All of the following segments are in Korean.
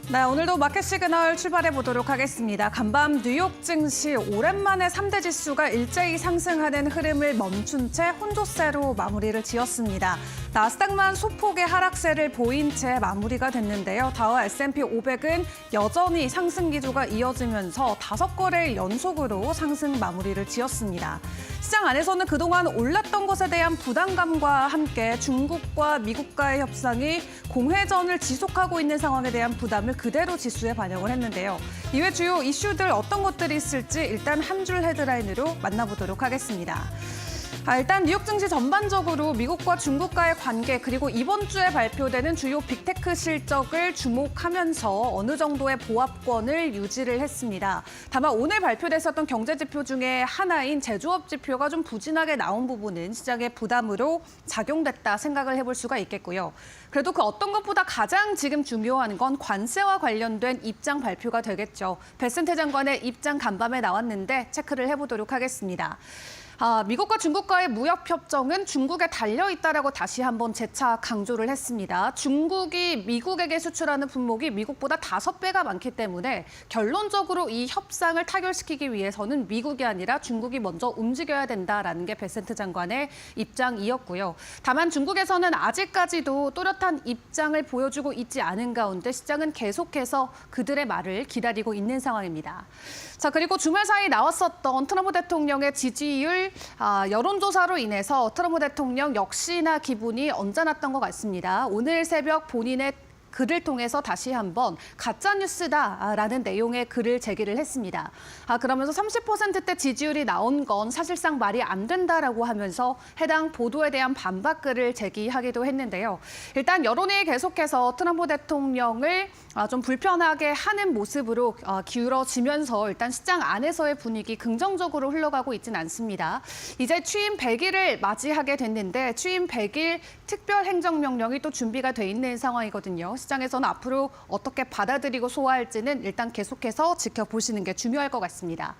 네, 오늘도 마켓 시그널 출발해 보도록 하겠습니다. 간밤 뉴욕 증시 오랜만에 3대 지수가 일제히 상승하는 흐름을 멈춘 채 혼조세로 마무리를 지었습니다. 나스닥만 소폭의 하락세를 보인 채 마무리가 됐는데요. 다우 S&P 500은 여전히 상승 기조가 이어지면서 5거래일 연속으로 상승 마무리를 지었습니다. 시장 안에서는 그동안 올랐던 것에 대한 부담감과 함께 중국과 미국과의 협상이 공회전을 지속하고 있는 상황에 대한 부담을 그대로 지수에 반영을 했는데요. 이외 주요 이슈들 어떤 것들이 있을지 일단 한 줄 헤드라인으로 만나보도록 하겠습니다. 일단 뉴욕 증시 전반적으로 미국과 중국과의 관계 그리고 이번 주에 발표되는 주요 빅테크 실적을 주목하면서 어느 정도의 보합권을 유지를 했습니다. 다만 오늘 발표됐었던 경제 지표 중에 하나인 제조업 지표가 좀 부진하게 나온 부분은 시장의 부담으로 작용됐다 생각을 해볼 수가 있겠고요. 그래도 그 어떤 것보다 가장 지금 중요한 건 관세와 관련된 입장 발표가 되겠죠. 베센트 장관의 입장 간밤에 나왔는데 체크를 해보도록 하겠습니다. 미국과 중국과의 무역협정은 중국에 달려있다라고 다시 한번 재차 강조를 했습니다. 중국이 미국에게 수출하는 품목이 미국보다 5배가 많기 때문에 결론적으로 이 협상을 타결시키기 위해서는 미국이 아니라 중국이 먼저 움직여야 된다라는 게 베센트 장관의 입장이었고요. 다만 중국에서는 아직까지도 또렷한 입장을 보여주고 있지 않은 가운데 시장은 계속해서 그들의 말을 기다리고 있는 상황입니다. 자, 그리고 주말 사이 나왔었던 트럼프 대통령의 지지율 여론조사로 인해서 트럼프 대통령 역시나 기분이 언짢았던 것 같습니다. 오늘 새벽 본인의 글을 통해서 다시 한번 가짜뉴스다라는 내용의 글을 제기를 했습니다. 그러면서 30%대 지지율이 나온 건 사실상 말이 안 된다라고 하면서 해당 보도에 대한 반박글을 제기하기도 했는데요. 일단 여론이 계속해서 트럼프 대통령을 좀 불편하게 하는 모습으로 기울어지면서 일단 시장 안에서의 분위기 긍정적으로 흘러가고 있지는 않습니다. 이제 취임 100일을 맞이하게 됐는데 취임 100일 특별 행정명령이 또 준비가 돼 있는 상황이거든요. 시장에서는 앞으로 어떻게 받아들이고 소화할지는 일단 계속해서 지켜보시는 게 중요할 것 같습니다.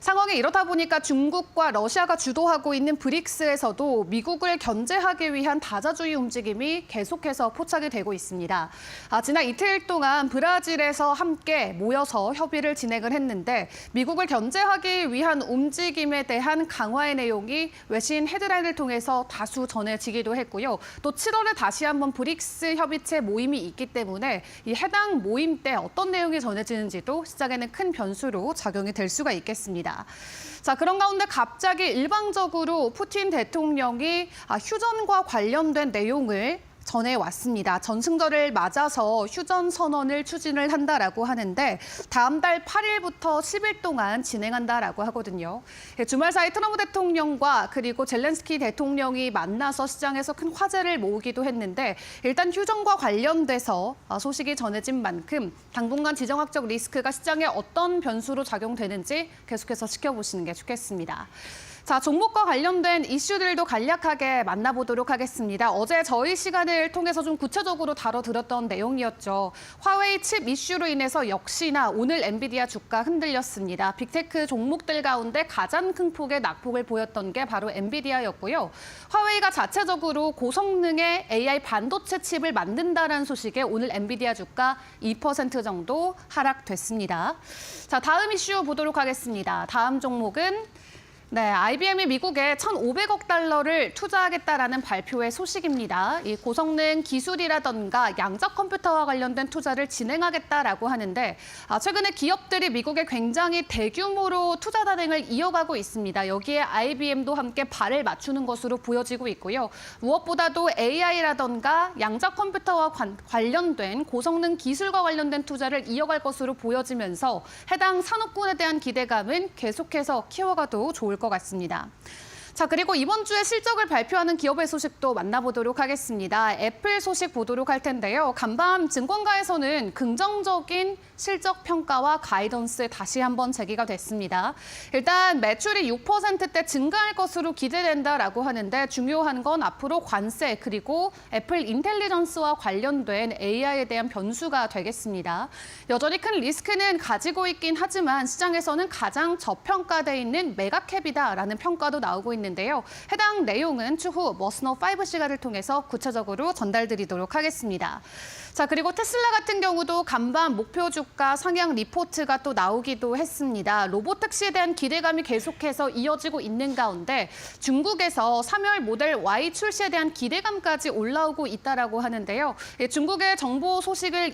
상황이 이렇다 보니까 중국과 러시아가 주도하고 있는 브릭스에서도 미국을 견제하기 위한 다자주의 움직임이 계속해서 포착이 되고 있습니다. 지난 이틀 동안 브라질에서 함께 모여서 협의를 진행을 했는데 미국을 견제하기 위한 움직임에 대한 강화의 내용이 외신 헤드라인을 통해서 다수 전해지기도 했고요. 또 7월에 다시 한번 브릭스 협의체 모임이 있기 때문에 이 해당 모임 때 어떤 내용이 전해지는지도 시장에는 큰 변수로 작용이 될 수가 있겠습니다. 자, 그런 가운데 갑자기 일방적으로 푸틴 대통령이 휴전과 관련된 내용을 전해왔습니다. 전승절을 맞아서 휴전 선언을 추진을 한다라고 하는데 다음 달 8일부터 10일 동안 진행한다라고 하거든요. 주말 사이 트럼프 대통령과 그리고 젤렌스키 대통령이 만나서 시장에서 큰 화제를 모으기도 했는데 일단 휴전과 관련돼서 소식이 전해진 만큼 당분간 지정학적 리스크가 시장에 어떤 변수로 작용되는지 계속해서 지켜보시는 게 좋겠습니다. 자, 종목과 관련된 이슈들도 간략하게 만나보도록 하겠습니다. 어제 저희 시간을 통해서 좀 구체적으로 다뤄드렸던 내용이었죠. 화웨이 칩 이슈로 인해서 역시나 오늘 엔비디아 주가 흔들렸습니다. 빅테크 종목들 가운데 가장 큰 폭의 낙폭을 보였던 게 바로 엔비디아였고요. 화웨이가 자체적으로 고성능의 AI 반도체 칩을 만든다는 소식에 오늘 엔비디아 주가 2% 정도 하락됐습니다. 자, 다음 이슈 보도록 하겠습니다. 다음 종목은 IBM이 미국에 1,500억 달러를 투자하겠다라는 발표의 소식입니다. 이 고성능 기술이라던가 양자 컴퓨터와 관련된 투자를 진행하겠다라고 하는데 최근에 기업들이 미국에 굉장히 대규모로 투자 단행을 이어가고 있습니다. 여기에 IBM도 함께 발을 맞추는 것으로 보여지고 있고요. 무엇보다도 AI라던가 양자 컴퓨터와 관련된 고성능 기술과 관련된 투자를 이어갈 것으로 보여지면서 해당 산업군에 대한 기대감은 계속해서 키워가도 좋을 것 같습니다. 자, 그리고 이번 주에 실적을 발표하는 기업의 소식도 만나보도록 하겠습니다. 애플 소식 보도록 할 텐데요. 간밤 증권가에서는 긍정적인 실적 평가와 가이던스 다시 한번 제기가 됐습니다. 일단 매출이 6%대 증가할 것으로 기대된다라고 하는데 중요한 건 앞으로 관세 그리고 애플 인텔리전스와 관련된 AI에 대한 변수가 되겠습니다. 여전히 큰 리스크는 가지고 있긴 하지만 시장에서는 가장 저평가돼 있는 메가캡이다라는 평가도 나오고 있는 있는데요. 해당 내용은 추후 머스너 5 시간을 통해서 구체적으로 전달드리도록 하겠습니다. 자, 그리고 테슬라 같은 경우도 간밤 목표 주가 상향 리포트가 또 나오기도 했습니다. 로보택시에 대한 기대감이 계속해서 이어지고 있는 가운데 중국에서 3월 모델 Y 출시에 대한 기대감까지 올라오고 있다라고 하는데요. 중국의 정보 소식을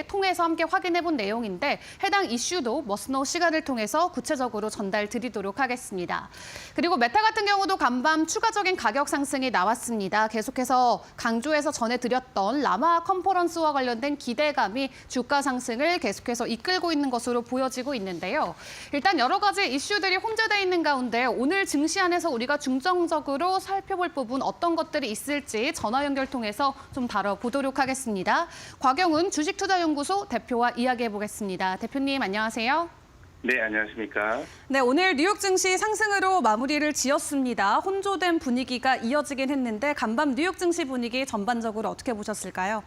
통해서 함께 확인해 본 내용인데 해당 이슈도 머스너 시간을 통해서 구체적으로 전달드리도록 하겠습니다. 그리고 메타 같은 경우도 간밤 추가적인 가격 상승이 나왔습니다. 계속해서 강조해서 전해드렸던 라마 컨퍼런스와 관련된 기대감이 주가 상승을 계속해서 이끌고 있는 것으로 보여지고 있는데요. 일단 여러 가지 이슈들이 혼재되어 있는 가운데 오늘 증시 안에서 우리가 중점적으로 살펴볼 부분 어떤 것들이 있을지 전화 연결 통해서 좀 다뤄보도록 하겠습니다. 곽영훈 주식투자연구소 대표와 이야기해 보겠습니다. 대표님 안녕하세요. 네, 안녕하십니까. 네, 오늘 뉴욕 증시 상승으로 마무리를 지었습니다. 혼조된 분위기가 이어지긴 했는데 간밤 뉴욕 증시 분위기 전반적으로 어떻게 보셨을까요?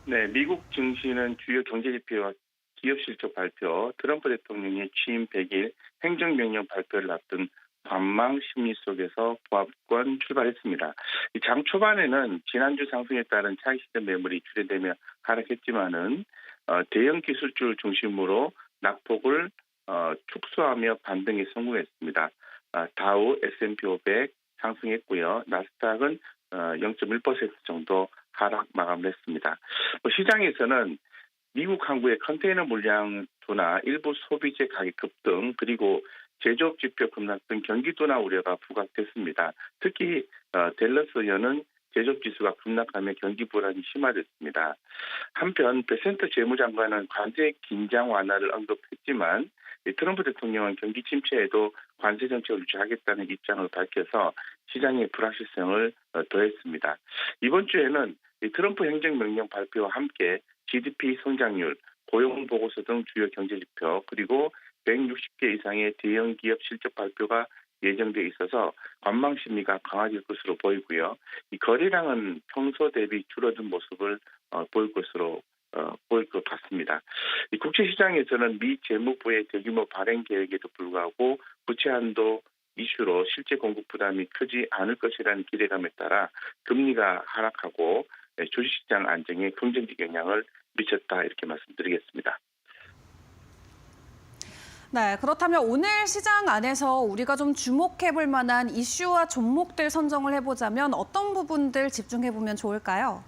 네, 미국 증시는 주요 경제지표와 기업 실적 발표, 트럼프 대통령의 취임 100일 행정명령 발표를 앞둔 관망 심리 속에서 보합권 출발했습니다. 장 초반에는 지난주 상승에 따른 차익 시점 매물이 출현되며 하락했지만은 대형 기술주를 중심으로 낙폭을 축소하며 반등에 성공했습니다. 다우, S&P 500 상승했고요. 나스닥은 0.1% 정도 하락 마감을 했습니다. 시장에서는 미국 항구의 컨테이너 물량 둔화, 일부 소비재 가격 급등, 그리고 제조업 지표 급락 등 경기 둔화 우려가 부각됐습니다. 특히 댈러스연은 제조업 지수가 급락하며 경기 불안이 심화됐습니다. 한편 베센트 재무장관은 관세 긴장 완화를 언급했지만 트럼프 대통령은 경기 침체에도 관세 정책을 유지하겠다는 입장을 밝혀서 시장의 불확실성을 더했습니다. 이번 주에는 트럼프 행정명령 발표와 함께 GDP 성장률, 고용 보고서 등 주요 경제 지표, 그리고 160개 이상의 대형 기업 실적 발표가 예정돼 있어서 관망 심리가 강화될 것으로 보이고요. 이 거래량은 평소 대비 줄어든 모습을 보일 것 같습니다. 이 국채 시장에서는 미 재무부의 대규모 발행 계획에도 불구하고 부채 한도 이슈로 실제 공급 부담이 크지 않을 것이라는 기대감에 따라 금리가 하락하고 주식시장 안정에 긍정적 영향을 미쳤다 이렇게 말씀드리겠습니다. 네, 그렇다면 오늘 시장 안에서 우리가 좀 주목해볼 만한 이슈와 종목들 선정을 해보자면 어떤 부분들 집중해보면 좋을까요?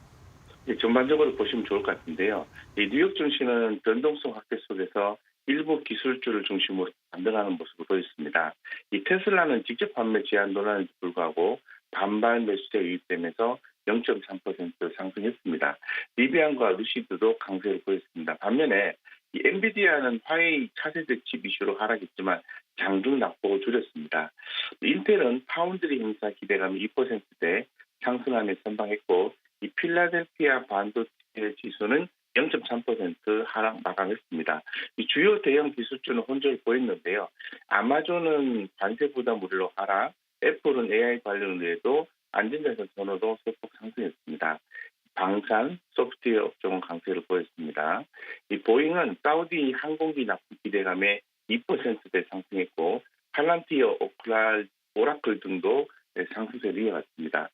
전반적으로 보시면 좋을 것 같은데요. 이 뉴욕 증시는 변동성 확대 속에서 일부 기술주를 중심으로 반등하는 모습을 보였습니다. 이 테슬라는 직접 판매 제한 논란에도 불구하고 반발 매수세 유입되면서 0.3% 상승했습니다. 리비안과 루시드도 강세를 보였습니다. 반면에 이 엔비디아는 화웨이 차세대 칩 이슈로 하락했지만 장중 낙폭을 줄였습니다. 인텔은 파운드리 행사 기대감이 2%대 상승하며 선방했고 이 필라델피아 반도체 지수는 0.3% 하락 마감했습니다. 이 주요 대형 기술주는 혼조해 보였는데요. 아마존은 관세 부담 우려로 하락, 애플은 AI 관련 외에도 안전자산 선호도 소폭 상승했습니다. 방산, 소프트웨어 업종은 강세를 보였습니다. 이 보잉은 사우디 항공기 납품 기대감에 2%대 상승했고 팔란티어, 오라클 등도 상승세를 이어갔습니다.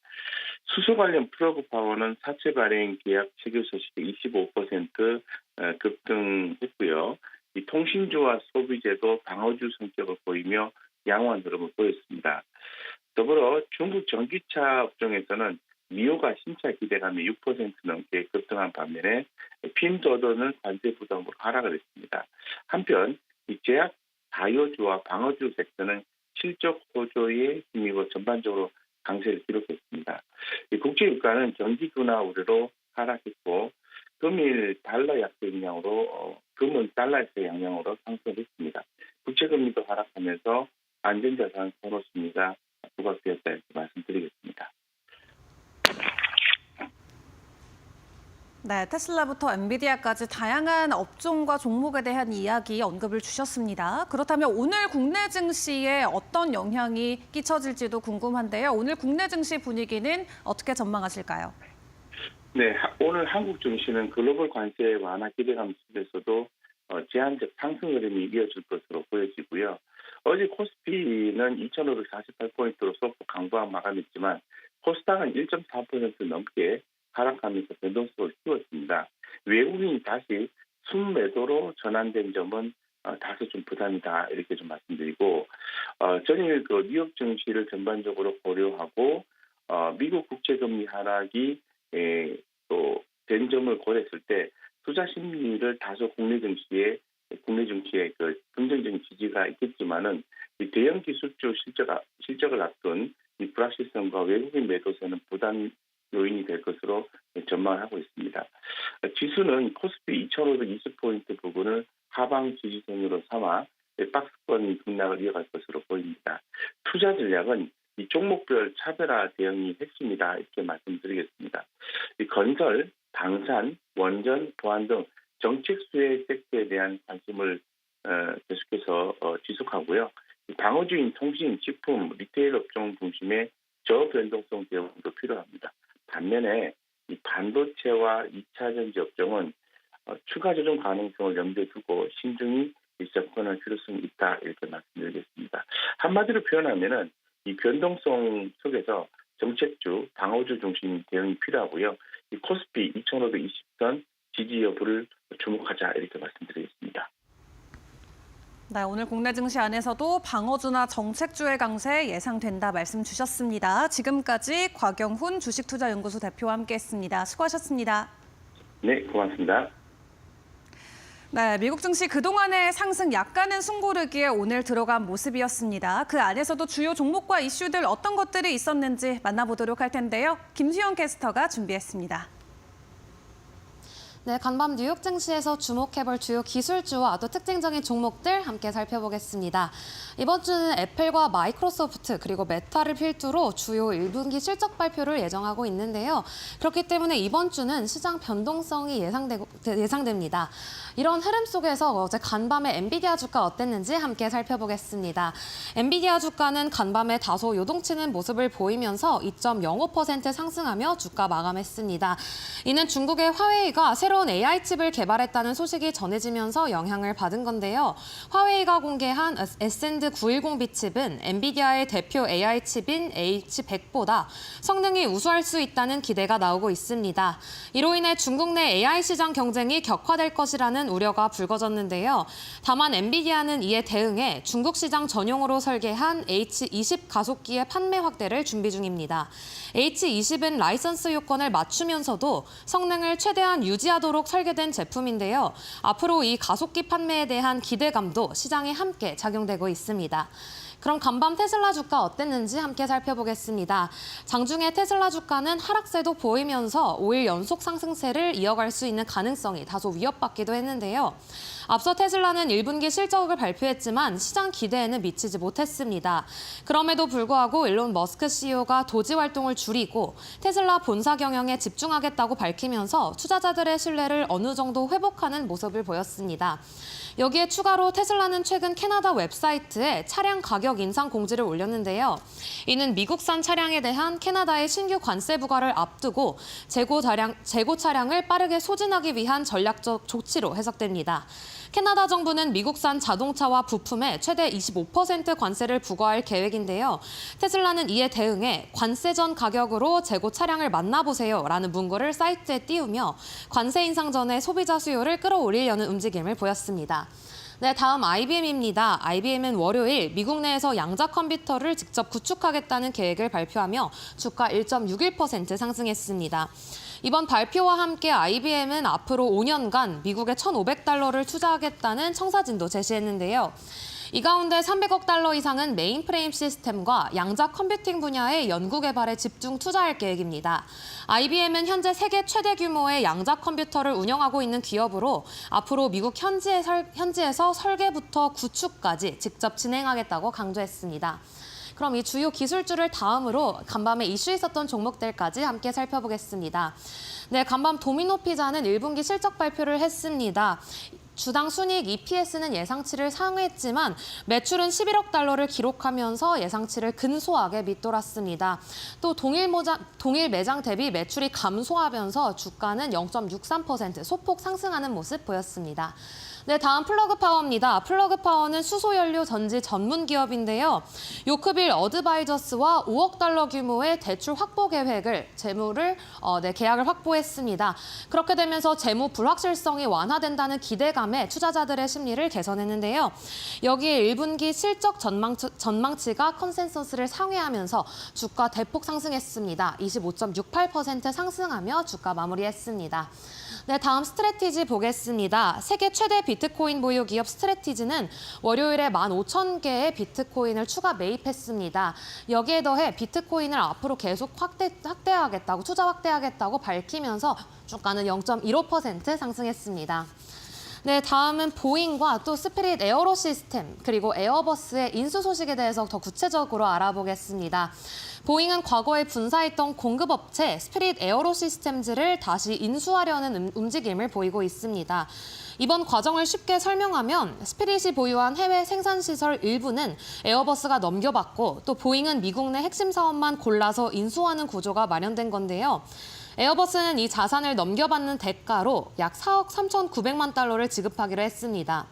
수소 관련 플러그 파워는 사채 발행 계약 체결 소식에 25% 급등했고요. 이 통신주와 소비재도 방어주 성격을 보이며 양호한 흐름을 보였습니다. 더불어 중국 전기차 업종에서는 미오가 신차 기대감이 6% 넘게 급등한 반면에 핀도더는 관세 부담으로 하락을 했습니다. 한편 이 제약 바이오주와 방어주 섹터는 실적 호조에 힘입어 전반적으로 강세를 기록했습니다. 국제 유가는 경기 둔화 우려로 하락했고 금일 달러 약세 영향으로 금은 달러 약세 영향으로 상승했습니다. 국채 금리도 하락하면서 안전자산 선호 심리가 부각되었다 이렇게 말씀드리겠습니다. 네, 테슬라부터 엔비디아까지 다양한 업종과 종목에 대한 이야기 언급을 주셨습니다. 그렇다면 오늘 국내 증시에 어떤 영향이 끼쳐질지도 궁금한데요. 오늘 국내 증시 분위기는 어떻게 전망하실까요? 네, 오늘 한국 증시는 글로벌 관세 완화 기대감 속에서도 제한적 상승 흐름이 이어질 것으로 보여지고요. 어제 코스피는 2,548포인트로 소폭 강보한 마감했지만 코스닥은 1.4% 넘게 하락하면서 변동성을 키웠습니다. 외국인이 다시 순매도로 전환된 점은 다소 좀 부담이다 이렇게 좀 말씀드리고 전일 그 뉴욕 증시를 전반적으로 고려하고 미국 국채금리 하락이 또 된 점을 고려했을 때 투자 심리를 다소 국내 증시에 그 긍정적인 지지가 있겠지만은 이 대형 기술주 실적을 앞둔 이 불확실성과 외국인 매도세는 부담 요인이 될 것으로 전망하고 있습니다. 지수는 코스피 2,520포인트 부분을 하방 지지선으로 삼아 박스권 등락을 이어갈 것으로 보입니다. 투자 전략은 이 종목별 차별화 대응이 핵심이다 이렇게 말씀드리겠습니다. 이 건설, 방산, 원전, 보안 등 정책 수혜 섹터에 대한 관심을 계속해서 지속하고요. 방어주인 통신, 식품, 리테일 업종 중심의 저변동성 대응도 필요합니다. 반면에 이 반도체와 2차 전지 업종은 추가 조정 가능성을 염두에 두고 신중히 접근할 필요성이 있다 이렇게 말씀드리겠습니다. 한마디로 표현하면은 이 변동성 속에서 정책주, 방어주 중심 대응이 필요하고요. 이 코스피 2,520선 지지 여부를 주목하자 이렇게 말씀드리겠습니다. 네, 오늘 국내 증시 안에서도 방어주나 정책주의 강세 예상된다 말씀 주셨습니다. 지금까지 곽영훈 주식투자연구소 대표와 함께했습니다. 수고하셨습니다. 네, 고맙습니다. 네, 미국 증시 그동안의 상승 약간은 숨고르기에 오늘 들어간 모습이었습니다. 그 안에서도 주요 종목과 이슈들 어떤 것들이 있었는지 만나보도록 할 텐데요. 김수영 캐스터가 준비했습니다. 네, 간밤 뉴욕 증시에서 주목해볼 주요 기술주와 또 특징적인 종목들 함께 살펴보겠습니다. 이번 주는 애플과 마이크로소프트 그리고 메타를 필두로 주요 1분기 실적 발표를 예정하고 있는데요. 그렇기 때문에 이번 주는 시장 변동성이 예상됩니다. 이런 흐름 속에서 어제 간밤에 엔비디아 주가 어땠는지 함께 살펴보겠습니다. 엔비디아 주가는 간밤에 다소 요동치는 모습을 보이면서 2.05% 상승하며 주가 마감했습니다. 이는 중국의 화웨이가 새로운 AI칩을 개발했다는 소식이 전해지면서 영향을 받은 건데요. 화웨이가 공개한 에센드 910B 칩은 엔비디아의 대표 AI칩인 H100보다 성능이 우수할 수 있다는 기대가 나오고 있습니다. 이로 인해 중국 내 AI 시장 경쟁이 격화될 것이라는 우려가 불거졌는데요. 다만 엔비디아는 이에 대응해 중국 시장 전용으로 설계한 H20 가속기의 판매 확대를 준비 중입니다. H20은 라이선스 요건을 맞추면서도 성능을 최대한 유지하도록 설계된 제품인데요. 앞으로 이 가속기 판매에 대한 기대감도 시장에 함께 작용되고 있습니다. 그럼 간밤 테슬라 주가 어땠는지 함께 살펴보겠습니다. 장중에 테슬라 주가는 하락세도 보이면서 5일 연속 상승세를 이어갈 수 있는 가능성이 다소 위협받기도 했는데요. 앞서 테슬라는 1분기 실적을 발표했지만 시장 기대에는 미치지 못했습니다. 그럼에도 불구하고 일론 머스크 CEO가 도지 활동을 줄이고 테슬라 본사 경영에 집중하겠다고 밝히면서 투자자들의 신뢰를 어느 정도 회복하는 모습을 보였습니다. 여기에 추가로 테슬라는 최근 캐나다 웹사이트에 차량 가격 인상 공지를 올렸는데요. 이는 미국산 차량에 대한 캐나다의 신규 관세 부과를 앞두고 재고 차량을 빠르게 소진하기 위한 전략적 조치로 해석됩니다. 캐나다 정부는 미국산 자동차와 부품에 최대 25% 관세를 부과할 계획인데요. 테슬라는 이에 대응해 관세 전 가격으로 재고 차량을 만나보세요라는 문구를 사이트에 띄우며 관세 인상 전에 소비자 수요를 끌어올리려는 움직임을 보였습니다. 네, 다음 IBM입니다. IBM은 월요일 미국 내에서 양자 컴퓨터를 직접 구축하겠다는 계획을 발표하며 주가 1.61% 상승했습니다. 이번 발표와 함께 IBM은 앞으로 5년간 미국에 1,500달러를 투자하겠다는 청사진도 제시했는데요. 이 가운데 300억 달러 이상은 메인프레임 시스템과 양자 컴퓨팅 분야의 연구 개발에 집중 투자할 계획입니다. IBM은 현재 세계 최대 규모의 양자 컴퓨터를 운영하고 있는 기업으로 앞으로 미국 현지에서 설계부터 구축까지 직접 진행하겠다고 강조했습니다. 그럼 이 주요 기술주를 다음으로 간밤에 이슈 있었던 종목들까지 함께 살펴보겠습니다. 네, 간밤 도미노 피자는 1분기 실적 발표를 했습니다. 주당 순이익 EPS는 예상치를 상회했지만 매출은 11억 달러를 기록하면서 예상치를 근소하게 밑돌았습니다. 또 동일 매장 대비 매출이 감소하면서 주가는 0.63% 소폭 상승하는 모습 보였습니다. 네, 다음 플러그 파워입니다. 플러그 파워는 수소연료 전지 전문 기업인데요. 요크빌 어드바이저스와 5억 달러 규모의 대출 확보 계획을 계약을 확보했습니다. 그렇게 되면서 재무 불확실성이 완화된다는 기대감에 투자자들의 심리를 개선했는데요. 여기에 1분기 실적 전망치가 컨센서스를 상회하면서 주가 대폭 상승했습니다. 25.68% 상승하며 주가 마무리했습니다. 네, 다음 스트래티지 보겠습니다. 세계 최대 비트코인 보유 기업 스트래티지는 월요일에 15,000개의 비트코인을 추가 매입했습니다. 여기에 더해 비트코인을 앞으로 계속 투자 확대하겠다고 밝히면서 주가는 0.15% 상승했습니다. 네, 다음은 보잉과 또 스피릿 에어로 시스템 그리고 에어버스의 인수 소식에 대해서 더 구체적으로 알아보겠습니다. 보잉은 과거에 분사했던 공급업체 스피릿 에어로 시스템즈를 다시 인수하려는 움직임을 보이고 있습니다. 이번 과정을 쉽게 설명하면 스피릿이 보유한 해외 생산시설 일부는 에어버스가 넘겨받고 또 보잉은 미국 내 핵심 사업만 골라서 인수하는 구조가 마련된 건데요. 에어버스는 이 자산을 넘겨받는 대가로 약 4억 3,900만 달러를 지급하기로 했습니다.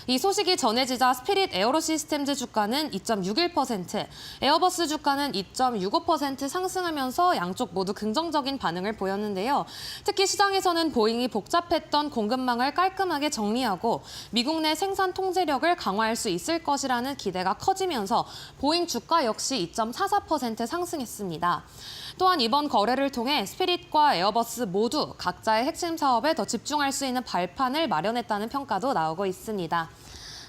이 소식이 전해지자 스피릿 에어로 시스템즈 주가는 2.61%, 에어버스 주가는 2.65% 상승하면서 양쪽 모두 긍정적인 반응을 보였는데요. 특히 시장에서는 보잉이 복잡했던 공급망을 깔끔하게 정리하고 미국 내 생산 통제력을 강화할 수 있을 것이라는 기대가 커지면서 보잉 주가 역시 2.44% 상승했습니다. 또한 이번 거래를 통해 스피릿과 에어버스 모두 각자의 핵심 사업에 더 집중할 수 있는 발판을 마련했다는 평가도 나오고 있습니다.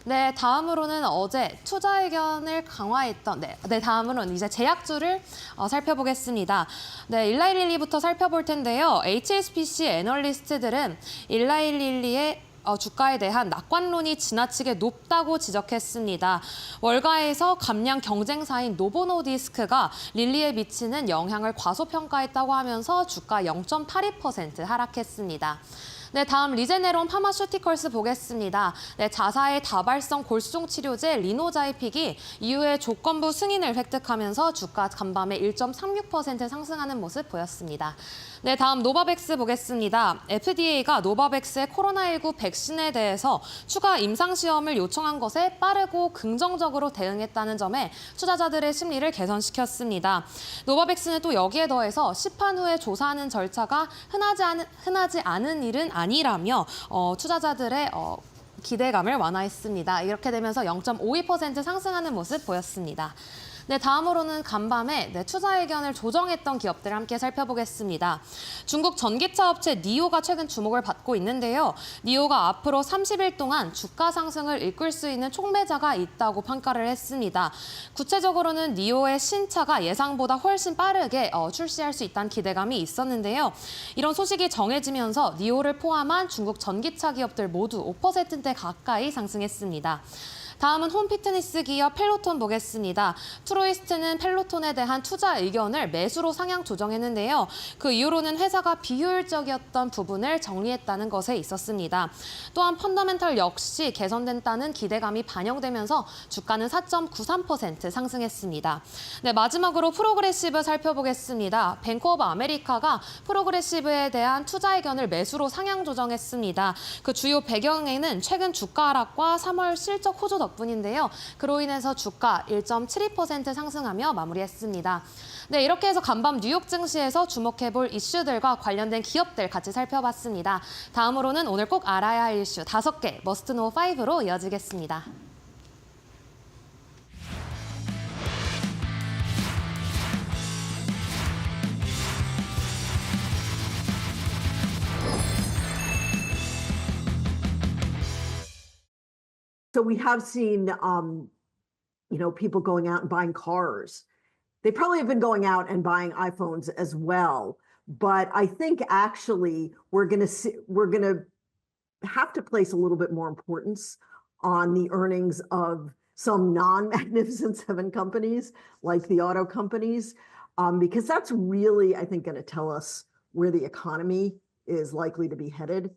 네, 다음으로는 어제 투자 의견을 강화했던 다음으로는 이제 제약주를 살펴보겠습니다. 네, 일라이릴리부터 살펴볼 텐데요. HSBC 애널리스트들은 일라이릴리의 주가에 대한 낙관론이 지나치게 높다고 지적했습니다. 월가에서 감량 경쟁사인 노보노디스크가 릴리에 미치는 영향을 과소평가했다고 하면서 주가 0.82% 하락했습니다. 네, 다음 리제네론 파마슈티컬스 보겠습니다. 네, 자사의 다발성 골수종 치료제 리노자이픽이 이후에 조건부 승인을 획득하면서 주가 간밤에 1.36% 상승하는 모습 보였습니다. 네, 다음 노바백스 보겠습니다. FDA가 노바백스의 코로나19 백신에 대해서 추가 임상시험을 요청한 것에 빠르고 긍정적으로 대응했다는 점에 투자자들의 심리를 개선시켰습니다. 노바백스는 또 여기에 더해서 시판 후에 조사하는 절차가 흔하지 않은 일은 아니라며 투자자들의 기대감을 완화했습니다. 이렇게 되면서 0.52% 상승하는 모습 보였습니다. 네, 다음으로는 간밤에 투자 의견을 조정했던 기업들을 함께 살펴보겠습니다. 중국 전기차 업체 니오가 최근 주목을 받고 있는데요. 니오가 앞으로 30일 동안 주가 상승을 이끌 수 있는 촉매자가 있다고 평가를 했습니다. 구체적으로는 니오의 신차가 예상보다 훨씬 빠르게 출시할 수 있다는 기대감이 있었는데요. 이런 소식이 정해지면서 니오를 포함한 중국 전기차 기업들 모두 5%대 가까이 상승했습니다. 다음은 홈피트니스 기업 펠로톤 보겠습니다. 트루이스트는 펠로톤에 대한 투자 의견을 매수로 상향 조정했는데요. 그 이후로는 회사가 비효율적이었던 부분을 정리했다는 것에 있었습니다. 또한 펀더멘털 역시 개선된다는 기대감이 반영되면서 주가는 4.93% 상승했습니다. 네, 마지막으로 프로그레시브 살펴보겠습니다. 뱅크 오브 아메리카가 프로그레시브에 대한 투자 의견을 매수로 상향 조정했습니다. 그 주요 배경에는 최근 주가 하락과 3월 실적 호조 덕분인데요. 그로 인해서 주가 1.72% 상승하며 마무리했습니다. 네, 이렇게 해서 간밤 뉴욕 증시에서 주목해볼 이슈들과 관련된 기업들 같이 살펴봤습니다. 다음으로는 오늘 꼭 알아야 할 이슈 5개 머스트 노우 5로 이어지겠습니다. So we have seen, people going out and buying cars. They probably have been going out and buying iPhones as well. But I think actually we're going to have to place a little bit more importance on the earnings of some non-Magnificent Seven companies like the auto companies, because that's really, I think, going to tell us where the economy is likely to be headed.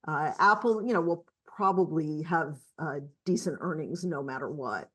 Apple, will probably have decent earnings no matter what.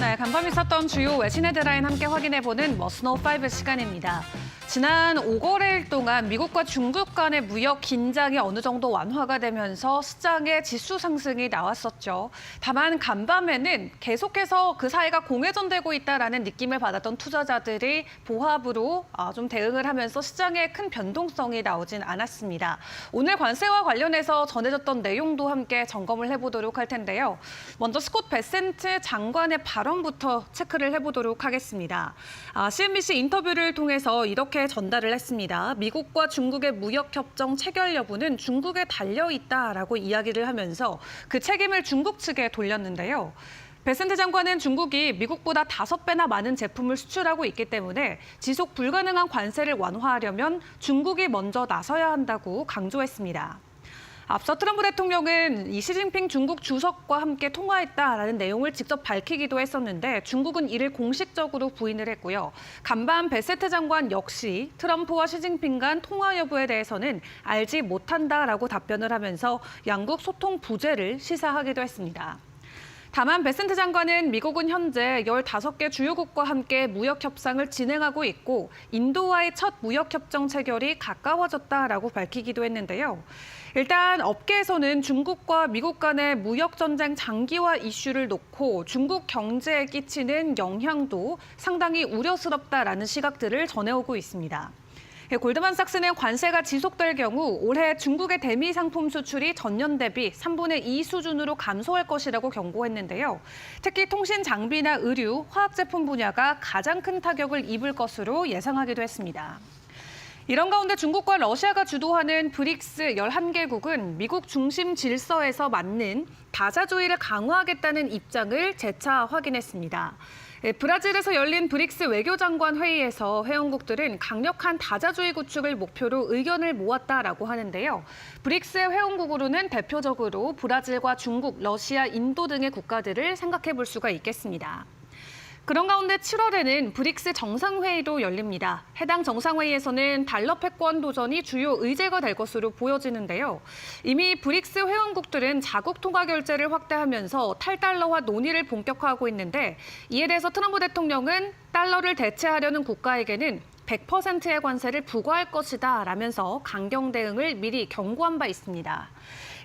네, 간밤 있었던 주요 외신 헤드라인 함께 확인해보는 머스노5 시간입니다. 지난 5거래일 동안 미국과 중국 간의 무역 긴장이 어느 정도 완화가 되면서 시장의 지수 상승이 나왔었죠. 다만 간밤에는 계속해서 그 사이가 공회전되고 있다라는 느낌을 받았던 투자자들이 보합으로 좀 대응을 하면서 시장에 큰 변동성이 나오진 않았습니다. 오늘 관세와 관련해서 전해졌던 내용도 함께 점검을 해보도록 할 텐데요. 먼저 스콧 베센트 장관의 발언부터 체크를 해보도록 하겠습니다. CNBC 인터뷰를 통해서 이렇게 전달을 했습니다. 미국과 중국의 무역협정 체결 여부는 중국에 달려있다라고 이야기를 하면서 그 책임을 중국 측에 돌렸는데요. 베센트 장관은 중국이 미국보다 5배나 많은 제품을 수출하고 있기 때문에 지속 불가능한 관세를 완화하려면 중국이 먼저 나서야 한다고 강조했습니다. 앞서 트럼프 대통령은 이 시진핑 중국 주석과 함께 통화했다라는 내용을 직접 밝히기도 했었는데 중국은 이를 공식적으로 부인을 했고요. 간밤 베세트 장관 역시 트럼프와 시진핑 간 통화 여부에 대해서는 알지 못한다라고 답변을 하면서 양국 소통 부재를 시사하기도 했습니다. 다만 베센트 장관은 미국은 현재 15개 주요국과 함께 무역 협상을 진행하고 있고 인도와의 첫 무역 협정 체결이 가까워졌다라고 밝히기도 했는데요. 일단 업계에서는 중국과 미국 간의 무역 전쟁 장기화 이슈를 놓고 중국 경제에 끼치는 영향도 상당히 우려스럽다라는 시각들을 전해오고 있습니다. 골드만삭스는 관세가 지속될 경우 올해 중국의 대미 상품 수출이 전년 대비 3분의 2 수준으로 감소할 것이라고 경고했는데요. 특히 통신 장비나 의류, 화학제품 분야가 가장 큰 타격을 입을 것으로 예상하기도 했습니다. 이런 가운데 중국과 러시아가 주도하는 브릭스 11개국은 미국 중심 질서에서 맞는 다자주의를 강화하겠다는 입장을 재차 확인했습니다. 브라질에서 열린 브릭스 외교장관 회의에서 회원국들은 강력한 다자주의 구축을 목표로 의견을 모았다라고 하는데요. 브릭스의 회원국으로는 대표적으로 브라질과 중국, 러시아, 인도 등의 국가들을 생각해 볼 수가 있겠습니다. 그런 가운데 7월에는 브릭스 정상회의도 열립니다. 해당 정상회의에서는 달러 패권 도전이 주요 의제가 될 것으로 보여지는데요. 이미 브릭스 회원국들은 자국 통화 결제를 확대하면서 탈달러화 논의를 본격화하고 있는데 이에 대해서 트럼프 대통령은 달러를 대체하려는 국가에게는 100%의 관세를 부과할 것이다 라면서 강경 대응을 미리 경고한 바 있습니다.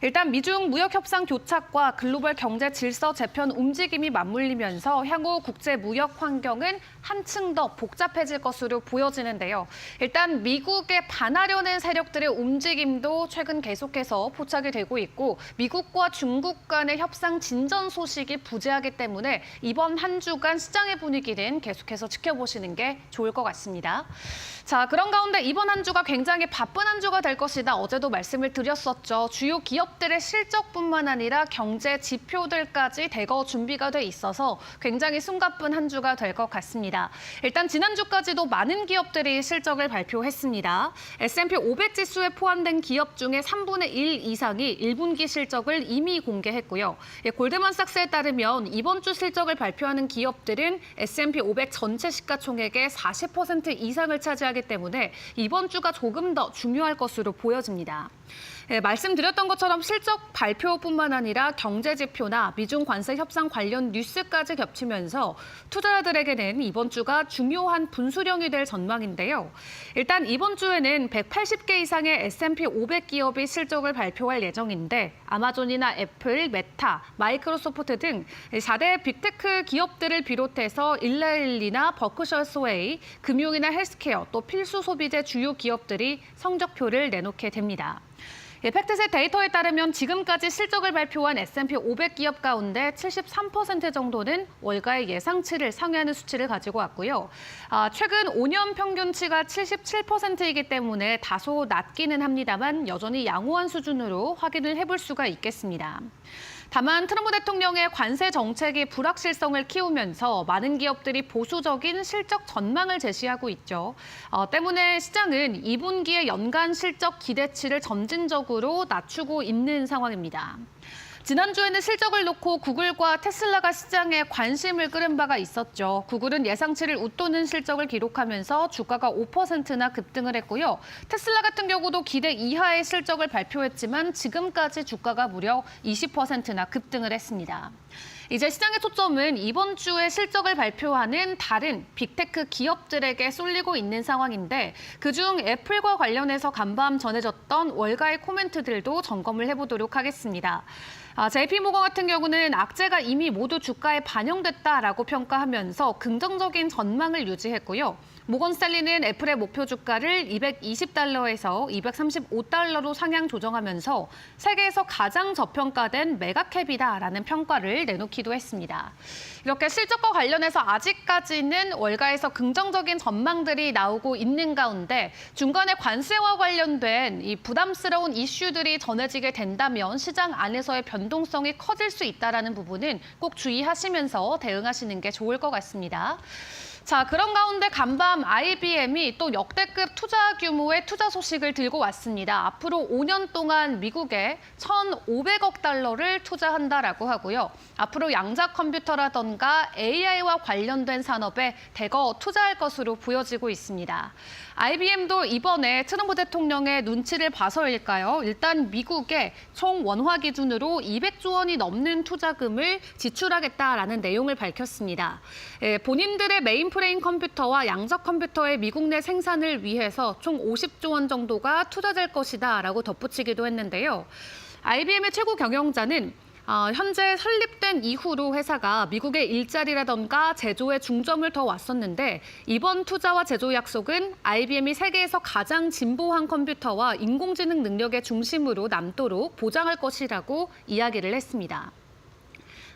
일단 미중 무역 협상 교착과 글로벌 경제 질서 재편 움직임이 맞물리면서 향후 국제 무역 환경은 한층 더 복잡해질 것으로 보여지는데요. 일단 미국에 반하려는 세력들의 움직임도 최근 계속해서 포착이 되고 있고 미국과 중국 간의 협상 진전 소식이 부재하기 때문에 이번 한 주간 시장의 분위기는 계속해서 지켜보시는 게 좋을 것 같습니다. 자, 그런 가운데 이번 한 주가 굉장히 바쁜 한 주가 될 것이다. 어제도 말씀을 드렸었죠. 주요 기업들의 실적뿐만 아니라 경제 지표들까지 대거 준비가 돼 있어서 굉장히 숨가쁜 한 주가 될 것 같습니다. 일단 지난주까지도 많은 기업들이 실적을 발표했습니다. S&P 500 지수에 포함된 기업 중에 3분의 1 이상이 1분기 실적을 이미 공개했고요. 골드만삭스에 따르면 이번 주 실적을 발표하는 기업들은 S&P 500 전체 시가총액의 40% 이상을 차지하기 때문에 이번 주가 조금 더 중요할 것으로 보여집니다. 말씀드렸던 것처럼 실적 발표뿐만 아니라 경제 지표나 미중 관세 협상 관련 뉴스까지 겹치면서 투자자들에게는 이번 주가 중요한 분수령이 될 전망인데요. 일단 이번 주에는 180개 이상의 S&P 500 기업이 실적을 발표할 예정인데 아마존이나 애플, 메타, 마이크로소프트 등 4대 빅테크 기업들을 비롯해서 일라일리나 버크셔 스웨이, 금융이나 헬스케어, 또 필수 소비재 주요 기업들이 성적표를 내놓게 됩니다. 팩트셋 데이터에 따르면 지금까지 실적을 발표한 S&P 500 기업 가운데 73% 정도는 월가의 예상치를 상회하는 수치를 가지고 왔고요. 최근 5년 평균치가 77%이기 때문에 다소 낮기는 합니다만 여전히 양호한 수준으로 확인을 해볼 수가 있겠습니다. 다만 트럼프 대통령의 관세 정책이 불확실성을 키우면서 많은 기업들이 보수적인 실적 전망을 제시하고 있죠. 때문에 시장은 2분기의 연간 실적 기대치를 점진적으로 낮추고 있는 상황입니다. 지난주에는 실적을 놓고 구글과 테슬라가 시장에 관심을 끌은 바가 있었죠. 구글은 예상치를 웃도는 실적을 기록하면서 주가가 5%나 급등을 했고요. 테슬라 같은 경우도 기대 이하의 실적을 발표했지만 지금까지 주가가 무려 20%나 급등을 했습니다. 이제 시장의 초점은 이번 주에 실적을 발표하는 다른 빅테크 기업들에게 쏠리고 있는 상황인데 그중 애플과 관련해서 간밤 전해졌던 월가의 코멘트들도 점검을 해보도록 하겠습니다. JP모건 같은 경우는 악재가 이미 모두 주가에 반영됐다라고 평가하면서 긍정적인 전망을 유지했고요. 모건 스탠리는 애플의 목표 주가를 220달러에서 235달러로 상향 조정하면서 세계에서 가장 저평가된 메가캡이다라는 평가를 내놓기도 했습니다. 이렇게 실적과 관련해서 아직까지는 월가에서 긍정적인 전망들이 나오고 있는 가운데 중간에 관세와 관련된 이 부담스러운 이슈들이 전해지게 된다면 시장 안에서의 변동성이 커질 수 있다는 부분은 꼭 주의하시면서 대응하시는 게 좋을 것 같습니다. 자, 그런 가운데 간밤 IBM이 또 역대급 투자 규모의 투자 소식을 들고 왔습니다. 앞으로 5년 동안 미국에 1,500억 달러를 투자한다라고 하고요. 앞으로 양자 컴퓨터라던가 AI와 관련된 산업에 대거 투자할 것으로 보여지고 있습니다. IBM도 이번에 트럼프 대통령의 눈치를 봐서일까요? 일단 미국에 총 원화 기준으로 200조 원이 넘는 투자금을 지출하겠다라는 내용을 밝혔습니다. 본인들의 메인프레임 컴퓨터와 양적 컴퓨터의 미국 내 생산을 위해서 총 50조 원 정도가 투자될 것이다라고 덧붙이기도 했는데요. IBM의 최고 경영자는 현재 설립된 이후로 회사가 미국의 일자리라던가 제조에 중점을 더 왔었는데 이번 투자와 제조 약속은 IBM이 세계에서 가장 진보한 컴퓨터와 인공지능 능력의 중심으로 남도록 보장할 것이라고 이야기를 했습니다.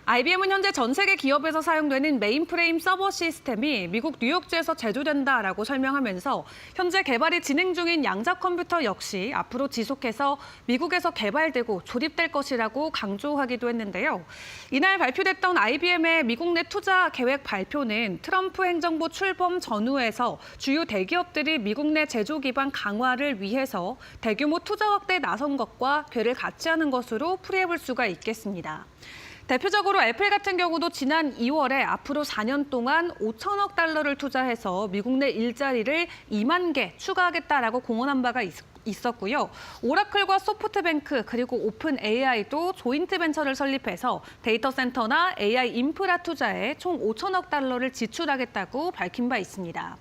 IBM은 현재 전 세계 기업에서 사용되는 메인프레임 서버 시스템이 미국 뉴욕주에서 제조된다라고 설명하면서 현재 개발이 진행 중인 양자 컴퓨터 역시 앞으로 지속해서 미국에서 개발되고 조립될 것이라고 강조하기도 했는데요. 이날 발표됐던 IBM의 미국 내 투자 계획 발표는 트럼프 행정부 출범 전후에서 주요 대기업들이 미국 내 제조 기반 강화를 위해서 대규모 투자 확대에 나선 것과 궤를 같이 하는 것으로 풀이해볼 수가 있겠습니다. 대표적으로 애플 같은 경우도 지난 2월에 앞으로 4년 동안 5천억 달러를 투자해서 미국 내 일자리를 2만 개 추가하겠다라고 공언한 바가 있었고요. 오라클과 소프트뱅크 그리고 오픈 AI도 조인트 벤처를 설립해서 데이터 센터나 AI 인프라 투자에 총 5천억 달러를 지출하겠다고 밝힌 바 있습니다.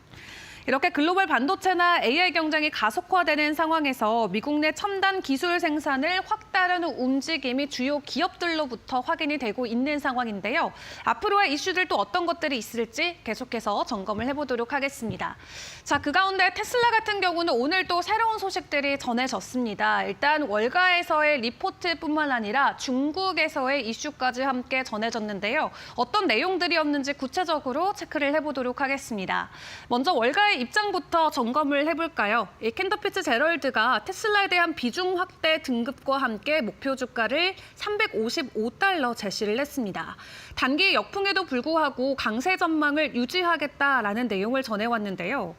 이렇게 글로벌 반도체나 AI 경쟁이 가속화되는 상황에서 미국 내 첨단 기술 생산을 확대하려는 움직임이 주요 기업들로부터 확인이 되고 있는 상황인데요. 앞으로의 이슈들 또 어떤 것들이 있을지 계속해서 점검을 해보도록 하겠습니다. 자, 그 가운데 테슬라 같은 경우는 오늘 또 새로운 소식들이 전해졌습니다. 일단 월가에서의 리포트뿐만 아니라 중국에서의 이슈까지 함께 전해졌는데요. 어떤 내용들이었는지 구체적으로 체크를 해보도록 하겠습니다. 먼저 월가의 입장부터 점검을 해볼까요? 캔터 피츠제럴드가 테슬라에 대한 비중 확대 등급과 함께 목표 주가를 355달러 제시를 했습니다. 단기 역풍에도 불구하고 강세 전망을 유지하겠다라는 내용을 전해왔는데요.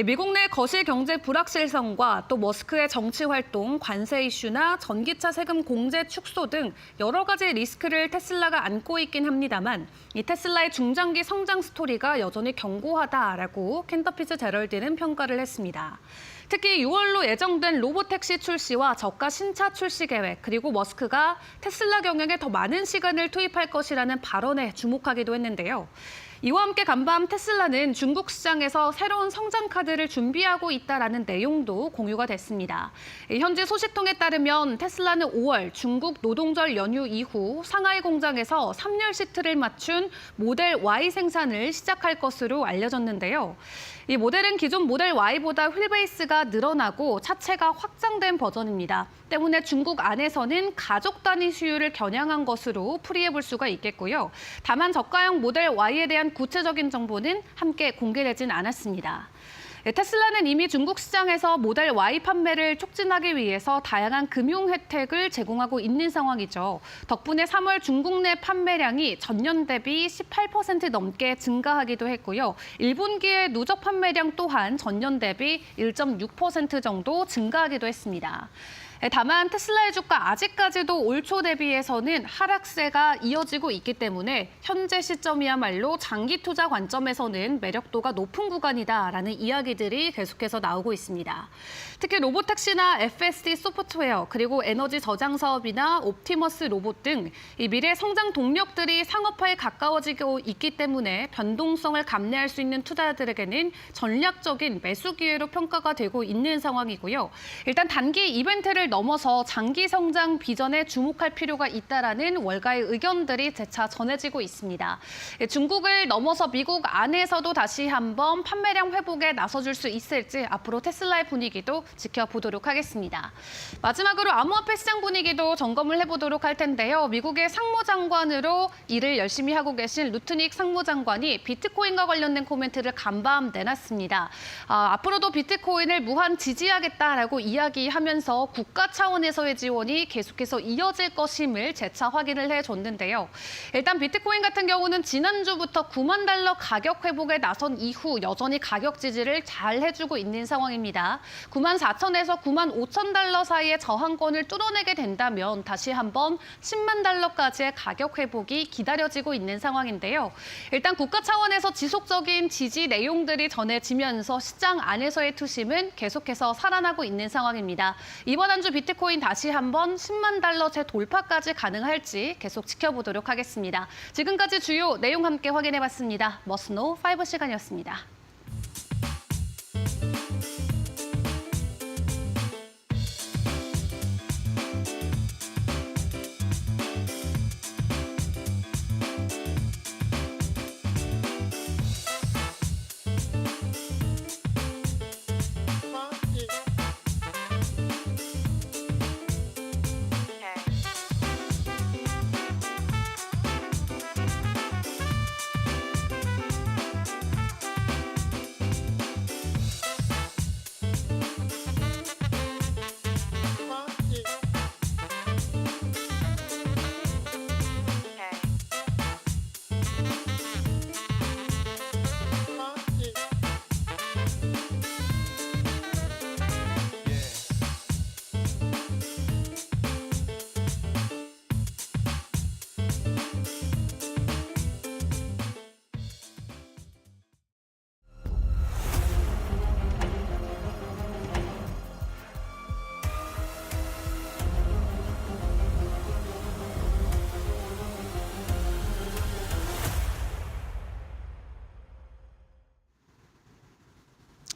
미국 내 거실 경제 불확실성과 또 머스크의 정치 활동, 관세 이슈나 전기차 세금 공제 축소 등 여러 가지 리스크를 테슬라가 안고 있긴 합니다만 이 테슬라의 중장기 성장 스토리가 여전히 견고하다라고 캔터 피츠제럴드는 평가를 했습니다. 특히 6월로 예정된 로보택시 출시와 저가 신차 출시 계획, 그리고 머스크가 테슬라 경영에 더 많은 시간을 투입할 것이라는 발언에 주목하기도 했는데요. 이와 함께 간밤 테슬라는 중국 시장에서 새로운 성장 카드를 준비하고 있다라는 내용도 공유가 됐습니다. 현지 소식통에 따르면 테슬라는 5월 중국 노동절 연휴 이후 상하이 공장에서 3열 시트를 맞춘 모델 Y 생산을 시작할 것으로 알려졌는데요. 이 모델은 기존 모델 Y보다 휠베이스가 늘어나고 차체가 확장된 버전입니다. 때문에 중국 안에서는 가족 단위 수요를 겨냥한 것으로 풀이해볼 수가 있겠고요. 다만 저가형 모델 Y에 대한 구체적인 정보는 함께 공개되진 않았습니다. 테슬라는 이미 중국 시장에서 모델 Y 판매를 촉진하기 위해서 다양한 금융 혜택을 제공하고 있는 상황이죠. 덕분에 3월 중국 내 판매량이 전년 대비 18% 넘게 증가하기도 했고요. 1분기의 누적 판매량 또한 전년 대비 1.6% 정도 증가하기도 했습니다. 다만 테슬라의 주가 아직까지도 올 초 대비해서는 하락세가 이어지고 있기 때문에 현재 시점이야말로 장기 투자 관점에서는 매력도가 높은 구간이다라는 이야기 이야기들이 계속해서 나오고 있습니다. 특히 로보택시나 FSD 소프트웨어, 그리고 에너지 저장 사업이나 옵티머스 로봇 등 이 미래 성장 동력들이 상업화에 가까워지고 있기 때문에 변동성을 감내할 수 있는 투자자들에게는 전략적인 매수 기회로 평가가 되고 있는 상황이고요. 일단 단기 이벤트를 넘어서 장기 성장 비전에 주목할 필요가 있다라는 월가의 의견들이 재차 전해지고 있습니다. 중국을 넘어서 미국 안에서도 다시 한번 판매량 회복에 나서줄 수 있을지 앞으로 테슬라의 분위기도 지켜보도록 하겠습니다. 마지막으로 암호화폐 시장 분위기도 점검을 해보도록 할 텐데요. 미국의 상무장관으로 일을 열심히 하고 계신 루트닉 상무장관이 비트코인과 관련된 코멘트를 간밤 내놨습니다. 앞으로도 비트코인을 무한 지지하겠다라고 이야기하면서 국가 차원에서의 지원이 계속해서 이어질 것임을 재차 확인을 해줬는데요. 일단 비트코인 같은 경우는 지난주부터 9만 달러 가격 회복에 나선 이후 여전히 가격 지지를 잘 해주고 있는 상황입니다. 9만 4천에서 9만 5천 달러 사이의 저항권을 뚫어내게 된다면 다시 한번 10만 달러까지의 가격 회복이 기다려지고 있는 상황인데요. 일단 국가 차원에서 지속적인 지지 내용들이 전해지면서 시장 안에서의 투심은 계속해서 살아나고 있는 상황입니다. 이번 한 주 비트코인 다시 한번 10만 달러 재돌파까지 가능할지 계속 지켜보도록 하겠습니다. 지금까지 주요 내용 함께 확인해봤습니다. 머스노 5 시간이었습니다.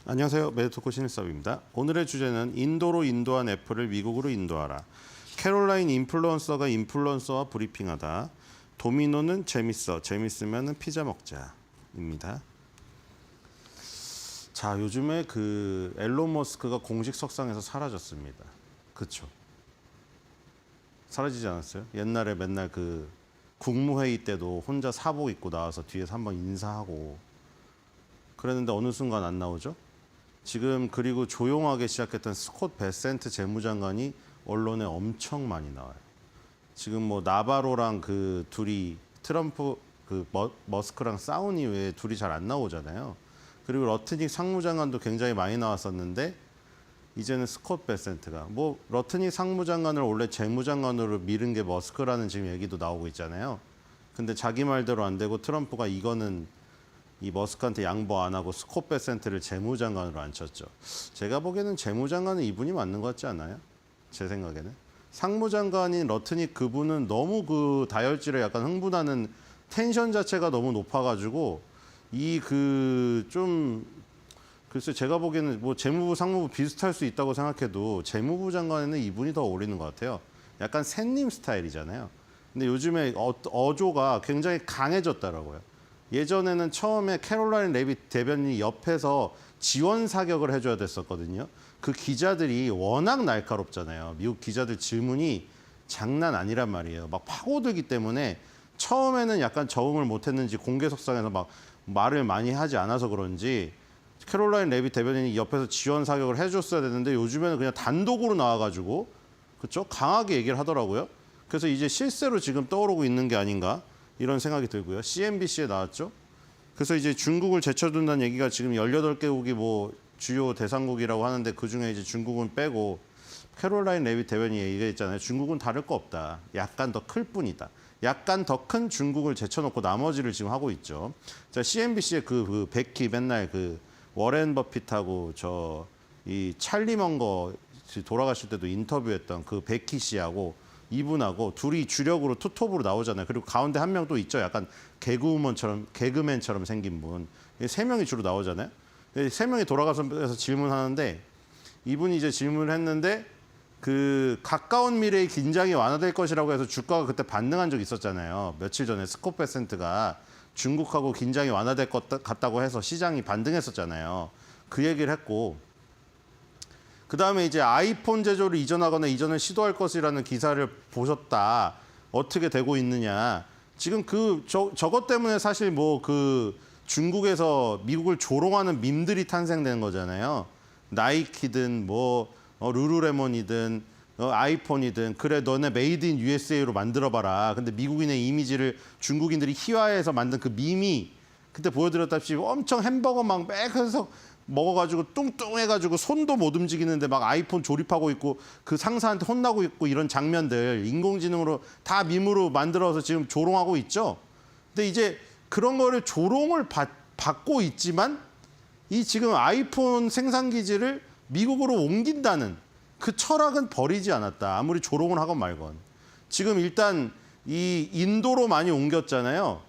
안녕하세요. 매드토코 신일섭입니다. 오늘의 주제는 인도로 인도한 애플을 미국으로 인도하라. 캐롤라인 인플루언서가 인플루언서와 브리핑하다. 도미노는 재밌어. 재밌으면 피자 먹자입니다. 자, 요즘에 그 앨런 머스크가 공식 석상에서 사라졌습니다. 그쵸? 사라지지 않았어요? 옛날에 맨날 그 국무회의 때도 혼자 사복 입고 나와서 뒤에서 한번 인사하고 그랬는데 어느 순간 안 나오죠? 지금 그리고 조용하게 시작했던 스콧 베센트 재무장관이 언론에 엄청 많이 나와요. 지금 뭐 나바로랑 그 둘이 트럼프 그 머스크랑 싸운 이후에 둘이 잘 안 나오잖아요. 그리고 러트닉 상무장관도 굉장히 많이 나왔었는데 이제는 스콧 베센트가 뭐 러트닉 상무장관을 원래 재무장관으로 미른 게 머스크라는 지금 얘기도 나오고 있잖아요. 근데 자기 말대로 안 되고 트럼프가 이거는 이 머스크한테 양보 안 하고 스콧 베센트를 재무장관으로 앉혔죠. 제가 보기에는 재무장관은 이분이 맞는 것 같지 않아요? 제 생각에는. 상무장관인 러트닉 그분은 너무 그 다혈질에 약간 흥분하는 텐션 자체가 너무 높아가지고 이 그 좀 글쎄 제가 보기에는 뭐 재무부 상무부 비슷할 수 있다고 생각해도 재무부 장관에는 이분이 더 어울리는 것 같아요. 약간 샌님 스타일이잖아요. 근데 요즘에 어조가 굉장히 강해졌더라고요. 예전에는 처음에 캐롤라인 레빗 대변인이 옆에서 지원 사격을 해줘야 됐었거든요. 그 기자들이 워낙 날카롭잖아요. 미국 기자들 질문이 장난 아니란 말이에요. 막 파고들기 때문에 처음에는 약간 적응을 못했는지 공개석상에서 막 말을 많이 하지 않아서 그런지 캐롤라인 레빗 대변인이 옆에서 지원 사격을 해줬어야 되는데 요즘에는 그냥 단독으로 나와가지고 그렇죠? 강하게 얘기를 하더라고요. 그래서 이제 실세로 지금 떠오르고 있는 게 아닌가 이런 생각이 들고요. CNBC에 나왔죠. 그래서 이제 중국을 제쳐둔다는 얘기가 지금 18개국이 뭐 주요 대상국이라고 하는데 그중에 이제 중국은 빼고 캐롤라인 레빗 대변인이 얘기했잖아요. 중국은 다를 거 없다. 약간 더 클 뿐이다. 약간 더 큰 중국을 제쳐놓고 나머지를 지금 하고 있죠. 자, CNBC의 그 베키 맨날 그 워렌 버핏하고 이 찰리 먼거 돌아가실 때도 인터뷰했던 그 베키 씨하고 이분하고 둘이 주력으로 투톱으로 나오잖아요. 그리고 가운데 한 명 또 있죠. 약간 개그맨처럼 생긴 분. 세 명이 주로 나오잖아요. 세 명이 돌아가서 질문하는데 이분이 이제 질문을 했는데 그 가까운 미래에 긴장이 완화될 것이라고 해서 주가가 그때 반등한 적이 있었잖아요. 며칠 전에 스코페센트가 중국하고 긴장이 완화될 것 같다고 해서 시장이 반등했었잖아요. 그 얘기를 했고 그다음에 이제 아이폰 제조를 이전하거나 이전을 시도할 것이라는 기사를 보셨다. 어떻게 되고 있느냐. 지금 저것 때문에 사실 뭐 그 중국에서 미국을 조롱하는 밈들이 탄생되는 거잖아요. 나이키든 뭐 룰루레몬이든 아이폰이든 그래 너네 메이드 인 USA로 만들어봐라. 근데 미국인의 이미지를 중국인들이 희화해서 만든 그 밈이 그때 보여드렸다시피 엄청 햄버거 막 빽해서 먹어가지고 뚱뚱해가지고 손도 못 움직이는데 막 아이폰 조립하고 있고 그 상사한테 혼나고 있고 이런 장면들 인공지능으로 다 밈으로 만들어서 지금 조롱하고 있죠. 근데 이제 그런 거를 조롱을 받고 있지만 이 지금 아이폰 생산 기지를 미국으로 옮긴다는 그 철학은 버리지 않았다. 아무리 조롱을 하건 말건. 지금 일단 이 인도로 많이 옮겼잖아요.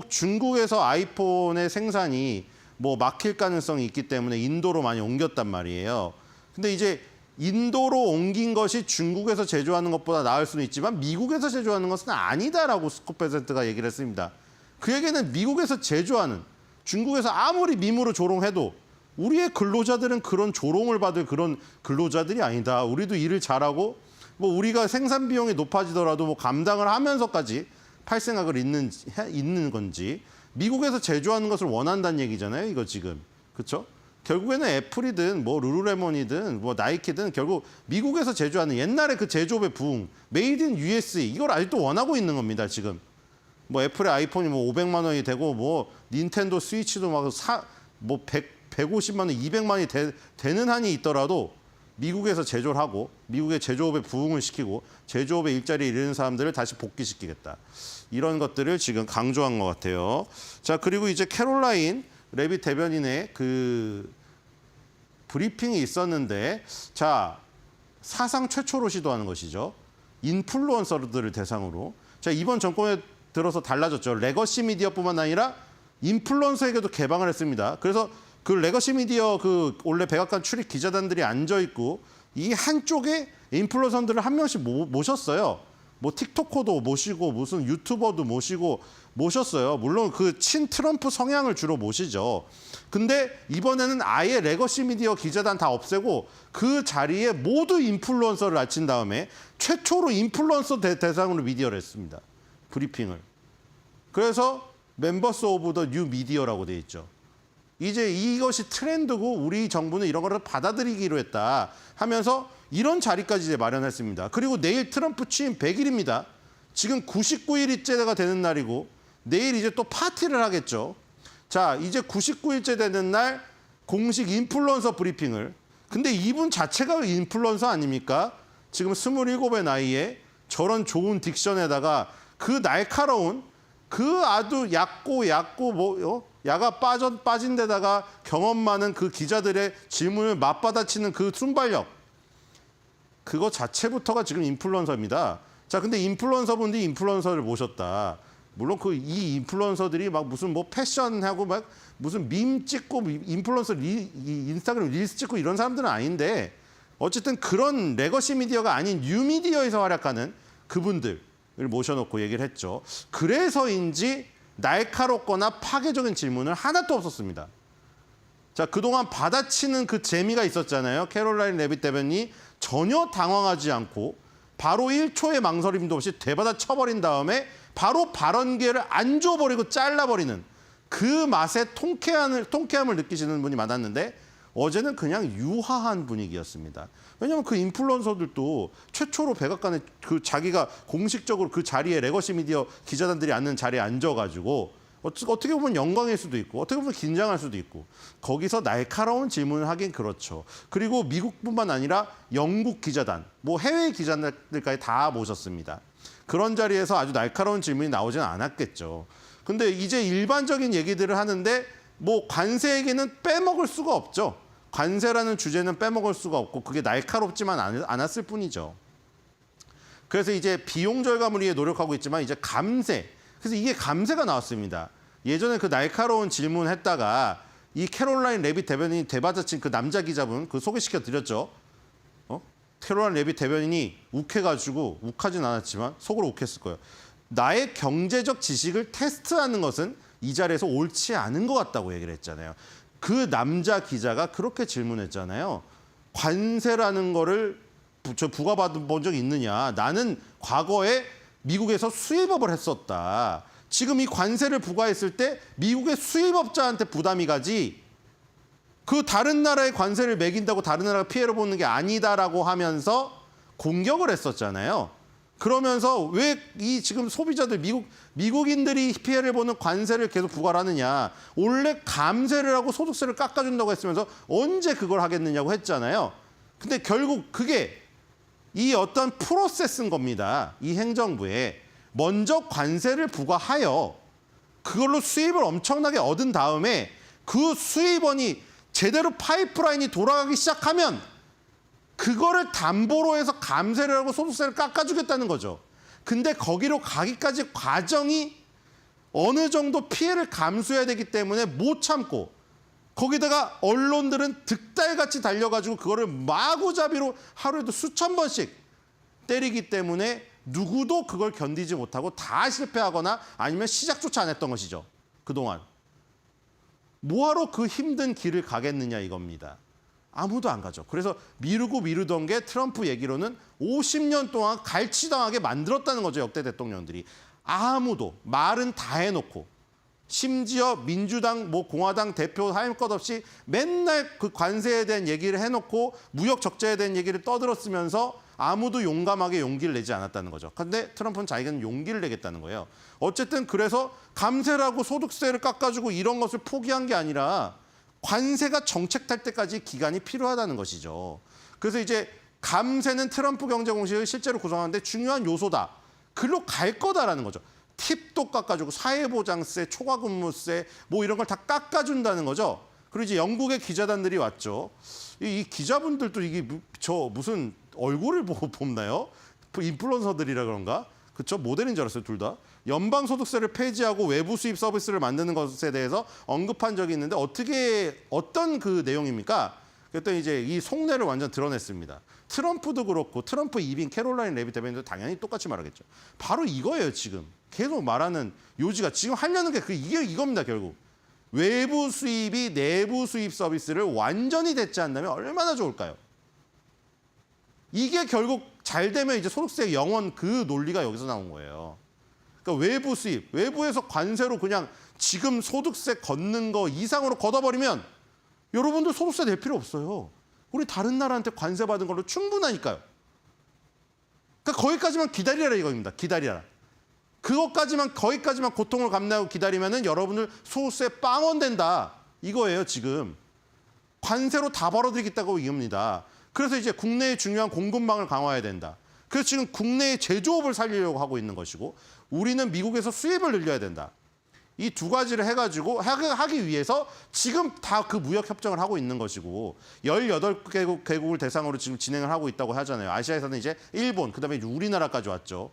중국에서 아이폰의 생산이 뭐 막힐 가능성이 있기 때문에 인도로 많이 옮겼단 말이에요. 근데 이제 인도로 옮긴 것이 중국에서 제조하는 것보다 나을 수는 있지만 미국에서 제조하는 것은 아니다라고 스코페센트가 얘기를 했습니다. 그 얘기는 미국에서 제조하는 중국에서 아무리 밈으로 조롱해도 우리의 근로자들은 그런 조롱을 받을 그런 근로자들이 아니다. 우리도 일을 잘하고 뭐 우리가 생산 비용이 높아지더라도 뭐 감당을 하면서까지 팔 생각을 있는 건지 미국에서 제조하는 것을 원한다는 얘기잖아요. 이거 지금. 그렇죠? 결국에는 애플이든 뭐 룰루레몬이든 뭐 나이키든 결국 미국에서 제조하는 옛날에 그 제조업의 부흥, 메이드 인 USA 이걸 아직도 원하고 있는 겁니다. 지금. 뭐 애플의 아이폰이 뭐 500만 원이 되고 뭐 닌텐도 스위치도 막 150만 원, 200만 원이 되는 한이 있더라도 미국에서 제조를 하고 미국의 제조업에 부흥을 시키고 제조업에 일자리에 이르는 사람들을 다시 복귀시키겠다. 이런 것들을 지금 강조한 것 같아요. 자, 그리고 이제 캐롤라인 레빗 대변인의 그 브리핑이 있었는데 자, 사상 최초로 시도하는 것이죠. 인플루언서들을 대상으로. 자, 이번 정권에 들어서 달라졌죠. 레거시 미디어뿐만 아니라 인플루언서에게도 개방을 했습니다. 그래서 그 레거시 미디어 그 원래 백악관 출입 기자단들이 앉아 있고 이 한쪽에 인플루언서들을 한 명씩 모셨어요. 뭐 틱토커도 모시고 무슨 유튜버도 모셨어요. 물론 그 친 트럼프 성향을 주로 모시죠. 근데 이번에는 아예 레거시 미디어 기자단 다 없애고 그 자리에 모두 인플루언서를 앉힌 다음에 최초로 인플루언서 대상으로 미디어를 했습니다. 브리핑을. 그래서 멤버스 오브 더 뉴 미디어라고 돼 있죠. 이제 이것이 트렌드고 우리 정부는 이런 거를 받아들이기로 했다 하면서 이런 자리까지 이제 마련했습니다. 그리고 내일 트럼프 취임 100일입니다. 지금 99일째가 되는 날이고 내일 이제 또 파티를 하겠죠. 자, 이제 99일째 되는 날 공식 인플루언서 브리핑을. 근데 이분 자체가 인플루언서 아닙니까? 지금 27의 나이에 저런 좋은 딕션에다가 그 날카로운 그 아주 얕고 야가 빠진 데다가 경험 많은 그 기자들의 질문을 맞받아치는 그 순발력. 그거 자체부터가 지금 인플루언서입니다. 자, 근데 인플루언서분들이 인플루언서를 모셨다. 물론 이 인플루언서들이 막 무슨 뭐 패션하고 막 무슨 밈 찍고 인플루언서 인스타그램 릴스 찍고 이런 사람들은 아닌데 어쨌든 그런 레거시 미디어가 아닌 뉴 미디어에서 활약하는 그분들을 모셔놓고 얘기를 했죠. 그래서인지 날카롭거나 파괴적인 질문을 하나도 없었습니다. 자, 그동안 받아치는 그 재미가 있었잖아요. 캐롤라인 레빗 대변인이 전혀 당황하지 않고 바로 1초의 망설임도 없이 되받아 쳐버린 다음에 바로 발언 기회를 안 줘버리고 잘라버리는 그 맛의 통쾌함을 느끼시는 분이 많았는데 어제는 그냥 유화한 분위기였습니다. 왜냐하면 그 인플루언서들도 최초로 백악관에 그 자기가 공식적으로 그 자리에 레거시 미디어 기자단들이 앉는 자리에 앉아가지고 어떻게 보면 영광일 수도 있고 어떻게 보면 긴장할 수도 있고 거기서 날카로운 질문을 하긴 그렇죠. 그리고 미국뿐만 아니라 영국 기자단, 뭐 해외 기자들까지 다 모셨습니다. 그런 자리에서 아주 날카로운 질문이 나오지는 않았겠죠. 근데 이제 일반적인 얘기들을 하는데 뭐 관세 얘기는 빼먹을 수가 없죠. 관세라는 주제는 빼먹을 수가 없고 그게 날카롭지만 않았을 뿐이죠. 그래서 이제 비용 절감을 위해 노력하고 있지만 이제 감세. 그래서 이게 감세가 나왔습니다. 예전에 그 날카로운 질문했다가 이 캐롤라인 레빗 대변인이 되받아친 그 남자 기자분 그 소개시켜 드렸죠. 캐롤라인 레빗 대변인이 욱해가지고 욱하진 않았지만 속으로 욱했을 거예요. 나의 경제적 지식을 테스트하는 것은 이 자리에서 옳지 않은 것 같다고 얘기를 했잖아요. 그 남자 기자가 그렇게 질문했잖아요. 관세라는 거를 저 부과받은 본 적이 있느냐. 나는 과거에 미국에서 수입업을 했었다. 지금 이 관세를 부과했을 때 미국의 수입업자한테 부담이 가지 그 다른 나라의 관세를 매긴다고 다른 나라가 피해를 보는 게 아니다라고 하면서 공격을 했었잖아요. 그러면서 왜 이 지금 소비자들 미국인들이 피해를 보는 관세를 계속 부과를 하느냐. 원래 감세를 하고 소득세를 깎아준다고 했으면서 언제 그걸 하겠느냐고 했잖아요. 근데 결국 그게 이 어떤 프로세스인 겁니다. 이 행정부에 먼저 관세를 부과하여 그걸로 수입을 엄청나게 얻은 다음에 그 수입원이 제대로 파이프라인이 돌아가기 시작하면 그거를 담보로 해서 감세를 하고 소득세를 깎아주겠다는 거죠. 근데 거기로 가기까지 과정이 어느 정도 피해를 감수해야 되기 때문에 못 참고 거기다가 언론들은 득달같이 달려가지고 그거를 마구잡이로 하루에도 수천 번씩 때리기 때문에 누구도 그걸 견디지 못하고 다 실패하거나 아니면 시작조차 안 했던 것이죠. 그동안. 뭐하러 그 힘든 길을 가겠느냐 이겁니다. 아무도 안 가죠. 그래서 미루던 게 트럼프 얘기로는 50년 동안 갈취당하게 만들었다는 거죠. 역대 대통령들이. 아무도 말은 다 해놓고 심지어 민주당, 공화당 대표 할 것 없이 맨날 그 관세에 대한 얘기를 해놓고 무역 적자에 대한 얘기를 떠들었으면서 아무도 용감하게 용기를 내지 않았다는 거죠. 그런데 트럼프는 자기는 용기를 내겠다는 거예요. 어쨌든 그래서 감세라고 소득세를 깎아주고 이런 것을 포기한 게 아니라 관세가 정책될 때까지 기간이 필요하다는 것이죠. 그래서 이제 감세는 트럼프 경제공식을 실제로 구성하는데 중요한 요소다. 글로 갈 거다라는 거죠. 팁도 깎아주고 사회보장세, 초과근무세 뭐 이런 걸 다 깎아준다는 거죠. 그리고 이제 영국의 기자단들이 왔죠. 이 기자분들도 이게 무슨 얼굴을 보고 뽑나요? 인플루언서들이라 그런가? 그렇죠? 모델인 줄 알았어요, 둘 다. 연방소득세를 폐지하고 외부 수입 서비스를 만드는 것에 대해서 언급한 적이 있는데 어떤 그 내용입니까? 그랬더니 이제 이 속내를 완전 드러냈습니다. 트럼프도 그렇고 트럼프 입인 캐롤라인 레빗 대변인도 당연히 똑같이 말하겠죠. 바로 이거예요, 지금. 계속 말하는 요지가 지금 하려는 게 이겁니다, 결국. 외부 수입이 내부 수입 서비스를 완전히 대체한다면 얼마나 좋을까요? 이게 결국 잘 되면 이제 소득세 영원 그 논리가 여기서 나온 거예요. 그러니까 외부 수입, 외부에서 관세로 그냥 지금 소득세 걷는 거 이상으로 걷어버리면 여러분들 소득세 낼 필요 없어요. 우리 다른 나라한테 관세 받은 걸로 충분하니까요. 그러니까 거기까지만 기다리라 이겁니다. 기다리라. 거기까지만 고통을 감내하고 기다리면은 여러분들 소득세 빵원 된다. 이거예요, 지금. 관세로 다 벌어들이겠다고 이겁니다. 그래서 이제 국내의 중요한 공급망을 강화해야 된다. 그래서 지금 국내의 제조업을 살리려고 하고 있는 것이고 우리는 미국에서 수입을 늘려야 된다. 이 두 가지를 해가지고 하기 위해서 지금 다 그 무역 협정을 하고 있는 것이고 18개국을 대상으로 지금 진행을 하고 있다고 하잖아요. 아시아에서는 이제 일본, 그다음에 이제 우리나라까지 왔죠.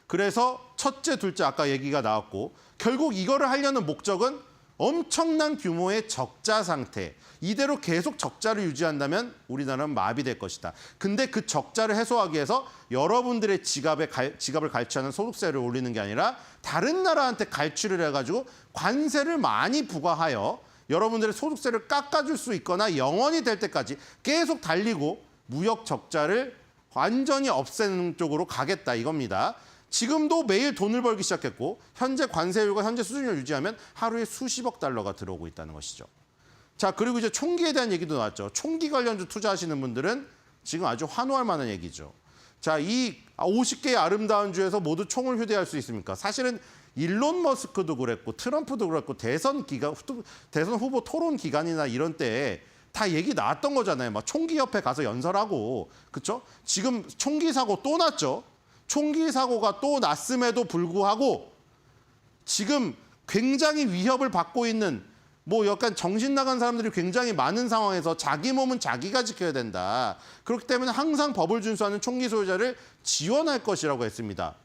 그래서 첫째, 둘째 아까 얘기가 나왔고 결국 이거를 하려는 목적은 엄청난 규모의 적자 상태. 이대로 계속 적자를 유지한다면 우리나라는 마비될 것이다. 근데 그 적자를 해소하기 위해서 여러분들의 지갑을 갈취하는 소득세를 올리는 게 아니라 다른 나라한테 갈취를 해가지고 관세를 많이 부과하여 여러분들의 소득세를 깎아줄 수 있거나 영원히 될 때까지 계속 달리고 무역 적자를 완전히 없애는 쪽으로 가겠다 이겁니다. 지금도 매일 돈을 벌기 시작했고 현재 관세율과 현재 수준을 유지하면 하루에 수십억 달러가 들어오고 있다는 것이죠. 자, 그리고 이제 총기에 대한 얘기도 나왔죠. 총기 관련주 투자하시는 분들은 지금 아주 환호할 만한 얘기죠. 자, 이 50개의 아름다운 주에서 모두 총을 휴대할 수 있습니까? 사실은 일론 머스크도 그랬고 트럼프도 그랬고 대선 후보 토론 기간이나 이런 때에 다 얘기 나왔던 거잖아요. 막 총기 협회 가서 연설하고, 그렇죠? 지금 총기 사고 또 났죠. 총기 사고가 또 났음에도 불구하고 지금 굉장히 위협을 받고 있는 뭐 약간 정신 나간 사람들이 굉장히 많은 상황에서 자기 몸은 자기가 지켜야 된다. 그렇기 때문에 항상 법을 준수하는 총기 소유자를 지원할 것이라고 했습니다.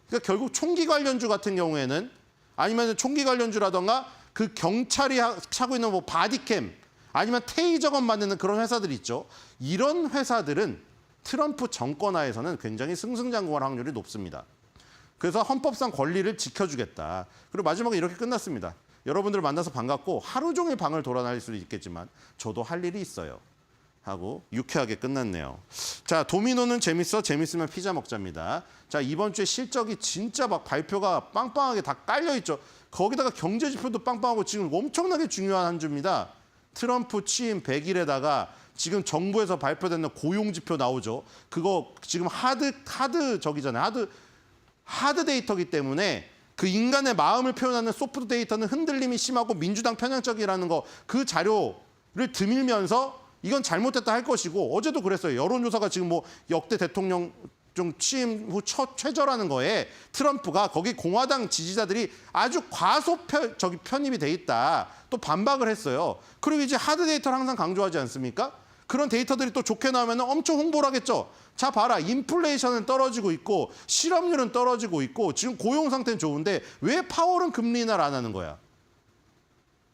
그러니까 결국 총기 관련주 같은 경우에는 아니면 총기 관련주라던가 그 경찰이 차고 있는 뭐 바디캠 아니면 테이저건 만드는 그런 회사들 있죠. 이런 회사들은 트럼프 정권 하에서는 굉장히 승승장구할 확률이 높습니다. 그래서 헌법상 권리를 지켜주겠다. 그리고 마지막에 이렇게 끝났습니다. 여러분들 만나서 반갑고 하루 종일 방을 돌아다닐 수도 있겠지만 저도 할 일이 있어요. 하고 유쾌하게 끝났네요. 자, 도미노는 재밌으면 피자 먹자입니다. 자, 이번 주에 실적이 진짜 막 발표가 빵빵하게 다 깔려있죠. 거기다가 경제 지표도 빵빵하고 지금 엄청나게 중요한 한 주입니다. 트럼프 취임 100일에다가 지금 정부에서 발표되는 고용 지표 나오죠. 그거 지금 하드 데이터기 때문에 그 인간의 마음을 표현하는 소프트 데이터는 흔들림이 심하고 민주당 편향적이라는 거 그 자료를 드밀면서 이건 잘못됐다 할 것이고 어제도 그랬어요. 여론조사가 지금 뭐 역대 대통령 좀 취임 후 첫 최저라는 거에 트럼프가 거기 공화당 지지자들이 아주 편입이 돼 있다. 또 반박을 했어요. 그리고 이제 하드 데이터를 항상 강조하지 않습니까? 그런 데이터들이 또 좋게 나오면 엄청 홍보를 하겠죠. 자, 봐라. 인플레이션은 떨어지고 있고 실업률은 떨어지고 있고 지금 고용 상태는 좋은데 왜 파월은 금리 인하를 안 하는 거야?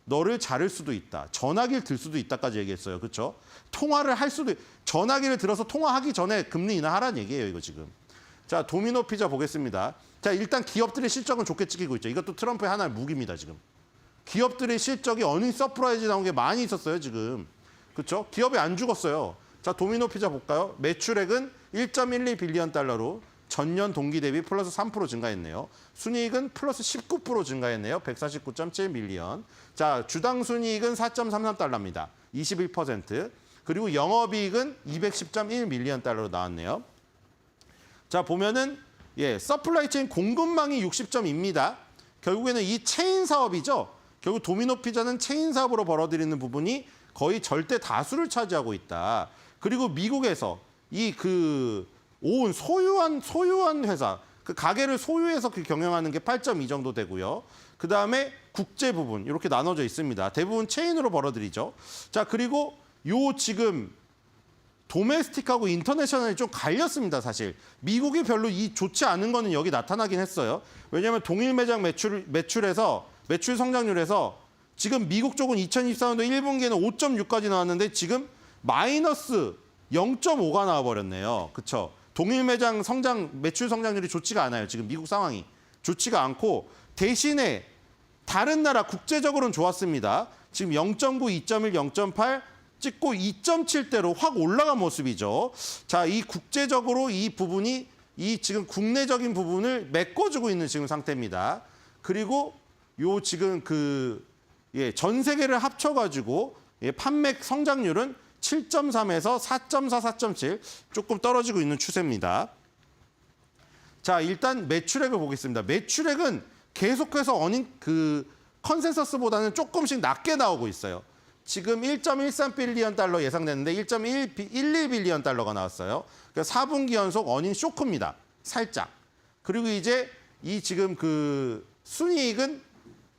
너를 자를 수도 있다. 전화기를 들 수도 있다까지 얘기했어요. 그렇죠? 통화를 할 수도 전화기를 들어서 통화하기 전에 금리 인하하라는 얘기예요. 이거 지금. 자, 도미노 피자 보겠습니다. 자, 일단 기업들의 실적은 좋게 찍히고 있죠. 이것도 트럼프의 하나의 무기입니다. 지금. 기업들의 실적이 어닝 서프라이즈 나온 게 많이 있었어요. 지금. 그렇죠? 기업이 안 죽었어요. 자, 도미노 피자 볼까요? 매출액은 1.12 빌리언 달러로 전년 동기 대비 플러스 3% 증가했네요. 순이익은 플러스 19% 증가했네요. 149.7 밀리언. 자, 주당 순이익은 4.33달러입니다. 21%. 그리고 영업이익은 210.1 밀리언 달러로 나왔네요. 자, 보면은 서플라이 체인 공급망이 60점입니다. 결국에는 이 체인 사업이죠. 결국 도미노 피자는 체인 사업으로 벌어들이는 부분이 거의 절대 다수를 차지하고 있다. 그리고 미국에서 소유한 회사, 그 가게를 소유해서 경영하는 게 8.2 정도 되고요. 그 다음에 국제 부분 이렇게 나눠져 있습니다. 대부분 체인으로 벌어들이죠. 자, 그리고 지금 도메스틱하고 인터내셔널이 좀 갈렸습니다, 사실. 미국이 별로 좋지 않은 거는 여기 나타나긴 했어요. 왜냐하면 동일 매장 매출 성장률에서 지금 미국 쪽은 2024년도 1분기에는 5.6까지 나왔는데 지금 마이너스 0.5가 나와버렸네요. 그렇죠? 동일 매장 매출 성장률이 좋지가 않아요. 지금 미국 상황이 좋지가 않고 대신에 다른 나라 국제적으로는 좋았습니다. 지금 0.9, 2.1, 0.8 찍고 2.7대로 확 올라간 모습이죠. 자, 이 국제적으로 이 부분이 지금 국내적인 부분을 메꿔주고 있는 지금 상태입니다. 그리고 지금 전 세계를 합쳐가지고 판매 성장률은 7.3에서 4.4, 4.7 조금 떨어지고 있는 추세입니다. 자, 일단 매출액을 보겠습니다. 매출액은 계속해서 컨센서스보다는 조금씩 낮게 나오고 있어요. 지금 1.13 빌리언 달러 예상됐는데 1.11 빌리언 달러가 나왔어요. 그러니까 4분기 연속 어닝 쇼크입니다. 살짝. 그리고 이제 지금 순이익은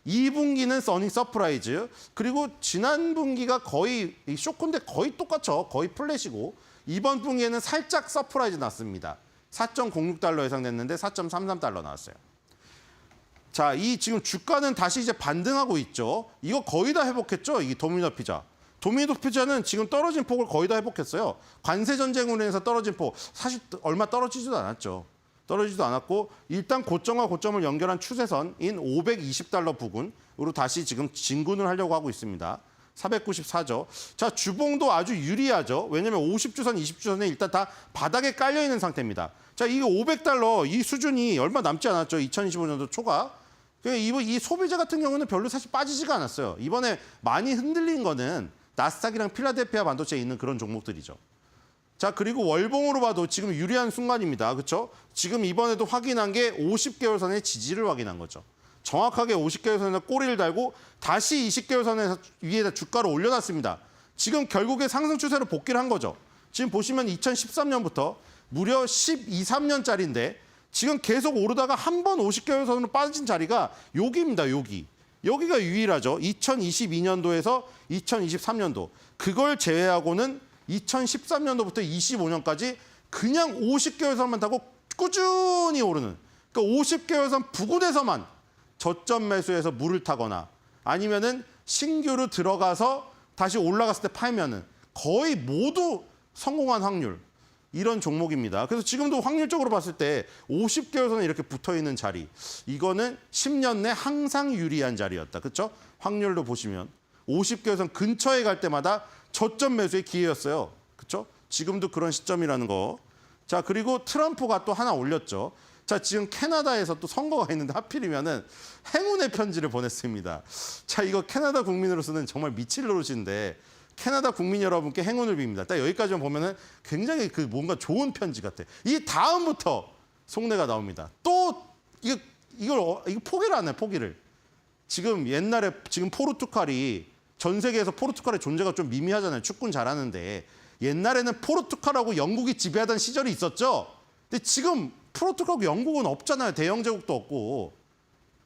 2분기는 어닝 서프라이즈. 그리고 지난 분기가 거의 쇼크인데 거의 똑같죠. 거의 플랫이고. 이번 분기에는 살짝 서프라이즈 났습니다. 4.06달러 예상됐는데 4.33달러 나왔어요. 자, 지금 주가는 다시 이제 반등하고 있죠. 이거 거의 다 회복했죠. 이 도미노 피자. 도미노 피자는 지금 떨어진 폭을 거의 다 회복했어요. 관세 전쟁으로 인해서 떨어진 폭. 사실 얼마 떨어지지도 않았죠. 떨어지지도 않았고 일단 고점과 고점을 연결한 추세선인 520달러 부근으로 다시 지금 진군을 하려고 하고 있습니다. 494죠. 자, 주봉도 아주 유리하죠. 왜냐하면 50주선, 20주선에 일단 다 바닥에 깔려있는 상태입니다. 자, 이게 500달러 이 수준이 얼마 남지 않았죠. 2025년도 초가. 이 소비자 같은 경우는 별로 사실 빠지지가 않았어요. 이번에 많이 흔들린 거는 나스닥이랑 필라델피아 반도체에 있는 그런 종목들이죠. 자, 그리고 월봉으로 봐도 지금 유리한 순간입니다. 그렇죠? 지금 이번에도 확인한 게 50개월 선의 지지를 확인한 거죠. 정확하게 50개월 선에 꼬리를 달고 다시 20개월 선에서 위에다 주가를 올려놨습니다. 지금 결국에 상승 추세로 복귀를 한 거죠. 지금 보시면 2013년부터 무려 13년짜리인데 지금 계속 오르다가 한 번 50개월 선으로 빠진 자리가 여기입니다. 여기. 여기가 유일하죠. 2022년도에서 2023년도. 그걸 제외하고는 2013년도부터 25년까지 그냥 50개월선만 타고 꾸준히 오르는. 그러니까 50개월선 부근에서만 저점 매수해서 물을 타거나 아니면은 신규로 들어가서 다시 올라갔을 때 팔면은 거의 모두 성공한 확률. 이런 종목입니다. 그래서 지금도 확률적으로 봤을 때 50개월선에 이렇게 붙어있는 자리. 이거는 10년 내 항상 유리한 자리였다. 그렇죠? 확률도 보시면 50개월선 근처에 갈 때마다 저점 매수의 기회였어요. 그렇죠? 지금도 그런 시점이라는 거. 자, 그리고 트럼프가 또 하나 올렸죠. 자, 지금 캐나다에서 또 선거가 있는데 하필이면은 행운의 편지를 보냈습니다. 자, 이거 캐나다 국민으로서는 정말 미칠 노릇인데 캐나다 국민 여러분께 행운을 빕니다. 딱 여기까지만 보면은 굉장히 그 뭔가 좋은 편지 같아. 이 다음부터 속내가 나옵니다. 또 이거 포기를 안 해, 포기를. 지금 옛날에 지금 포르투갈이 전 세계에서 포르투갈의 존재가 좀 미미하잖아요. 축구는 잘하는데 옛날에는 포르투갈하고 영국이 지배하던 시절이 있었죠. 근데 지금 포르투갈하고 영국은 없잖아요. 대영 제국도 없고.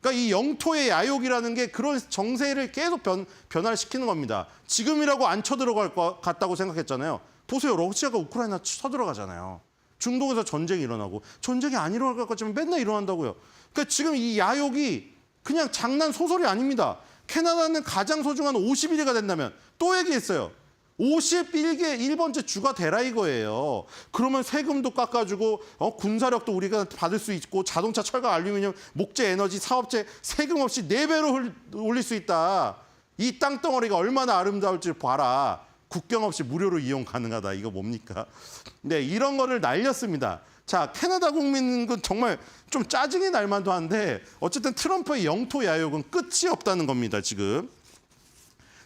그러니까 이 영토의 야욕이라는 게 그런 정세를 계속 변화를 시키는 겁니다. 지금이라고 안 쳐들어갈 것 같다고 생각했잖아요. 보세요. 러시아가 우크라이나 쳐들어가잖아요. 중동에서 전쟁이 일어나고 전쟁이 안 일어날 것 같지만 맨날 일어난다고요. 그러니까 지금 이 야욕이 그냥 장난 소설이 아닙니다. 캐나다는 가장 소중한 51위가 된다면 또 얘기했어요. 51개 1번째 주가 되라 이거예요. 그러면 세금도 깎아주고 군사력도 우리가 받을 수 있고 자동차, 철강, 알루미늄, 목재, 에너지, 사업체 세금 없이 4배로 올릴 수 있다. 이 땅덩어리가 얼마나 아름다울지 봐라. 국경 없이 무료로 이용 가능하다. 이거 뭡니까? 네, 이런 거를 날렸습니다. 자, 캐나다 국민은 정말 좀 짜증이 날 만도 한데 어쨌든 트럼프의 영토 야욕은 끝이 없다는 겁니다, 지금.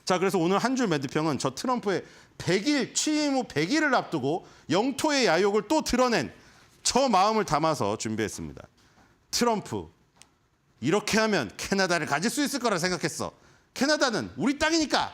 자, 그래서 오늘 한 줄 매드평은 저 트럼프의 100일, 취임 후 100일을 앞두고 영토의 야욕을 또 드러낸 저 마음을 담아서 준비했습니다. 트럼프, 이렇게 하면 캐나다를 가질 수 있을 거라 생각했어. 캐나다는 우리 땅이니까.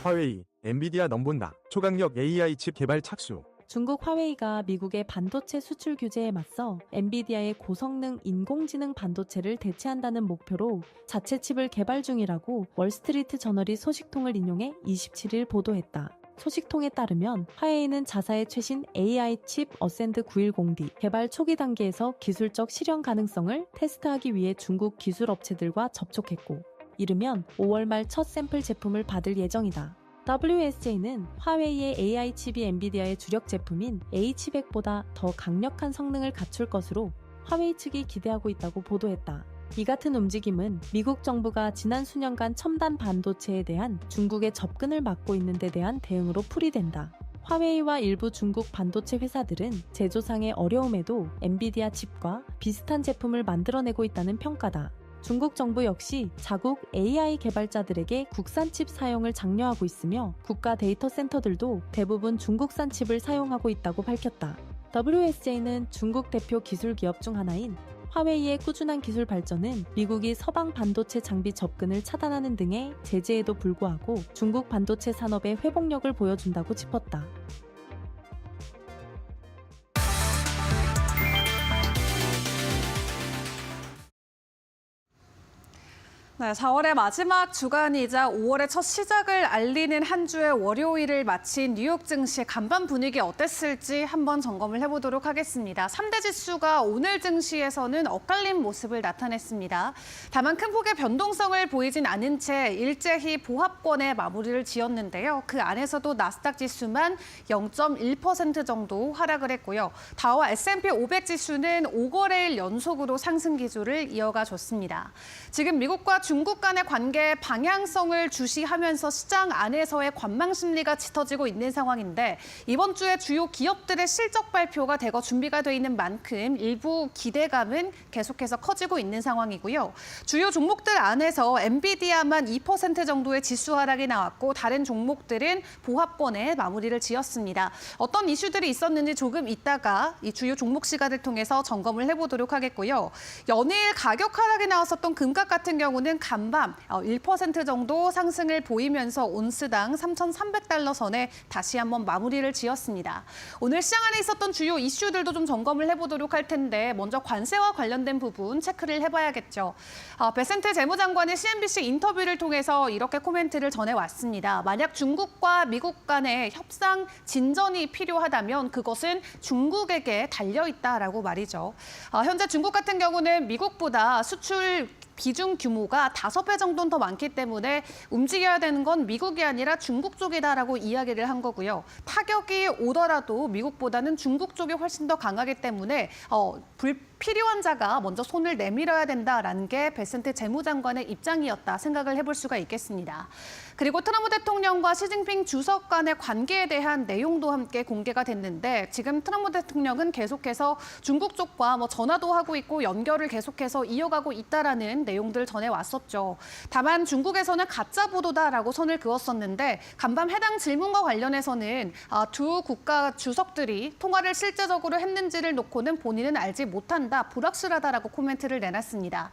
화웨이, 엔비디아 넘본다. 초강력 AI 칩 개발 착수. 중국 화웨이가 미국의 반도체 수출 규제에 맞서 엔비디아의 고성능 인공지능 반도체를 대체한다는 목표로 자체 칩을 개발 중이라고 월스트리트 저널이 소식통을 인용해 27일 보도했다. 소식통에 따르면 화웨이는 자사의 최신 AI 칩 어센드 910D 개발 초기 단계에서 기술적 실현 가능성을 테스트하기 위해 중국 기술 업체들과 접촉했고 이르면 5월 말 첫 샘플 제품을 받을 예정이다. WSJ는 화웨이의 AI 칩이 엔비디아의 주력 제품인 H100보다 더 강력한 성능을 갖출 것으로 화웨이 측이 기대하고 있다고 보도했다. 이 같은 움직임은 미국 정부가 지난 수년간 첨단 반도체에 대한 중국의 접근을 막고 있는 데 대한 대응으로 풀이된다. 화웨이와 일부 중국 반도체 회사들은 제조상의 어려움에도 엔비디아 칩과 비슷한 제품을 만들어내고 있다는 평가다. 중국 정부 역시 자국 AI 개발자들에게 국산 칩 사용을 장려하고 있으며 국가 데이터 센터들도 대부분 중국산 칩을 사용하고 있다고 밝혔다. WSJ는 중국 대표 기술 기업 중 하나인 화웨이의 꾸준한 기술 발전은 미국이 서방 반도체 장비 접근을 차단하는 등의 제재에도 불구하고 중국 반도체 산업의 회복력을 보여준다고 짚었다. 네, 4월의 마지막 주간이자 5월의 첫 시작을 알리는 한 주의 월요일을 마친 뉴욕 증시 간밤 분위기 어땠을지 한번 점검을 해보도록 하겠습니다. 3대 지수가 오늘 증시에서는 엇갈린 모습을 나타냈습니다. 다만 큰 폭의 변동성을 보이진 않은 채 일제히 보합권에 마무리를 지었는데요. 그 안에서도 나스닥 지수만 0.1% 정도 하락을 했고요. 다우와 S&P 500 지수는 5거래일 연속으로 상승 기조를 이어가 줬습니다. 지금 미국과 중국 간의 관계 방향성을 주시하면서 시장 안에서의 관망 심리가 짙어지고 있는 상황인데 이번 주에 주요 기업들의 실적 발표가 대거 준비가 돼 있는 만큼 일부 기대감은 계속해서 커지고 있는 상황이고요. 주요 종목들 안에서 엔비디아만 2% 정도의 지수 하락이 나왔고 다른 종목들은 보합권에 마무리를 지었습니다. 어떤 이슈들이 있었는지 조금 이따가 이 주요 종목 시간을 통해서 점검을 해보도록 하겠고요. 연일 가격 하락이 나왔었던 금값 같은 경우는 간밤 1% 정도 상승을 보이면서 온스당 3,300달러 선에 다시 한번 마무리를 지었습니다. 오늘 시장 안에 있었던 주요 이슈들도 좀 점검을 해보도록 할 텐데 먼저 관세와 관련된 부분 체크를 해봐야겠죠. 베센트 재무장관이 CNBC 인터뷰를 통해서 이렇게 코멘트를 전해왔습니다. 만약 중국과 미국 간의 협상 진전이 필요하다면 그것은 중국에게 달려있다라고 말이죠. 현재 중국 같은 경우는 미국보다 수출 비중 규모가 5배 정도는 더 많기 때문에 움직여야 되는 건 미국이 아니라 중국 쪽이다라고 이야기를 한 거고요. 타격이 오더라도 미국보다는 중국 쪽이 훨씬 더 강하기 때문에 불필요한 자가 먼저 손을 내밀어야 된다라는 게 베센트 재무장관의 입장이었다 생각을 해볼 수가 있겠습니다. 그리고 트럼프 대통령과 시진핑 주석 간의 관계에 대한 내용도 함께 공개가 됐는데 지금 트럼프 대통령은 계속해서 중국 쪽과 전화도 하고 있고 연결을 계속해서 이어가고 있다라는 내용들을 전해왔었죠. 다만 중국에서는 가짜 보도다라고 선을 그었었는데 간밤 해당 질문과 관련해서는 두 국가 주석들이 통화를 실제적으로 했는지를 놓고는 본인은 알지 못한다, 불확실하다라고 코멘트를 내놨습니다.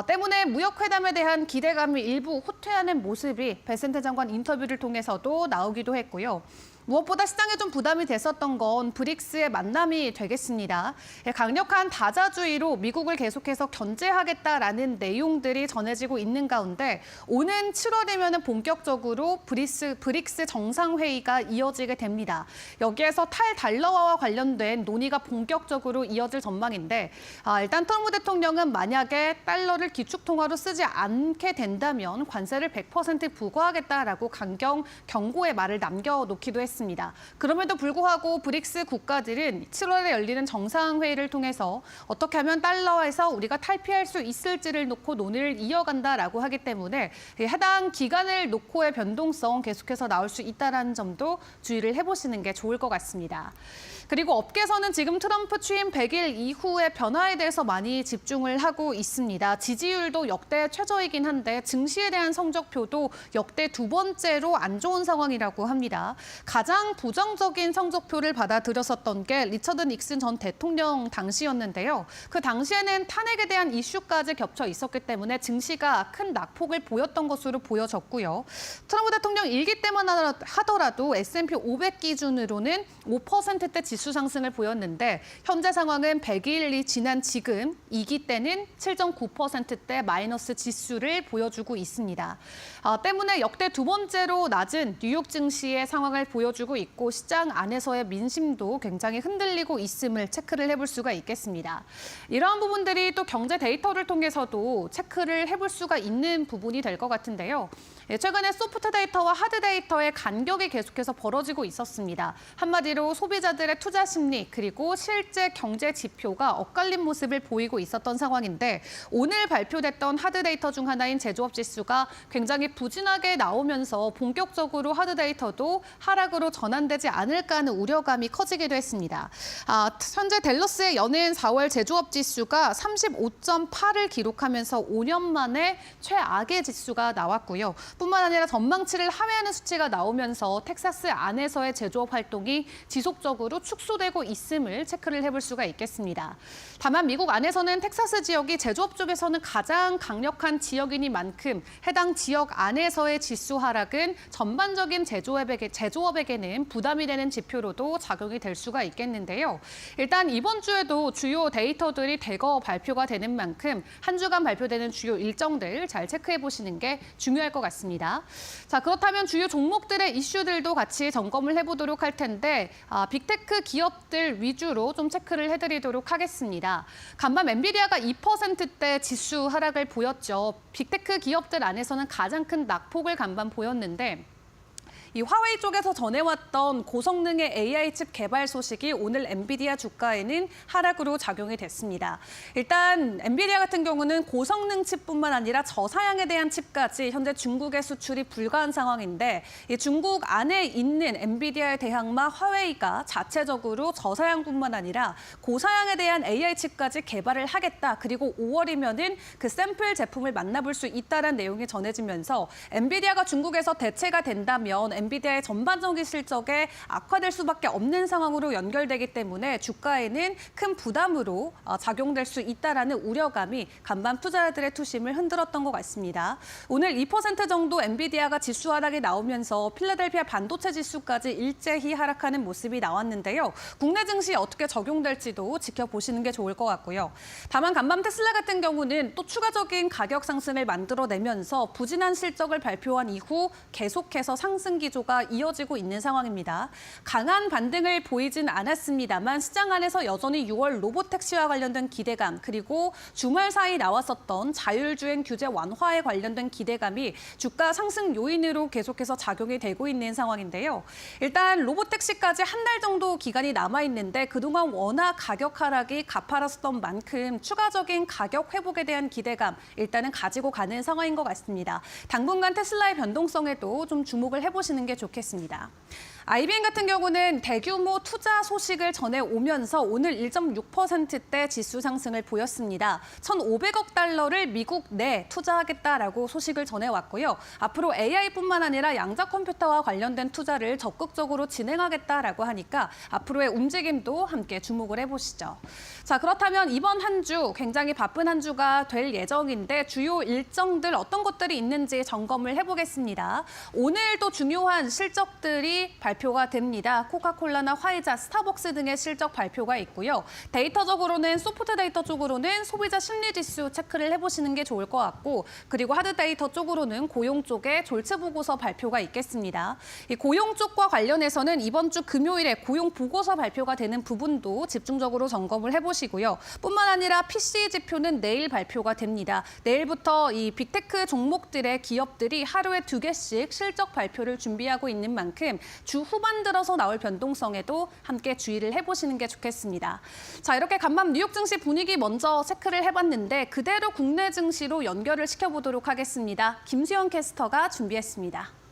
때문에 무역회담에 대한 기대감이 일부 후퇴하는 모습이 베센트 장관 인터뷰를 통해서도 나오기도 했고요. 무엇보다 시장에 좀 부담이 됐었던 건 브릭스의 만남이 되겠습니다. 강력한 다자주의로 미국을 계속해서 견제하겠다라는 내용들이 전해지고 있는 가운데 오는 7월이면 본격적으로 브릭스 정상회의가 이어지게 됩니다. 여기에서 탈달러화와 관련된 논의가 본격적으로 이어질 전망인데 일단 트럼프 대통령은 만약에 달러를 기축통화로 쓰지 않게 된다면 관세를 100% 부과하겠다라고 경고의 말을 남겨놓기도 했습니다. 그럼에도 불구하고 브릭스 국가들은 7월에 열리는 정상회의를 통해서 어떻게 하면 달러에서 우리가 탈피할 수 있을지를 놓고 논의를 이어간다라고 하기 때문에 해당 기간을 놓고의 변동성 계속해서 나올 수 있다는 점도 주의를 해보시는 게 좋을 것 같습니다. 그리고 업계에서는 지금 트럼프 취임 100일 이후의 변화에 대해서 많이 집중을 하고 있습니다. 지지율도 역대 최저이긴 한데 증시에 대한 성적표도 역대 두 번째로 안 좋은 상황이라고 합니다. 가장 부정적인 성적표를 받아들였었던 게 리처드 닉슨 전 대통령 당시였는데요. 그 당시에는 탄핵에 대한 이슈까지 겹쳐 있었기 때문에 증시가 큰 낙폭을 보였던 것으로 보여졌고요. 트럼프 대통령 일기 때만 하더라도 S&P 500 기준으로는 5%대 지수 상승을 보였는데 현재 상황은 100일이 지난 지금 2기 때는 7.9%대 마이너스 지수를 보여주고 있습니다. 때문에 역대 두 번째로 낮은 뉴욕 증시의 상황을 보여주고 있고 시장 안에서의 민심도 굉장히 흔들리고 있음을 체크를 해볼 수가 있겠습니다. 이러한 부분들이 또 경제 데이터를 통해서도 체크를 해볼 수가 있는 부분이 될 것 같은데요. 최근에 소프트 데이터와 하드 데이터의 간격이 계속해서 벌어지고 있었습니다. 한마디로 소비자들의 투자 심리 그리고 실제 경제 지표가 엇갈린 모습을 보이고 있었던 상황인데 오늘 발표됐던 하드 데이터 중 하나인 제조업 지수가 굉장히 부진하게 나오면서 본격적으로 하드 데이터도 하락으로 전환되지 않을까 하는 우려감이 커지기도 했습니다. 현재 댈러스의 연이은 4월 제조업 지수가 35.8을 기록하면서 5년 만에 최악의 지수가 나왔고요. 뿐만 아니라 전망치를 하회하는 수치가 나오면서 텍사스 안에서의 제조업 활동이 지속적으로 축소되고 있음을 체크를 해볼 수가 있겠습니다. 다만 미국 안에서는 텍사스 지역이 제조업 쪽에서는 가장 강력한 지역이니만큼 해당 지역 안에서의 지수 하락은 전반적인 제조업에게는 부담이 되는 지표로도 작용이 될 수가 있겠는데요. 일단 이번 주에도 주요 데이터들이 대거 발표가 되는 만큼 한 주간 발표되는 주요 일정들 잘 체크해 보시는 게 중요할 것 같습니다. 자, 그렇다면 주요 종목들의 이슈들도 같이 점검을 해보도록 할 텐데 빅테크 기업들 위주로 좀 체크를 해드리도록 하겠습니다. 간밤 엔비디아가 2%대 지수 하락을 보였죠. 빅테크 기업들 안에서는 가장 큰 낙폭을 간밤 보였는데 이 화웨이 쪽에서 전해왔던 고성능의 AI 칩 개발 소식이 오늘 엔비디아 주가에는 하락으로 작용이 됐습니다. 일단 엔비디아 같은 경우는 고성능 칩뿐만 아니라 저사양에 대한 칩까지 현재 중국에 수출이 불가한 상황인데 이 중국 안에 있는 엔비디아의 대항마 화웨이가 자체적으로 저사양뿐만 아니라 고사양에 대한 AI 칩까지 개발을 하겠다. 그리고 5월이면은 그 샘플 제품을 만나볼 수 있다는 내용이 전해지면서 엔비디아가 중국에서 대체가 된다면 엔비디아의 전반적인 실적에 악화될 수밖에 없는 상황으로 연결되기 때문에 주가에는 큰 부담으로 작용될 수 있다라는 우려감이 간밤 투자자들의 투심을 흔들었던 것 같습니다. 오늘 2% 정도 엔비디아가 지수 하락이 나오면서 필라델피아 반도체 지수까지 일제히 하락하는 모습이 나왔는데요. 국내 증시에 어떻게 적용될지도 지켜보시는 게 좋을 것 같고요. 다만 간밤 테슬라 같은 경우는 또 추가적인 가격 상승을 만들어내면서 부진한 실적을 발표한 이후 계속해서 상승 기조가 이어지고 있는 상황입니다. 강한 반등을 보이진 않았습니다만 시장 안에서 여전히 6월 로보택시와 관련된 기대감 그리고 주말 사이 나왔었던 자율주행 규제 완화에 관련된 기대감이 주가 상승 요인으로 계속해서 작용이 되고 있는 상황인데요. 일단 로보택시까지 한 달 정도 기간이 남아있는데 그동안 워낙 가격 하락이 가파랐었던 만큼 추가적인 가격 회복에 대한 기대감 일단은 가지고 가는 상황인 것 같습니다. 당분간 테슬라의 변동성에도 좀 주목을 해보시는 게 좋겠습니다. IBM 같은 경우는 대규모 투자 소식을 전해오면서 오늘 1.6%대 지수 상승을 보였습니다. 1,500억 달러를 미국 내 투자하겠다라고 소식을 전해왔고요. 앞으로 AI뿐만 아니라 양자 컴퓨터와 관련된 투자를 적극적으로 진행하겠다라고 하니까 앞으로의 움직임도 함께 주목을 해보시죠. 자, 그렇다면 이번 한 주 굉장히 바쁜 한 주가 될 예정인데 주요 일정들 어떤 것들이 있는지 점검을 해보겠습니다. 오늘 또 중요한 실적들이 발표가 됩니다. 코카콜라나 화이자, 스타벅스 등의 실적 발표가 있고요. 데이터적으로는 소프트 데이터 쪽으로는 소비자 심리 지수 체크를 해보시는 게 좋을 것 같고 그리고 하드 데이터 쪽으로는 고용 쪽에 졸체 보고서 발표가 있겠습니다. 이 고용 쪽과 관련해서는 이번 주 금요일에 고용 보고서 발표가 되는 부분도 집중적으로 점검을 해보시고요. 뿐만 아니라 PCE 지표는 내일 발표가 됩니다. 내일부터 이 빅테크 종목들의 기업들이 하루에 2개씩 실적 발표를 준비하고 있는 만큼 주 후반 들어서 나올 변동성에도 함께 주의를 해보시는 게 좋겠습니다. 자, 이렇게 간밤 뉴욕 증시 분위기 먼저 체크를 해봤는데 그대로 국내 증시로 연결을 시켜보도록 하겠습니다. 김수현 캐스터가 준비했습니다.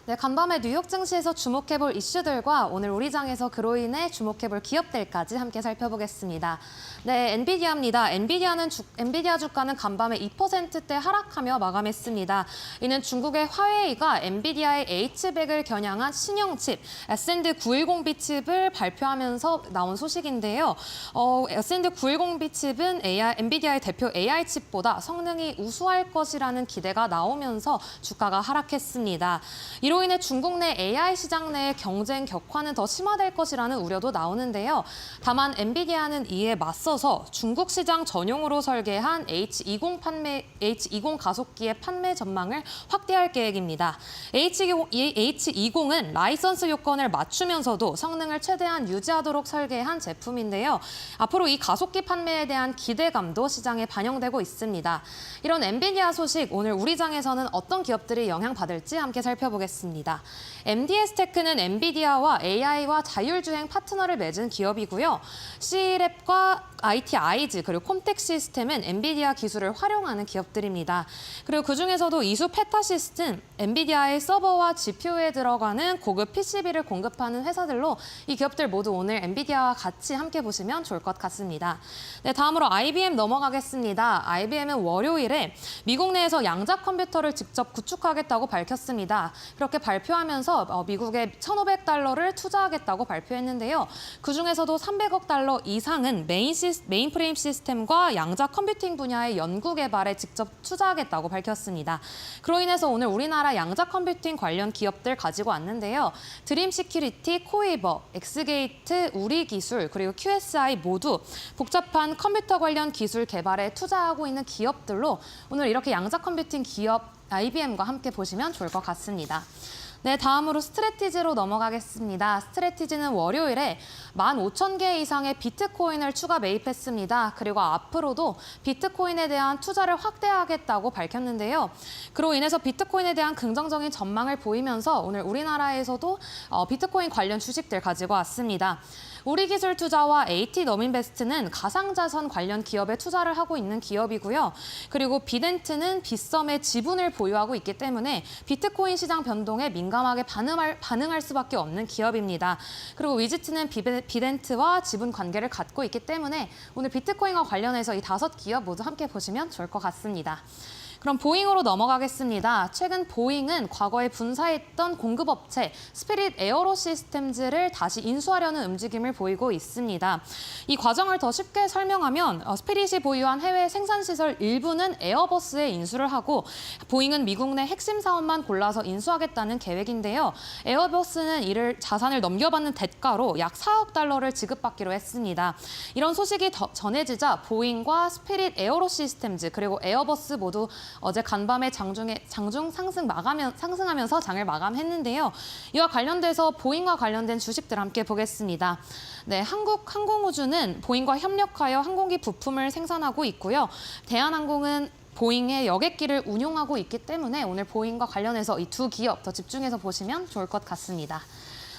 네, 간밤에 뉴욕 증시에서 주목해볼 이슈들과 오늘 우리 장에서 그로 인해 주목해볼 기업들까지 함께 살펴보겠습니다. 네, 엔비디아입니다. 엔비디아 주가는 간밤에 2%대 하락하며 마감했습니다. 이는 중국의 화웨이가 엔비디아의 H100을 겨냥한 신형 칩 SND910B 칩을 발표하면서 나온 소식인데요. SND910B 칩은 엔비디아의 대표 AI 칩보다 성능이 우수할 것이라는 기대가 나오면서 주가가 하락했습니다. 이로 인해 중국 내 AI 시장 내의 경쟁 격화는 더 심화될 것이라는 우려도 나오는데요. 다만 엔비디아는 이에 맞서서 중국 시장 전용으로 설계한 H20 가속기의 판매 전망을 확대할 계획입니다. H20은 라이선스 요건을 맞추면서도 성능을 최대한 유지하도록 설계한 제품인데요. 앞으로 이 가속기 판매에 대한 기대감도 시장에 반영되고 있습니다. 이런 엔비디아 소식 오늘 우리 장에서는 어떤 기업들이 영향받을지 함께 살펴보겠습니다. 보겠습니다. MDS테크는 엔비디아와 AI와 자율주행 파트너를 맺은 기업이고요. C랩과 IT 아이즈 그리고 콤텍 시스템은 엔비디아 기술을 활용하는 기업들입니다. 그리고 그중에서도 이수 페타 시스템, 엔비디아의 서버와 GPU에 들어가는 고급 PCB를 공급하는 회사들로 이 기업들 모두 오늘 엔비디아와 같이 함께 보시면 좋을 것 같습니다. 네, 다음으로 IBM 넘어가겠습니다. IBM은 월요일에 미국 내에서 양자 컴퓨터를 직접 구축하겠다고 밝혔습니다. 그렇게 발표하면서 미국에 1,500달러를 투자하겠다고 발표했는데요. 그중에서도 300억 달러 이상은 메인프레임 시스템과 양자 컴퓨팅 분야의 연구 개발에 직접 투자하겠다고 밝혔습니다. 그로 인해서 오늘 우리나라 양자 컴퓨팅 관련 기업들 가지고 왔는데요. 드림 시큐리티, 코이버, 엑스게이트, 우리기술, 그리고 QSI 모두 복잡한 컴퓨터 관련 기술 개발에 투자하고 있는 기업들로 오늘 이렇게 양자 컴퓨팅 기업 IBM과 함께 보시면 좋을 것 같습니다. 네, 다음으로 스트래티지로 넘어가겠습니다. 스트래티지는 월요일에 15,000개 이상의 비트코인을 추가 매입했습니다. 그리고 앞으로도 비트코인에 대한 투자를 확대하겠다고 밝혔는데요. 그로 인해서 비트코인에 대한 긍정적인 전망을 보이면서 오늘 우리나라에서도 비트코인 관련 주식들 가지고 왔습니다. 우리기술투자와 AT넘인베스트는 가상자산 관련 기업에 투자를 하고 있는 기업이고요. 그리고 비덴트는 빗썸의 지분을 보유하고 있기 때문에 비트코인 시장 변동에 민감하게 반응할 수밖에 없는 기업입니다. 그리고 위지트는 비덴트와 지분 관계를 갖고 있기 때문에 오늘 비트코인과 관련해서 이 5기업 모두 함께 보시면 좋을 것 같습니다. 그럼 보잉으로 넘어가겠습니다. 최근 보잉은 과거에 분사했던 공급업체 스피릿 에어로 시스템즈를 다시 인수하려는 움직임을 보이고 있습니다. 이 과정을 더 쉽게 설명하면 스피릿이 보유한 해외 생산시설 일부는 에어버스에 인수를 하고 보잉은 미국 내 핵심 사업만 골라서 인수하겠다는 계획인데요. 에어버스는 이를 자산을 넘겨받는 대가로 약 4억 달러를 지급받기로 했습니다. 이런 소식이 전해지자 보잉과 스피릿 에어로 시스템즈 그리고 에어버스 모두 어제 간밤에 장중 상승하면서 장을 마감했는데요. 이와 관련돼서 보잉과 관련된 주식들 함께 보겠습니다. 네, 한국항공우주는 보잉과 협력하여 항공기 부품을 생산하고 있고요. 대한항공은 보잉의 여객기를 운용하고 있기 때문에 오늘 보잉과 관련해서 이 2기업 더 집중해서 보시면 좋을 것 같습니다.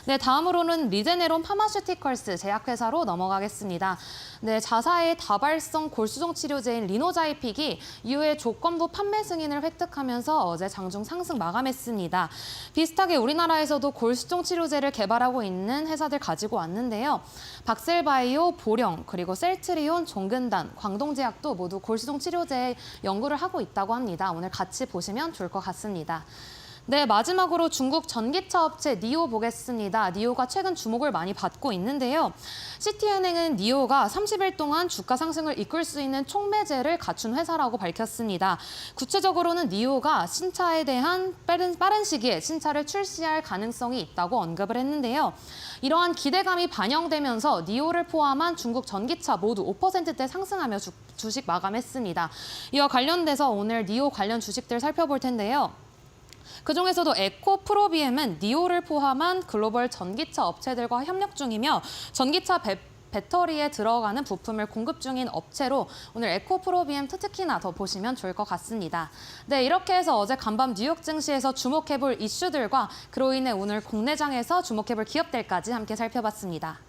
네, 다음으로는 리제네론 파마슈티컬스 제약회사로 넘어가겠습니다. 네, 자사의 다발성 골수종 치료제인 리노자이픽이 이후에 조건부 판매 승인을 획득하면서 어제 장중 상승 마감했습니다. 비슷하게 우리나라에서도 골수종 치료제를 개발하고 있는 회사들 가지고 왔는데요. 박셀바이오, 보령, 그리고 셀트리온, 종근단, 광동제약도 모두 골수종 치료제 연구를 하고 있다고 합니다. 오늘 같이 보시면 좋을 것 같습니다. 네, 마지막으로 중국 전기차 업체 니오 보겠습니다. 니오가 최근 주목을 많이 받고 있는데요. 시티은행은 니오가 30일 동안 주가 상승을 이끌 수 있는 촉매제를 갖춘 회사라고 밝혔습니다. 구체적으로는 니오가 신차에 대한 빠른 시기에 신차를 출시할 가능성이 있다고 언급을 했는데요. 이러한 기대감이 반영되면서 니오를 포함한 중국 전기차 모두 5%대 상승하며 주식 마감했습니다. 이와 관련돼서 오늘 니오 관련 주식들 살펴볼 텐데요. 그중에서도 에코프로비엠은 니오를 포함한 글로벌 전기차 업체들과 협력 중이며 전기차 배터리에 들어가는 부품을 공급 중인 업체로 오늘 에코프로비엠 특히나 더 보시면 좋을 것 같습니다. 네, 이렇게 해서 어제 간밤 뉴욕 증시에서 주목해볼 이슈들과 그로 인해 오늘 국내장에서 주목해볼 기업들까지 함께 살펴봤습니다.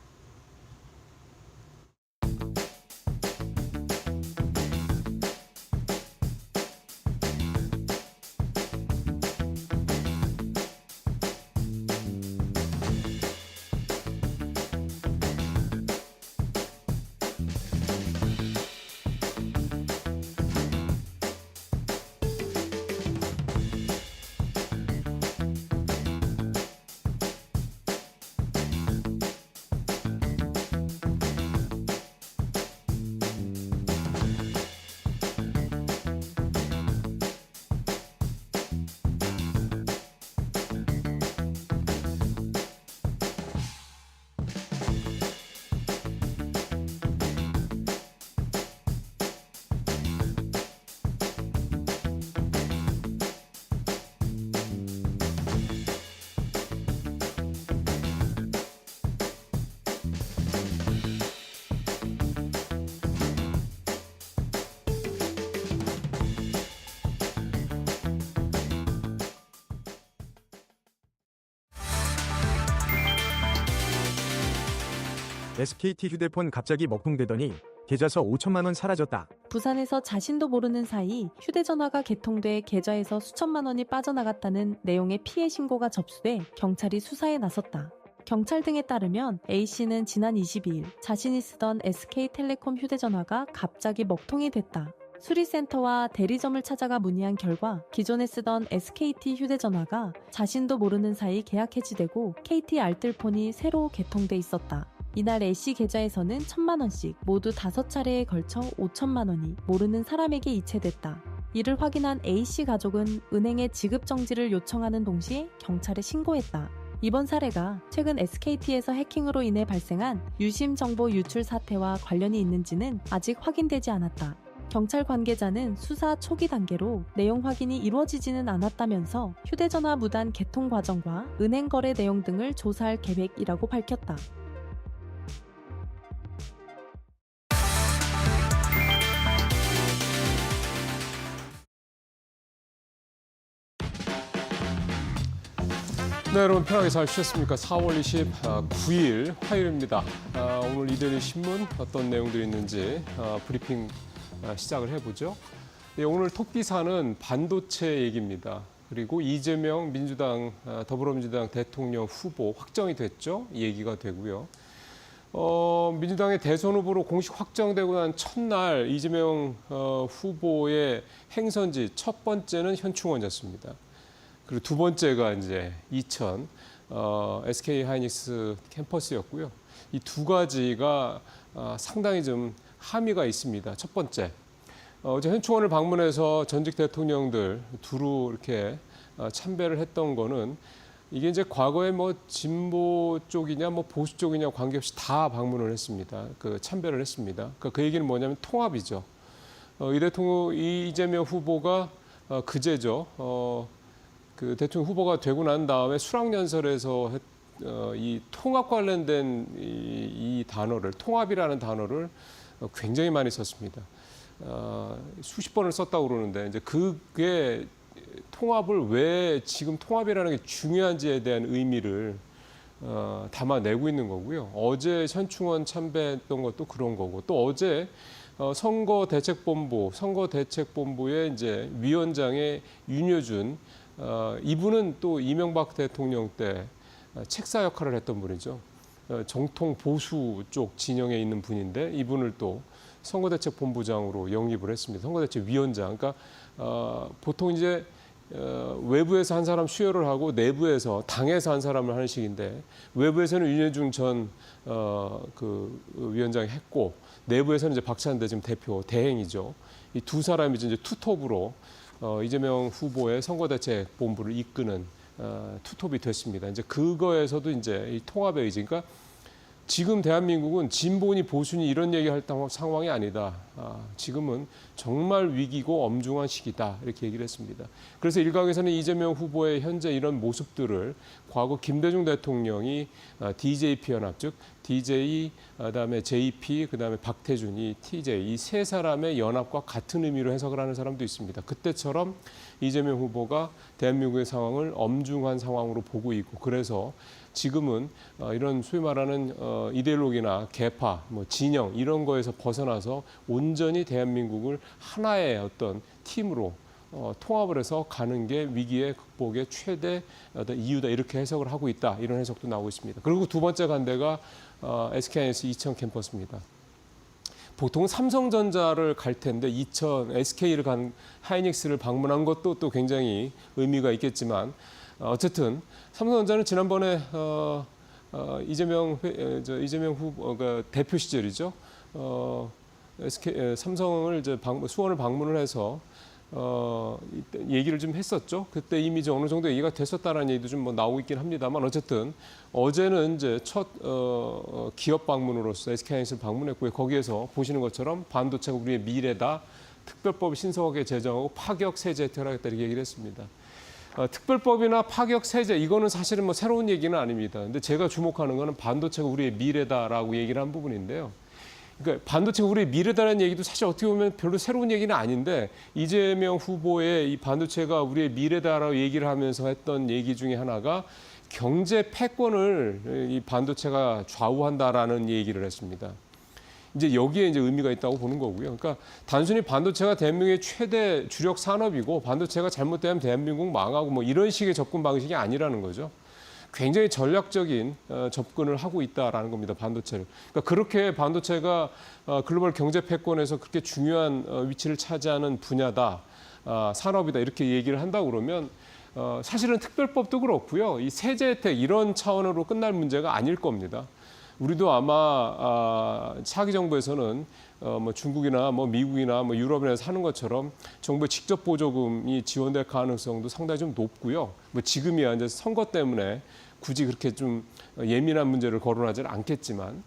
SKT 휴대폰 갑자기 먹통되더니 계좌서 5천만 원 사라졌다. 부산에서 자신도 모르는 사이 휴대전화가 개통돼 계좌에서 수천만 원이 빠져나갔다는 내용의 피해 신고가 접수돼 경찰이 수사에 나섰다. 경찰 등에 따르면 A씨는 지난 22일 자신이 쓰던 SK텔레콤 휴대전화가 갑자기 먹통이 됐다. 수리센터와 대리점을 찾아가 문의한 결과 기존에 쓰던 SKT 휴대전화가 자신도 모르는 사이 계약 해지되고 KT 알뜰폰이 새로 개통돼 있었다. 이날 A씨 계좌에서는 1,000만 원씩 모두 5차례에 걸쳐 5천만 원이 모르는 사람에게 이체됐다. 이를 확인한 A씨 가족은 은행에 지급 정지를 요청하는 동시에 경찰에 신고했다. 이번 사례가 최근 SKT에서 해킹으로 인해 발생한 유심 정보 유출 사태와 관련이 있는지는 아직 확인되지 않았다. 경찰 관계자는 수사 초기 단계로 내용 확인이 이루어지지는 않았다면서 휴대전화 무단 개통 과정과 은행 거래 내용 등을 조사할 계획이라고 밝혔다. 네, 여러분 편하게 잘 쉬셨습니까? 4월 29일 화요일입니다. 오늘 이데일리 신문 어떤 내용들이 있는지 브리핑 시작을 해보죠. 네, 오늘 톱기사는 반도체 얘기입니다. 그리고 이재명 민주당 더불어민주당 대통령 후보 확정이 됐죠. 이 얘기가 되고요. 민주당의 대선 후보로 공식 확정되고 난 첫날 이재명 후보의 행선지 첫 번째는 현충원이었습니다. 그리고 두 번째가 이제 이천 SK 하이닉스 캠퍼스였고요. 이 두 가지가 상당히 좀 함의가 있습니다. 첫 번째, 어제 현충원을 방문해서 전직 대통령들 두루 이렇게 참배를 했던 거는 이게 이제 과거에 뭐 진보 쪽이냐 뭐 보수 쪽이냐 관계없이 다 방문을 했습니다. 그 참배를 했습니다. 그러니까 그 얘기는 뭐냐면 통합이죠. 이재명 후보가 그제죠. 그 대통령 후보가 되고 난 다음에 수락연설에서 이 통합 관련된 이 단어를 통합이라는 단어를 굉장히 많이 썼습니다. 수십 번을 썼다고 그러는데 이제 그게 통합을 왜 지금 통합이라는 게 중요한지에 대한 의미를 담아내고 있는 거고요. 어제 현충원 참배했던 것도 그런 거고 또 어제 선거대책본부의 이제 위원장의 윤여준 이분은 또 이명박 대통령 때 책사 역할을 했던 분이죠. 정통 보수 쪽 진영에 있는 분인데 이분을 또 선거대책본부장으로 영입을 했습니다. 선거대책위원장. 그러니까 보통 이제 외부에서 한 사람 수여를 하고 내부에서 당에서 한 사람을 하는 식인데 외부에서는 윤여준 전 그 위원장이 했고 내부에서는 이제 박찬대 지금 대표 대행이죠. 이 두 사람이 이제 투톱으로 이재명 후보의 선거대책본부를 이끄는 투톱이 됐습니다. 이제 그거에서도 이제 이 통합의 의지. 그러니까 지금 대한민국은 진보니 보수니 이런 얘기할 상황이 아니다. 지금은 정말 위기고 엄중한 시기다. 이렇게 얘기를 했습니다. 그래서 일각에서는 이재명 후보의 현재 이런 모습들을 과거 김대중 대통령이 DJP 연합, 즉 DJ, 그다음에 JP, 그다음에 박태준이 TJ 이 세 사람의 연합과 같은 의미로 해석을 하는 사람도 있습니다. 그때처럼 이재명 후보가 대한민국의 상황을 엄중한 상황으로 보고 있고 그래서 지금은 이런 소위 말하는 이데올로기나 계파, 뭐 진영 이런 거에서 벗어나서 온전히 대한민국을 하나의 어떤 팀으로 통합을 해서 가는 게 위기의 극복의 최대 어떤 이유다 이렇게 해석을 하고 있다 이런 해석도 나오고 있습니다. 그리고 두 번째 간대가 SK하이닉스 이천 캠퍼스입니다. 보통 삼성전자를 갈 텐데 이천 SK를 간 하이닉스를 방문한 것도 또 굉장히 의미가 있겠지만 어쨌든 삼성전자는 지난번에 이재명 후보가 대표 시절이죠. 삼성을 이제 수원을 방문을 해서 얘기를 좀 했었죠. 그때 이미 이제 어느 정도 얘기가 됐었다라는 얘기도 좀 뭐 나오고 있긴 합니다만 어쨌든 어제는 이제 첫 기업 방문으로서 SK하이닉스를 방문했고요. 거기에서 보시는 것처럼 반도체가 우리의 미래다. 특별법 신속하게 제정하고 파격 세제 혜택하겠다 이렇게 얘기를 했습니다. 특별법이나 파격 세제 이거는 사실은 뭐 새로운 얘기는 아닙니다. 근데 제가 주목하는 거는 반도체가 우리의 미래다라고 얘기를 한 부분인데요. 그러니까 반도체가 우리의 미래다라는 얘기도 사실 어떻게 보면 별로 새로운 얘기는 아닌데 이재명 후보의 이 반도체가 우리의 미래다라고 얘기를 하면서 했던 얘기 중에 하나가 경제 패권을 이 반도체가 좌우한다라는 얘기를 했습니다. 이제 여기에 이제 의미가 있다고 보는 거고요. 그러니까 단순히 반도체가 대한민국의 최대 주력 산업이고 반도체가 잘못되면 대한민국 망하고 뭐 이런 식의 접근 방식이 아니라는 거죠. 굉장히 전략적인 접근을 하고 있다라는 겁니다. 반도체를. 그러니까 그렇게 반도체가 글로벌 경제 패권에서 그렇게 중요한 위치를 차지하는 분야다, 산업이다 이렇게 얘기를 한다고 그러면 사실은 특별법도 그렇고요. 이 세제 혜택 이런 차원으로 끝날 문제가 아닐 겁니다. 우리도 아마 차기 정부에서는 뭐 중국이나 뭐 미국이나 뭐 유럽이나 사는 것처럼 정부의 직접 보조금이 지원될 가능성도 상당히 좀 높고요. 뭐 지금이야 이제 선거 때문에 굳이 그렇게 좀 예민한 문제를 거론하지는 않겠지만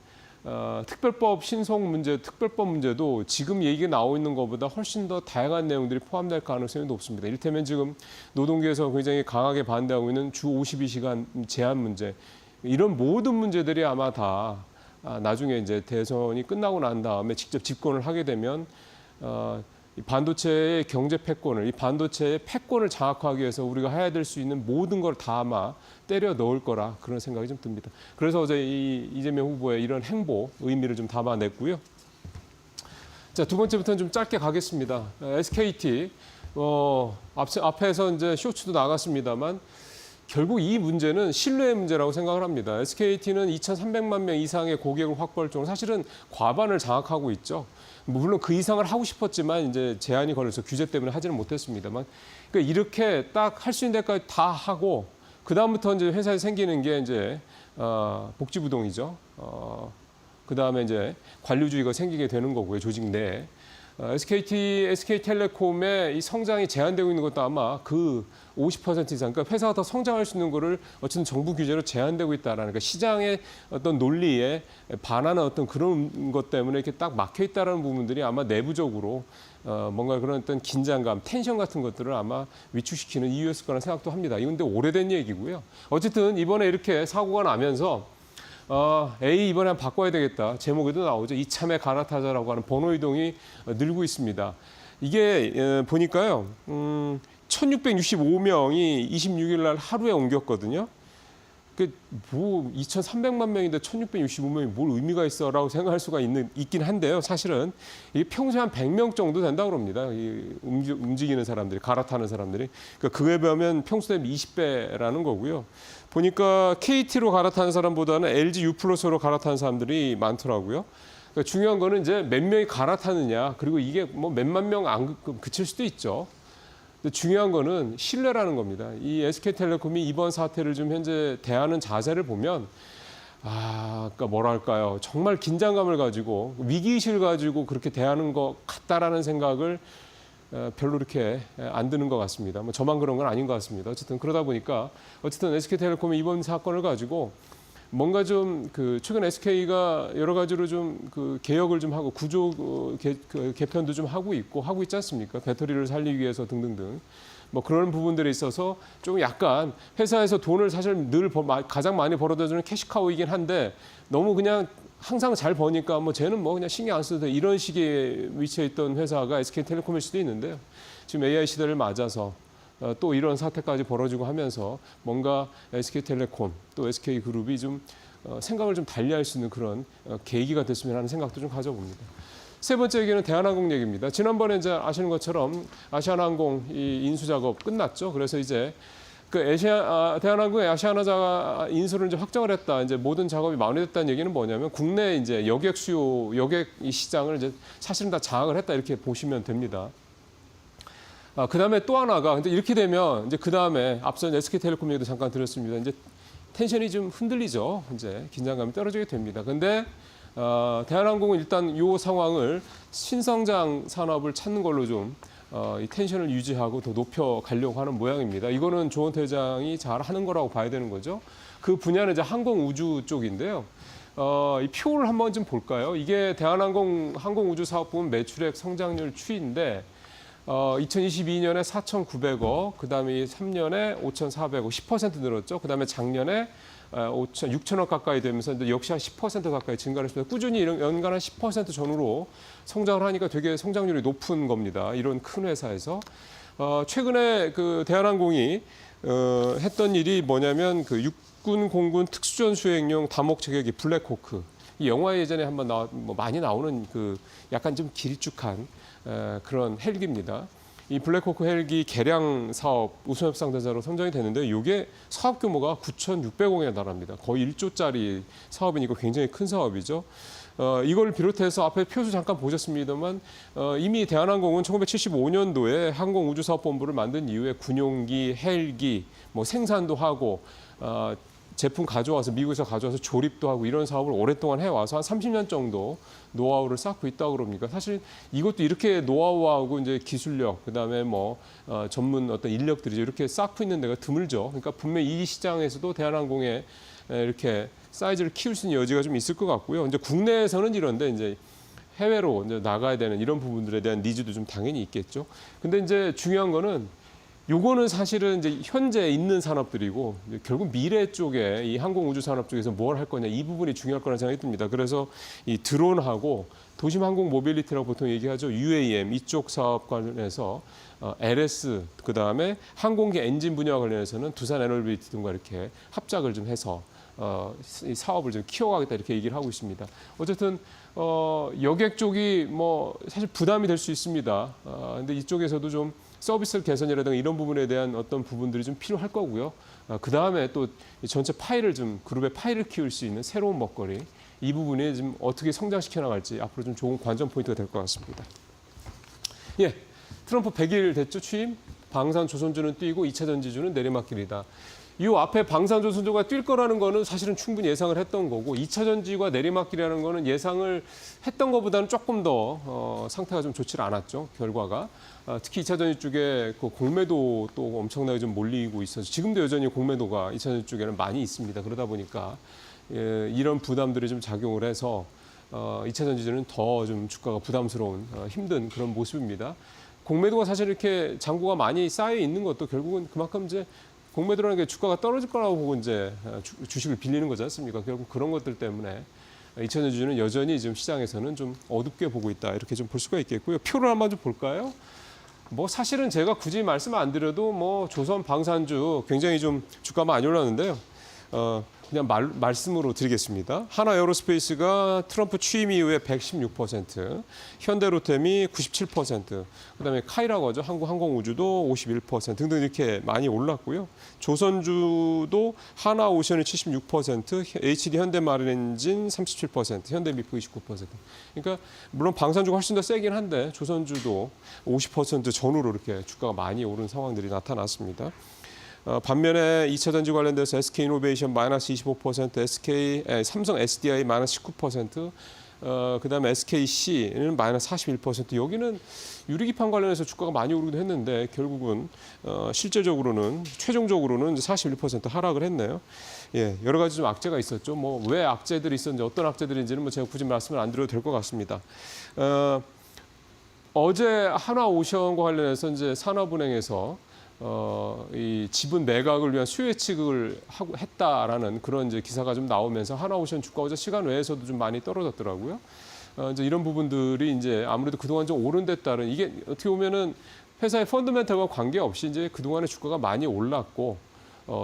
특별법 신속 문제, 특별법 문제도 지금 얘기가 나오고 있는 것보다 훨씬 더 다양한 내용들이 포함될 가능성이 높습니다. 이를테면 지금 노동계에서 굉장히 강하게 반대하고 있는 주 52시간 제한 문제, 이런 모든 문제들이 아마 다 나중에 이제 대선이 끝나고 난 다음에 직접 집권을 하게 되면 이 반도체의 경제 패권을, 이 반도체의 패권을 장악하기 위해서 우리가 해야 될 수 있는 모든 걸 다 아마 때려 넣을 거라 그런 생각이 좀 듭니다. 그래서 어제 이 이재명 후보의 이런 행보 의미를 좀 담아냈고요. 자, 두 번째부터는 좀 짧게 가겠습니다. SKT 앞에서 이제 쇼츠도 나갔습니다만. 결국 이 문제는 신뢰의 문제라고 생각을 합니다. SKT는 2,300만 명 이상의 고객을 확보할 정도로 사실은 과반을 장악하고 있죠. 물론 그 이상을 하고 싶었지만 이제 제한이 걸려서 규제 때문에 하지는 못했습니다만, 그러니까 이렇게 딱 할 수 있는 데까지 다 하고 그 다음부터 이제 회사에 생기는 게 이제 복지부동이죠. 그 다음에 이제 관료주의가 생기게 되는 거고요, 조직 내에. SK텔레콤의 이 성장이 제한되고 있는 것도 아마 그 50% 이상, 그러니까 회사가 더 성장할 수 있는 거를 어쨌든 정부 규제로 제한되고 있다라는, 그러니까 시장의 어떤 논리에 반하는 어떤 그런 것 때문에 이렇게 딱 막혀 있다라는 부분들이 아마 내부적으로 뭔가 그런 어떤 긴장감, 텐션 같은 것들을 아마 위축시키는 이유였을 거라는 생각도 합니다. 이건 근데 오래된 얘기고요. 어쨌든 이번에 이렇게 사고가 나면서 A 이번에 한번 바꿔야 되겠다. 제목에도 나오죠. 이참에 갈아타자라고 하는 번호 이동이 늘고 있습니다. 이게 보니까요. 1665명이 26일 날 하루에 옮겼거든요. 뭐 2,300만 명인데 1,665명이 뭘 의미가 있어라고 생각할 수가 있긴 한데요. 사실은 이게 평소에 한 100명 정도 된다고 합니다. 이 움직이는 사람들이, 갈아타는 사람들이. 그러니까 그에 비하면 평소 대비 20배라는 거고요. 보니까 KT로 갈아타는 사람보다는 LG U+로 갈아타는 사람들이 많더라고요. 그러니까 중요한 거는 이제 몇 명이 갈아타느냐, 그리고 이게 뭐 몇만 명 안 그칠 수도 있죠. 근데 중요한 거는 신뢰라는 겁니다. 이 SK텔레콤이 이번 사태를 좀 현재 대하는 자세를 보면 그러니까 뭐랄까요, 정말 긴장감을 가지고 위기의식을 가지고 그렇게 대하는 것 같다라는 생각을 별로 이렇게 안 드는 것 같습니다. 뭐 저만 그런 건 아닌 것 같습니다. 어쨌든 그러다 보니까 어쨌든 SK텔레콤이 이번 사건을 가지고 뭔가 좀 최근 SK가 여러 가지로 좀 개혁을 좀 하고 구조 개편도 좀 하고 있지 않습니까? 배터리를 살리기 위해서 등등등. 뭐 그런 부분들에 있어서 좀 약간 회사에서 돈을 사실 늘 가장 많이 벌어다주는 캐시카우이긴 한데 너무 그냥 항상 잘 버니까 뭐 쟤는 뭐 그냥 신경 안 써도 돼, 이런 식의 위치에 있던 회사가 SK텔레콤일 수도 있는데요. 지금 AI 시대를 맞아서 또 이런 사태까지 벌어지고 하면서 뭔가 SK텔레콤 또 SK그룹이 좀 생각을 좀 달리할 수 있는 그런 계기가 됐으면 하는 생각도 좀 가져봅니다. 세 번째 얘기는 대한항공 얘기입니다. 지난번에 이제 아시는 것처럼 아시아나항공 이 인수 작업 끝났죠. 그래서 이제 대한항공의 아시아나자 인수를 이제 확정을 했다. 이제 모든 작업이 마무리됐다는 얘기는 뭐냐면 국내 이제 여객 수요, 여객 이 시장을 이제 사실은 다 장악을 했다, 이렇게 보시면 됩니다. 그 다음에 또 하나가, 근데 이렇게 되면 이제 그 다음에 앞서 SK텔레콤 얘기도 잠깐 드렸습니다. 이제 텐션이 좀 흔들리죠. 이제 긴장감이 떨어지게 됩니다. 근데 대한항공은 일단 이 상황을 신성장 산업을 찾는 걸로 좀 이 텐션을 유지하고 더 높여 가려고 하는 모양입니다. 이거는 조원태 회장이 잘 하는 거라고 봐야 되는 거죠. 그 분야는 이제 항공 우주 쪽인데요. 이 표를 한번 좀 볼까요? 이게 대한항공 항공우주 사업 부문 매출액 성장률 추이인데 2022년에 4,900억, 그 다음에 3년에 5,400억, 10% 늘었죠. 그 다음에 작년에 6천억 가까이 되면서 역시 한 10% 가까이 증가를 했습니다. 꾸준히 연간 한 10% 전후로 성장을 하니까 되게 성장률이 높은 겁니다. 이런 큰 회사에서. 최근에 대한항공이 했던 일이 뭐냐면 육군, 공군 특수전 수행용 다목적외기 블랙호크. 이 영화에 예전에 한번 많이 나오는 그 약간 좀 길쭉한 그런 헬기입니다. 이 블랙호크 헬기 개량 사업 우수 협상대사로 선정이 됐는데 이게 사업 규모가 9,600억에 달합니다. 거의 1조짜리 사업이니까 굉장히 큰 사업이죠. 이걸 비롯해서 앞에 표수 잠깐 보셨습니다만 이미 대한항공은 1975년도에 항공우주사업본부를 만든 이후에 군용기, 헬기, 뭐 생산도 하고 제품 가져와서 미국에서 가져와서 조립도 하고 이런 사업을 오랫동안 해와서 한 30년 정도 노하우를 쌓고 있다고 그럽니까? 사실 이것도 이렇게 노하우하고 이제 기술력, 그다음에 뭐 전문 어떤 인력들이 이렇게 쌓고 있는 데가 드물죠. 그러니까 분명히 이 시장에서도 대한항공에 이렇게 사이즈를 키울 수 있는 여지가 좀 있을 것 같고요. 이제 국내에서는 이런데 이제 해외로 이제 나가야 되는 이런 부분들에 대한 니즈도 좀 당연히 있겠죠. 근데 이제 중요한 거는 요거는 사실은 이제 현재 있는 산업들이고 결국 미래 쪽에 이 항공우주 산업 쪽에서 뭘 할 거냐 이 부분이 중요할 거라는 생각이 듭니다. 그래서 이 드론하고 도심 항공 모빌리티라고 보통 얘기하죠. UAM 이쪽 사업 관련해서 LS 그다음에 항공기 엔진 분야와 관련해서는 두산 에너빌리티 등과 이렇게 합작을 좀 해서 이 사업을 좀 키워가겠다 이렇게 얘기를 하고 있습니다. 어쨌든 여객 쪽이 뭐 사실 부담이 될 수 있습니다. 근데 이쪽에서도 좀 서비스 개선이라든가 이런 부분에 대한 어떤 부분들이 좀 필요할 거고요. 그 다음에 또 전체 파일을 좀 그룹의 파일을 키울 수 있는 새로운 먹거리 이 부분이 좀 어떻게 성장시켜 나갈지 앞으로 좀 좋은 관전 포인트가 될 것 같습니다. 예, 트럼프 100일 됐죠 취임. 방산 조선주는 뛰고 2차 전지주는 내리막길이다. 이 앞에 방산 조선주가 뛸 거라는 거는 사실은 충분히 예상을 했던 거고 2차 전지가 내리막길이라는 거는 예상을 했던 것보다는 조금 더 상태가 좀 좋지 않았죠 결과가. 특히 2차 전지 쪽에 그 공매도 또 엄청나게 좀 몰리고 있어서 지금도 여전히 공매도가 2차 전지 쪽에는 많이 있습니다. 그러다 보니까 이런 부담들이 좀 작용을 해서 2차 전지주는 더 좀 주가가 부담스러운 힘든 그런 모습입니다. 공매도가 사실 이렇게 잔고가 많이 쌓여 있는 것도 결국은 그만큼 이제 공매도라는 게 주가가 떨어질 거라고 보고 이제 주식을 빌리는 거지 않습니까? 결국 그런 것들 때문에 2차 전지주는 여전히 지금 시장에서는 좀 어둡게 보고 있다 이렇게 좀 볼 수가 있겠고요. 표를 한번 좀 볼까요? 뭐 사실은 제가 굳이 말씀 안 드려도 뭐 조선 방산주 굉장히 좀 주가 많이 올랐는데요. 그냥 말씀으로 드리겠습니다. 하나에어로스페이스가 트럼프 취임 이후에 116%, 현대로템이 97%, 그다음에 카이라고 하죠. 한국항공우주도 51% 등등 이렇게 많이 올랐고요. 조선주도 하나오션이 76%, HD 현대마린엔진 37%, 현대미프 29%. 그러니까 물론 방산주가 훨씬 더 세긴 한데 조선주도 50% 전후로 이렇게 주가가 많이 오른 상황들이 나타났습니다. 반면에 2차 전지 관련돼서 SK이노베이션 마이너스 25%, 삼성 SDI 마이너스 19%, 그다음에 SKC는 마이너스 41%. 여기는 유리기판 관련해서 주가가 많이 오르기도 했는데 결국은 실제적으로는 최종적으로는 41% 하락을 했네요. 예, 여러 가지 좀 악재가 있었죠. 뭐 왜 악재들이 있었는지 어떤 악재들인지는 뭐 제가 굳이 말씀을 안 드려도 될 것 같습니다. 어제 하나오션과 관련해서 이제 산업은행에서 이 지분 매각을 위한 수요 예측을 했다라는 그런 이제 기사가 좀 나오면서 하나오션 주가 어제 시간 외에서도 좀 많이 떨어졌더라고요. 이제 이런 부분들이 이제 아무래도 그동안 좀 오른 데 따른 이게 어떻게 보면은 회사의 펀더멘털과 관계없이 이제 그동안의 주가가 많이 올랐고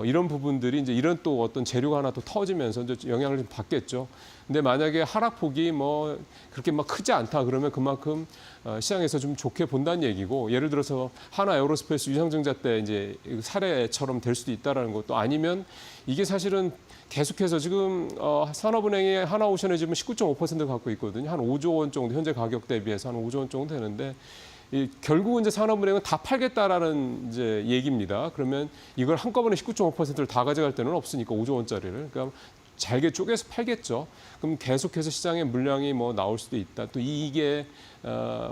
이런 부분들이 이제 이런 또 어떤 재료가 하나 또 터지면서 이제 영향을 좀 받겠죠. 근데 만약에 하락폭이 뭐 그렇게 막 크지 않다 그러면 그만큼 시장에서 좀 좋게 본다는 얘기고 예를 들어서 하나 에어로스페이스 유상증자 때 이제 사례처럼 될 수도 있다라는 것도 아니면 이게 사실은 계속해서 지금 산업은행이 하나오션의 지분 19.5% 갖고 있거든요. 한 5조 원 정도 현재 가격 대비해서 한 5조 원 정도 되는데 결국은 이제 산업은행은 다 팔겠다라는 이제 얘기입니다. 그러면 이걸 한꺼번에 19.5%를 다 가져갈 때는 없으니까 5조 원짜리를. 그러니까 잘게 쪼개서 팔겠죠. 그럼 계속해서 시장에 물량이 뭐 나올 수도 있다. 또 이게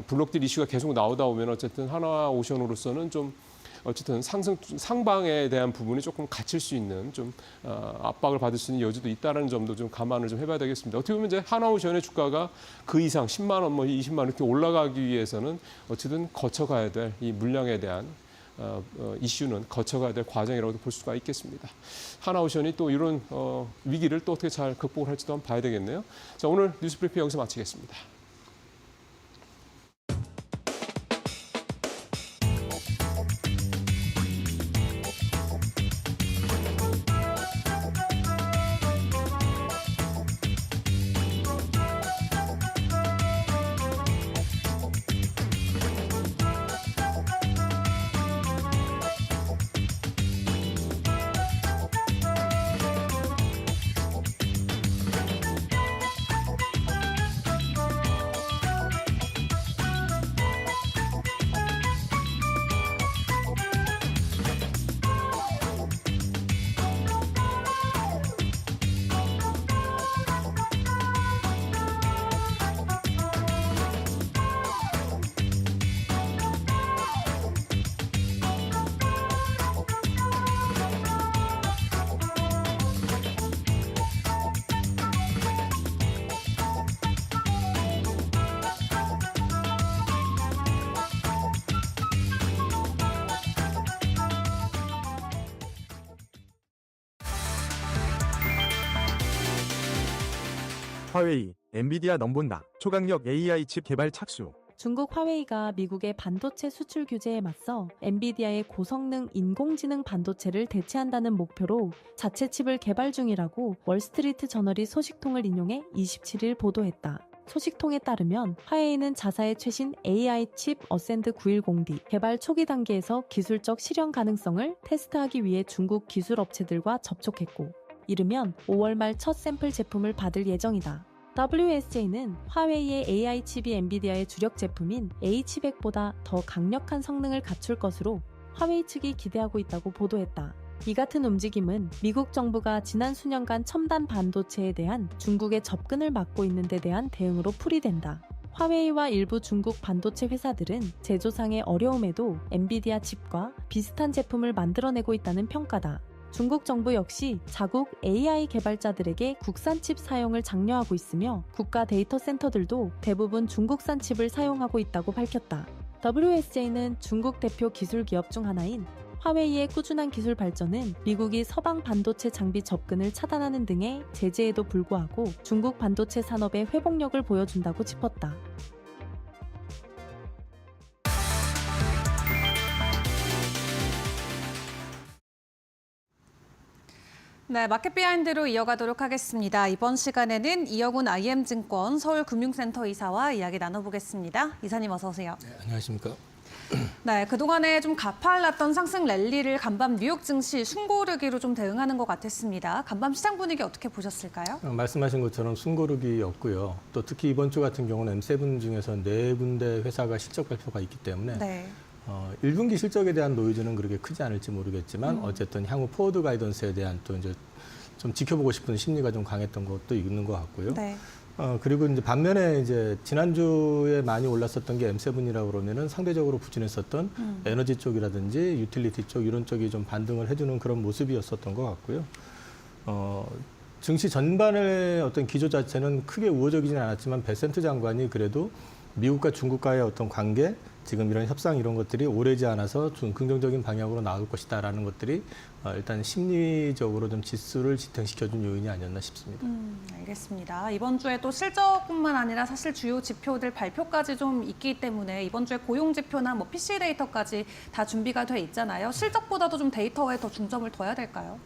블록딜 이슈가 계속 나오다 보면 어쨌든 하나오션으로서는 좀 어쨌든 상방에 대한 부분이 조금 갇힐 수 있는 좀 압박을 받을 수 있는 여지도 있다는 점도 좀 감안을 좀 해봐야 되겠습니다. 어떻게 보면 이제 하나오션의 주가가 그 이상 10만 원, 뭐 20만 원 이렇게 올라가기 위해서는 어쨌든 거쳐가야 될 이 물량에 대한 이슈는 거쳐가야 될 과정이라고도 볼 수가 있겠습니다. 하나오션이 또 이런 위기를 또 어떻게 잘 극복을 할지도 한번 봐야 되겠네요. 자, 오늘 뉴스 브리핑 여기서 마치겠습니다. 화웨이, 엔비디아 넘본다. 초강력 AI 칩 개발 착수. 중국 화웨이가 미국의 반도체 수출 규제에 맞서 엔비디아의 고성능 인공지능 반도체를 대체한다는 목표로 자체 칩을 개발 중이라고 월스트리트 저널이 소식통을 인용해 27일 보도했다. 소식통에 따르면 화웨이는 자사의 최신 AI 칩 어센드 910D 개발 초기 단계에서 기술적 실현 가능성을 테스트하기 위해 중국 기술 업체들과 접촉했고, 이르면 5월 말 첫 샘플 제품을 받을 예정이다. WSJ는 화웨이의 AI 칩이 엔비디아의 주력 제품인 H100보다 더 강력한 성능을 갖출 것으로 화웨이 측이 기대하고 있다고 보도했다. 이 같은 움직임은 미국 정부가 지난 수년간 첨단 반도체에 대한 중국의 접근을 막고 있는 데 대한 대응으로 풀이된다. 화웨이와 일부 중국 반도체 회사들은 제조상의 어려움에도 엔비디아 칩과 비슷한 제품을 만들어내고 있다는 평가다. 중국 정부 역시 자국 AI 개발자들에게 국산 칩 사용을 장려하고 있으며 국가 데이터 센터들도 대부분 중국산 칩을 사용하고 있다고 밝혔다. WSJ는 중국 대표 기술 기업 중 하나인 화웨이의 꾸준한 기술 발전은 미국이 서방 반도체 장비 접근을 차단하는 등의 제재에도 불구하고 중국 반도체 산업의 회복력을 보여준다고 짚었다. 네, 마켓 비하인드로 이어가도록 하겠습니다. 이번 시간에는 이영훈 IM증권 서울금융센터 이사와 이야기 나눠보겠습니다. 이사님 어서 오세요. 네, 안녕하십니까. 네, 그동안에 좀 가파랐던 상승 랠리를 간밤 뉴욕 증시 숨고르기로 좀 대응하는 것 같았습니다. 간밤 시장 분위기 어떻게 보셨을까요? 말씀하신 것처럼 숨고르기였고요. 또 특히 이번 주 같은 경우는 M7 중에서 4군데 회사가 실적 발표가 있기 때문에 네. 1분기 실적에 대한 노이즈는 그렇게 크지 않을지 모르겠지만 어쨌든 향후 포워드 가이던스에 대한 또 이제 좀 지켜보고 싶은 심리가 좀 강했던 것도 있는 것 같고요. 네. 그리고 이제 반면에 이제 지난주에 많이 올랐었던 게 M7이라고 그러면은 상대적으로 부진했었던 에너지 쪽이라든지 유틸리티 쪽 이런 쪽이 좀 반등을 해주는 그런 모습이었었던 것 같고요. 증시 전반의 어떤 기조 자체는 크게 우호적이진 않았지만 베센트 장관이 그래도 미국과 중국과의 어떤 관계, 지금 이런 협상 이런 것들이 오래지 않아서 좀 긍정적인 방향으로 나올 것이다라는 것들이 일단 심리적으로 좀 지수를 지탱시켜준 요인이 아니었나 싶습니다. 알겠습니다. 이번 주에 또 실적뿐만 아니라 사실 주요 지표들 발표까지 좀 있기 때문에 이번 주에 고용 지표나 뭐 PC 데이터까지 다 준비가 돼 있잖아요. 실적보다도 좀 데이터에 더 중점을 둬야 될까요?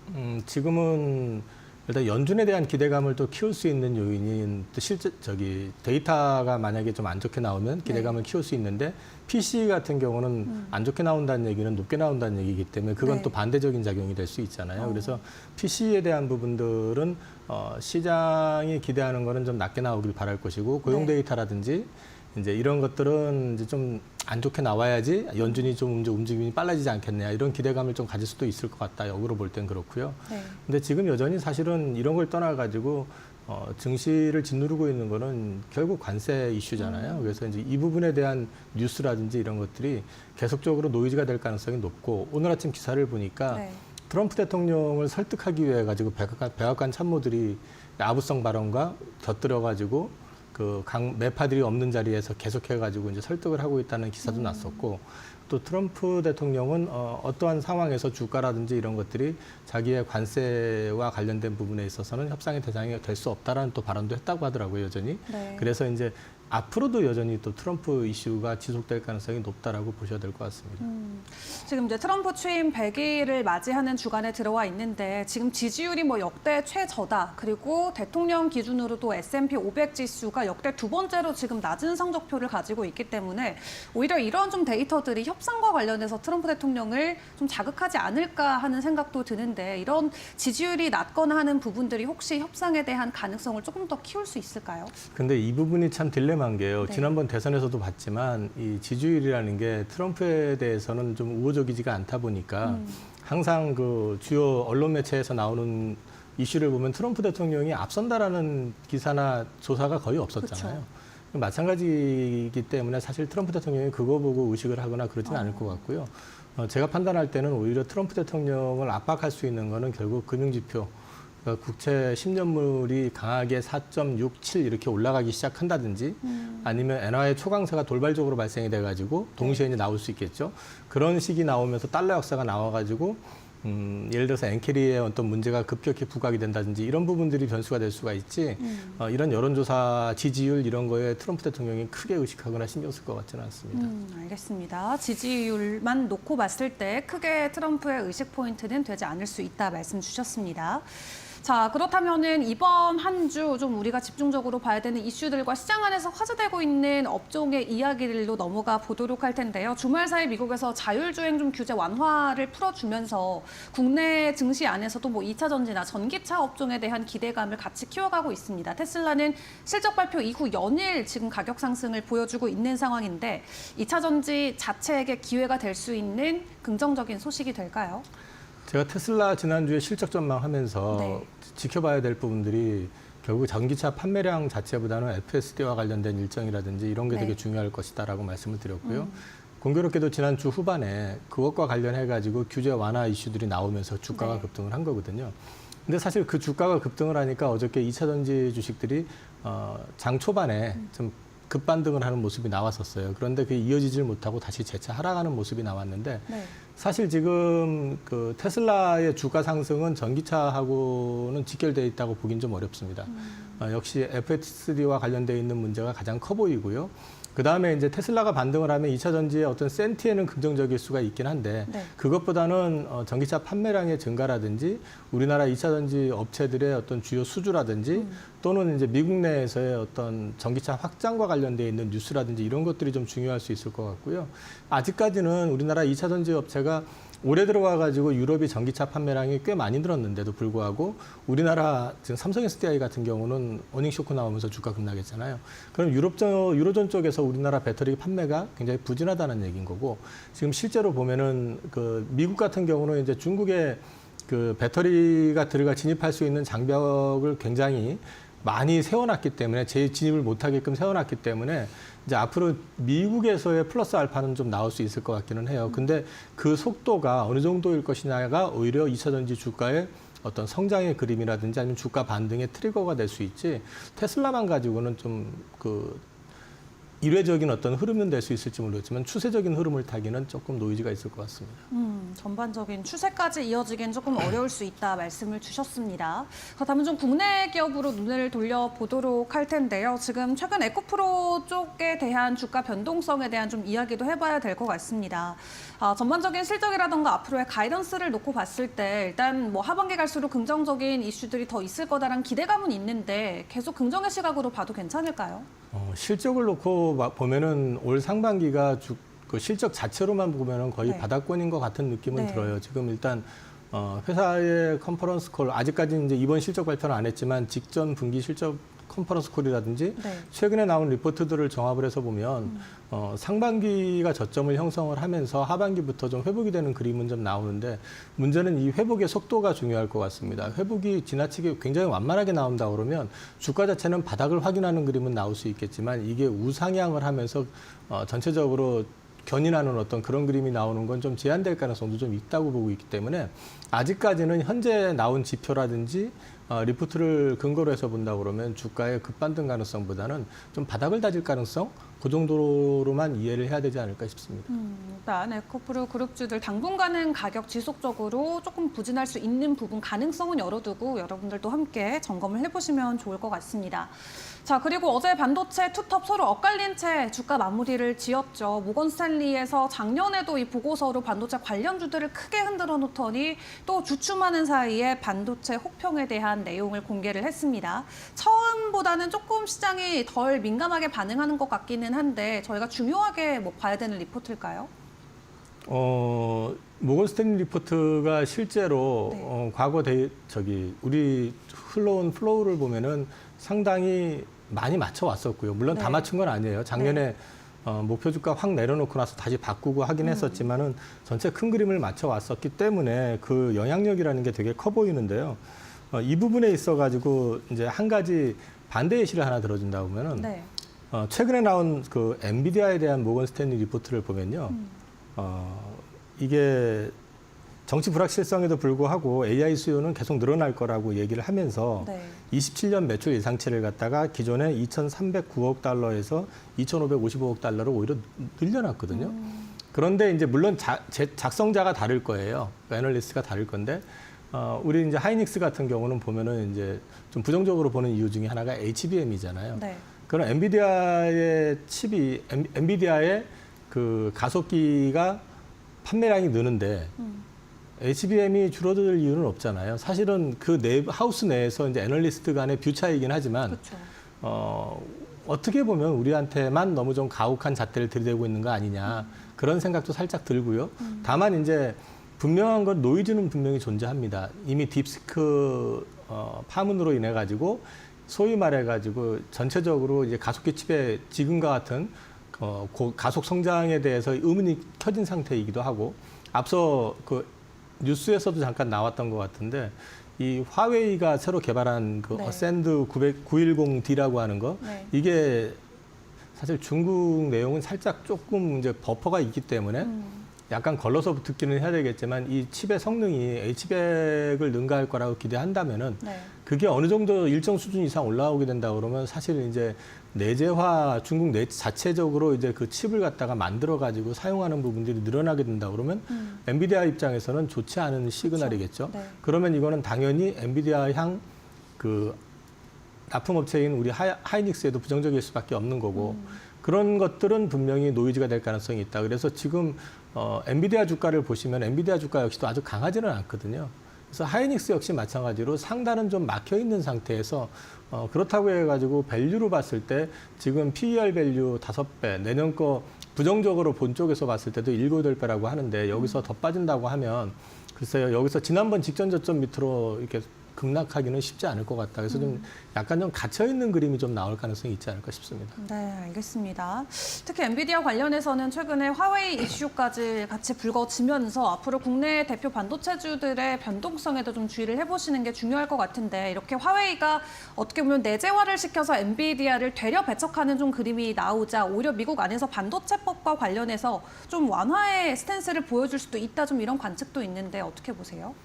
지금은 일단 연준에 대한 기대감을 또 키울 수 있는 요인인 또 실제 데이터가 만약에 좀 안 좋게 나오면 기대감을 키울 수 있는데 PC 같은 경우는 안 좋게 나온다는 얘기는 높게 나온다는 얘기이기 때문에 그건 네. 또 반대적인 작용이 될 수 있잖아요. 그래서 PC에 대한 부분들은 시장이 기대하는 거는 좀 낮게 나오길 바랄 것이고 고용 네. 데이터라든지 이제 이런 것들은 이제 좀 안 좋게 나와야지 연준이 좀 움직임이 빨라지지 않겠냐 이런 기대감을 좀 가질 수도 있을 것 같다. 역으로 볼 땐 그렇고요. 네. 근데 지금 여전히 사실은 이런 걸 떠나가지고 증시를 짓누르고 있는 거는 결국 관세 이슈잖아요. 그래서 이제 이 부분에 대한 뉴스라든지 이런 것들이 계속적으로 노이즈가 될 가능성이 높고 오늘 아침 기사를 보니까 네. 트럼프 대통령을 설득하기 위해 가지고 백악관 참모들이 아부성 발언과 곁들여가지고 그 매파들이 없는 자리에서 계속해가지고 이제 설득을 하고 있다는 기사도 났었고 또 트럼프 대통령은 어떠한 상황에서 주가라든지 이런 것들이 자기의 관세와 관련된 부분에 있어서는 협상의 대상이 될 수 없다라는 또 발언도 했다고 하더라고요, 여전히. 네. 그래서 이제 앞으로도 여전히 또 트럼프 이슈가 지속될 가능성이 높다라고 보셔야 될 것 같습니다. 지금 이제 트럼프 취임 100일을 맞이하는 주간에 들어와 있는데 지금 지지율이 뭐 역대 최저다. 그리고 대통령 기준으로도 S&P 500 지수가 역대 두 번째로 지금 낮은 성적표를 가지고 있기 때문에 오히려 이런 좀 데이터들이 협상과 관련해서 트럼프 대통령을 좀 자극하지 않을까 하는 생각도 드는데 이런 지지율이 낮거나 하는 부분들이 혹시 협상에 대한 가능성을 조금 더 키울 수 있을까요? 근데 이 부분이 참 딜레마인 게요. 네. 지난번 대선에서도 봤지만 이 지지율이라는 게 트럼프에 대해서는 좀 우호적이지가 않다 보니까 항상 그 주요 언론 매체에서 나오는 이슈를 보면 트럼프 대통령이 앞선다라는 기사나 조사가 거의 없었잖아요. 마찬가지이기 때문에 사실 트럼프 대통령이 그거 보고 의식을 하거나 그러지는 않을 것 같고요. 제가 판단할 때는 오히려 트럼프 대통령을 압박할 수 있는 거는 결국 금융지표, 그러니까 국채 10년물이 강하게 4.67 이렇게 올라가기 시작한다든지 아니면 엔화의 초강세가 돌발적으로 발생이 돼가지고 동시에 이제 나올 수 있겠죠. 그런 식이 나오면서 달러 역사가 나와가지고 예를 들어서 엔캐리의 어떤 문제가 급격히 부각이 된다든지 이런 부분들이 변수가 될 수가 있지 이런 여론조사 지지율 이런 거에 트럼프 대통령이 크게 의식하거나 신경 쓸 것 같지는 않습니다. 알겠습니다. 지지율만 놓고 봤을 때 크게 트럼프의 의식 포인트는 되지 않을 수 있다 말씀 주셨습니다. 자, 그렇다면은 이번 한 주 좀 우리가 집중적으로 봐야 되는 이슈들과 시장 안에서 화제되고 있는 업종의 이야기들로 넘어가 보도록 할 텐데요. 주말 사이 미국에서 자율주행 좀 규제 완화를 풀어주면서 국내 증시 안에서도 뭐 2차 전지나 전기차 업종에 대한 기대감을 같이 키워가고 있습니다. 테슬라는 실적 발표 이후 연일 지금 가격 상승을 보여주고 있는 상황인데 2차 전지 자체에게 기회가 될 수 있는 긍정적인 소식이 될까요? 제가 테슬라 지난주에 실적 전망하면서 네. 지켜봐야 될 부분들이 결국 전기차 판매량 자체보다는 FSD와 관련된 일정이라든지 이런 게 네. 되게 중요할 것이다라고 말씀을 드렸고요. 공교롭게도 지난주 후반에 그것과 관련해가지고 규제 완화 이슈들이 나오면서 주가가 네. 급등을 한 거거든요. 근데 사실 그 주가가 급등을 하니까 어저께 2차 전지 주식들이 장 초반에 좀 급반등을 하는 모습이 나왔었어요. 그런데 그게 이어지질 못하고 다시 재차 하락하는 모습이 나왔는데 네. 사실 지금 그 테슬라의 주가 상승은 전기차하고는 직결되어 있다고 보긴 좀 어렵습니다. 역시 FSD와 관련되어 있는 문제가 가장 커 보이고요. 그 다음에 이제 테슬라가 반등을 하면 2차 전지의 어떤 센티에는 긍정적일 수가 있긴 한데 네. 그것보다는 전기차 판매량의 증가라든지 우리나라 2차 전지 업체들의 어떤 주요 수주라든지 또는 이제 미국 내에서의 어떤 전기차 확장과 관련되어 있는 뉴스라든지 이런 것들이 좀 중요할 수 있을 것 같고요. 아직까지는 우리나라 2차 전지 업체가 올해 들어와가지고 유럽이 전기차 판매량이 꽤 많이 늘었는데도 불구하고 우리나라 지금 삼성 SDI 같은 경우는 어닝 쇼크 나오면서 주가 급락했잖아요. 그럼 유로존 쪽에서 우리나라 배터리 판매가 굉장히 부진하다는 얘기인 거고 지금 실제로 보면은 그 미국 같은 경우는 이제 중국의 그 배터리가 진입할 수 있는 장벽을 굉장히 많이 세워놨기 때문에 진입을 못하게끔 세워놨기 때문에 이제 앞으로 미국에서의 플러스 알파는 좀 나올 수 있을 것 같기는 해요. 근데 그 속도가 어느 정도일 것이냐가 오히려 2차 전지 주가의 어떤 성장의 그림이라든지 아니면 주가 반등의 트리거가 될 수 있지 테슬라만 가지고는 좀 그 일회적인 어떤 흐름은 될 수 있을지 모르겠지만 추세적인 흐름을 타기는 조금 노이즈가 있을 것 같습니다. 전반적인 추세까지 이어지기는 조금 어려울 수 있다 말씀을 주셨습니다. 그렇다면 좀 국내 기업으로 눈을 돌려보도록 할 텐데요. 지금 최근 에코프로 쪽에 대한 주가 변동성에 대한 좀 이야기도 해봐야 될 것 같습니다. 전반적인 실적이라던가 앞으로의 가이던스를 놓고 봤을 때 일단 뭐 하반기 갈수록 긍정적인 이슈들이 더 있을 거다라는 기대감은 있는데 계속 긍정의 시각으로 봐도 괜찮을까요? 실적을 놓고 보면은 올 상반기가 그 실적 자체로만 보면은 거의 네. 바닥권인 것 같은 느낌은 네. 들어요. 지금 일단 회사의 컨퍼런스 콜 아직까지 이제 이번 실적 발표는 안 했지만 직전 분기 실적 컨퍼런스 콜이라든지 네. 최근에 나온 리포트들을 정합을 해서 보면 상반기가 저점을 형성을 하면서 하반기부터 좀 회복이 되는 그림은 좀 나오는데 문제는 이 회복의 속도가 중요할 것 같습니다. 회복이 지나치게 굉장히 완만하게 나온다 그러면 주가 자체는 바닥을 확인하는 그림은 나올 수 있겠지만 이게 우상향을 하면서 전체적으로 견인하는 어떤 그런 그림이 나오는 건 좀 제한될 가능성도 좀 있다고 보고 있기 때문에 아직까지는 현재 나온 지표라든지 리포트를 근거로 해서 본다 그러면 주가의 급반등 가능성보다는 좀 바닥을 다질 가능성 그 정도로만 이해를 해야 되지 않을까 싶습니다. 일단 에코프로 그룹주들 당분간은 가격 지속적으로 조금 부진할 수 있는 부분 가능성은 열어두고 여러분들도 함께 점검을 해보시면 좋을 것 같습니다. 자, 그리고 어제 반도체 투톱 서로 엇갈린 채 주가 마무리를 지었죠. 모건 스탠리에서 작년에도 이 보고서로 반도체 관련주들을 크게 흔들어 놓더니 또 주춤하는 사이에 반도체 혹평에 대한 내용을 공개를 했습니다. 처음보다는 조금 시장이 덜 민감하게 반응하는 것 같기는 한데 저희가 중요하게 뭐 봐야 되는 리포트일까요? 모건 스탠리 리포트가 실제로 네. 과거 우리 흘러온 플로우를 보면은 상당히 많이 맞춰왔었고요. 물론 다 네. 맞춘 건 아니에요. 작년에 목표 주가 확 내려놓고 나서 다시 바꾸고 하긴 했었지만은 전체 큰 그림을 맞춰왔었기 때문에 그 영향력이라는 게 되게 커 보이는데요. 이 부분에 있어가지고 이제 한 가지 반대 예시를 하나 들어준다 보면은 네. 최근에 나온 그 엔비디아에 대한 모건 스탠리 리포트를 보면요. 이게 정치 불확실성에도 불구하고 AI 수요는 계속 늘어날 거라고 얘기를 하면서 네. 27년 매출 예상치를 갖다가 기존에 2,309억 달러에서 2,555억 달러로 오히려 늘려놨거든요. 그런데 이제 물론 작성자가 다를 거예요. 애널리스트가 다를 건데 우리 이제 하이닉스 같은 경우는 보면은 이제 좀 부정적으로 보는 이유 중에 하나가 HBM이잖아요. 네. 그럼 엔비디아의 칩이 엔비디아의 그 가속기가 판매량이 느는데 HBM이 줄어들 이유는 없잖아요. 사실은 그 하우스 내에서 이제 애널리스트 간의 뷰 차이긴 하지만 그렇죠. 어떻게 보면 우리한테만 너무 좀 가혹한 잣대를 들이대고 있는 거 아니냐 그런 생각도 살짝 들고요. 다만 이제 분명한 건 노이즈는 분명히 존재합니다. 이미 딥시크 파문으로 인해 가지고 소위 말해 가지고 전체적으로 이제 가속기 칩의 지금과 같은 가속 성장에 대해서 의문이 켜진 상태이기도 하고 앞서 그 뉴스에서도 잠깐 나왔던 것 같은데 이 화웨이가 새로 개발한 그 네. 어센드 910D라고 하는 거 네. 이게 사실 중국 내용은 살짝 조금 이제 버퍼가 있기 때문에 약간 걸러서 붙기는 해야 되겠지만 이 칩의 성능이 H백을 능가할 거라고 기대한다면은 네. 그게 어느 정도 일정 수준 이상 올라오게 된다 그러면 사실 이제 내재화 중국 자체적으로 이제 그 칩을 갖다가 만들어 가지고 사용하는 부분들이 늘어나게 된다 그러면 엔비디아 입장에서는 좋지 않은 시그널이겠죠. 네. 그러면 이거는 당연히 엔비디아 향 그 납품업체인 우리 하이닉스에도 부정적일 수밖에 없는 거고 그런 것들은 분명히 노이즈가 될 가능성이 있다. 그래서 지금 엔비디아 주가를 보시면 엔비디아 주가 역시도 아주 강하지는 않거든요. 그래서 하이닉스 역시 마찬가지로 상단은 좀 막혀 있는 상태에서 그렇다고 해가지고 밸류로 봤을 때 지금 PER 밸류 5배, 내년 거 부정적으로 본 쪽에서 봤을 때도 7, 8배라고 하는데 여기서 더 빠진다고 하면 글쎄요, 여기서 지난번 직전 저점 밑으로 이렇게 급락하기는 쉽지 않을 것 같다. 그래서 좀 약간 좀 갇혀있는 그림이 좀 나올 가능성이 있지 않을까 싶습니다. 네, 알겠습니다. 특히 엔비디아 관련해서는 최근에 화웨이 이슈까지 같이 불거지면서 앞으로 국내 대표 반도체주들의 변동성에도 좀 주의를 해보시는 게 중요할 것 같은데 이렇게 화웨이가 어떻게 보면 내재화를 시켜서 엔비디아를 되려 배척하는 좀 그림이 나오자 오히려 미국 안에서 반도체법과 관련해서 좀 완화의 스탠스를 보여줄 수도 있다 좀 이런 관측도 있는데 어떻게 보세요?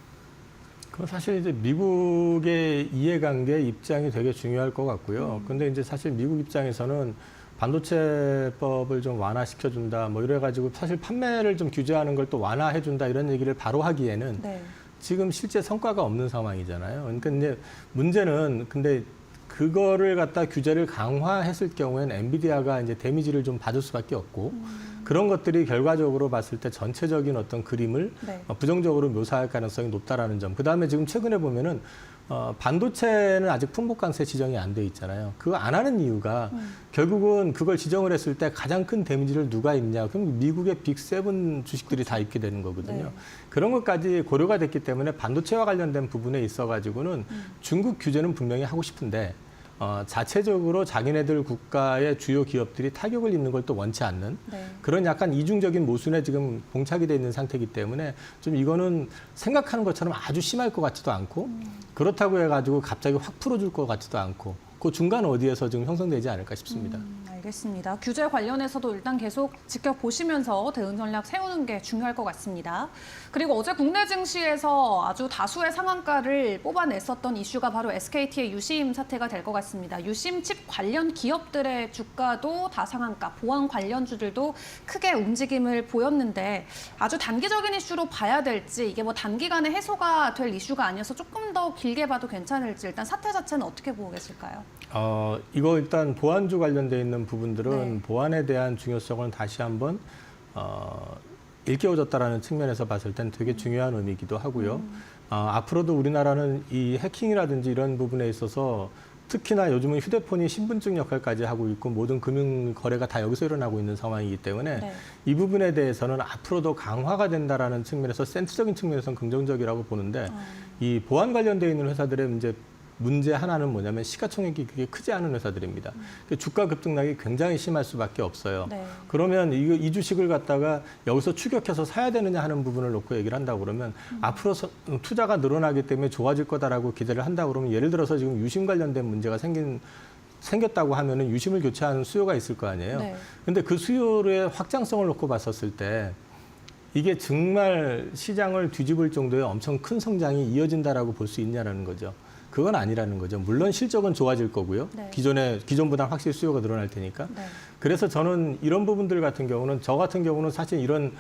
그럼 사실 이제 미국의 이해관계 입장이 되게 중요할 것 같고요. 근데 이제 사실 미국 입장에서는 반도체법을 좀 완화시켜준다, 뭐 이래가지고 사실 판매를 좀 규제하는 걸 또 완화해준다 이런 얘기를 바로 하기에는 네. 지금 실제 성과가 없는 상황이잖아요. 그러니까 이제 문제는 근데 그거를 갖다 규제를 강화했을 경우에는 엔비디아가 이제 데미지를 좀 받을 수밖에 없고 그런 것들이 결과적으로 봤을 때 전체적인 어떤 그림을 네. 부정적으로 묘사할 가능성이 높다라는 점. 그다음에 지금 최근에 보면은 반도체는 아직 품목관세 지정이 안 돼 있잖아요. 그거 안 하는 이유가 결국은 그걸 지정을 했을 때 가장 큰 데미지를 누가 입냐? 그럼 미국의 빅7 주식들이 다 입게 되는 거거든요. 네. 그런 것까지 고려가 됐기 때문에 반도체와 관련된 부분에 있어가지고는 중국 규제는 분명히 하고 싶은데 자체적으로 자기네들 국가의 주요 기업들이 타격을 입는 걸 또 원치 않는 네. 그런 약간 이중적인 모순에 지금 봉착이 돼 있는 상태이기 때문에 좀 이거는 생각하는 것처럼 아주 심할 것 같지도 않고 그렇다고 해가지고 갑자기 확 풀어줄 것 같지도 않고 그 중간 어디에서 지금 형성되지 않을까 싶습니다. 알겠습니다. 규제 관련해서도 일단 계속 지켜보시면서 대응 전략 세우는 게 중요할 것 같습니다. 그리고 어제 국내 증시에서 아주 다수의 상한가를 뽑아냈었던 이슈가 바로 SKT의 유심 사태가 될 것 같습니다. 유심 칩 관련 기업들의 주가도 다 상한가, 보안 관련주들도 크게 움직임을 보였는데 아주 단기적인 이슈로 봐야 될지 이게 뭐 단기간에 해소가 될 이슈가 아니어서 조금 더 길게 봐도 괜찮을지 일단 사태 자체는 어떻게 보고 계실까요? 이거 일단 보안주 관련돼 있는 부분들은 네. 보안에 대한 중요성을 다시 한번 일깨워졌다라는 측면에서 봤을 땐 되게 중요한 의미이기도 하고요. 앞으로도 우리나라는 이 해킹이라든지 이런 부분에 있어서 특히나 요즘은 휴대폰이 신분증 역할까지 하고 있고 모든 금융 거래가 다 여기서 일어나고 있는 상황이기 때문에 네. 이 부분에 대해서는 앞으로도 강화가 된다라는 측면에서 센스적인 측면에서는 긍정적이라고 보는데 이 보안 관련돼 있는 회사들의 이제 문제 하나는 뭐냐면 시가총액이 그게 크지 않은 회사들입니다. 주가 급등락이 굉장히 심할 수밖에 없어요. 네. 그러면 이 주식을 갖다가 여기서 추격해서 사야 되느냐 하는 부분을 놓고 얘기를 한다고 그러면 앞으로 투자가 늘어나기 때문에 좋아질 거다라고 기대를 한다고 그러면 예를 들어서 지금 유심 관련된 문제가 생겼다고 하면은 유심을 교체하는 수요가 있을 거 아니에요. 네. 근데 그 수요의 확장성을 놓고 봤었을 때 이게 정말 시장을 뒤집을 정도의 엄청 큰 성장이 이어진다라고 볼 수 있냐라는 거죠. 그건 아니라는 거죠. 물론 실적은 좋아질 거고요. 네. 기존보다 확실히 수요가 늘어날 테니까. 네. 그래서 저는 이런 부분들 같은 경우는 저 같은 경우는 사실 이런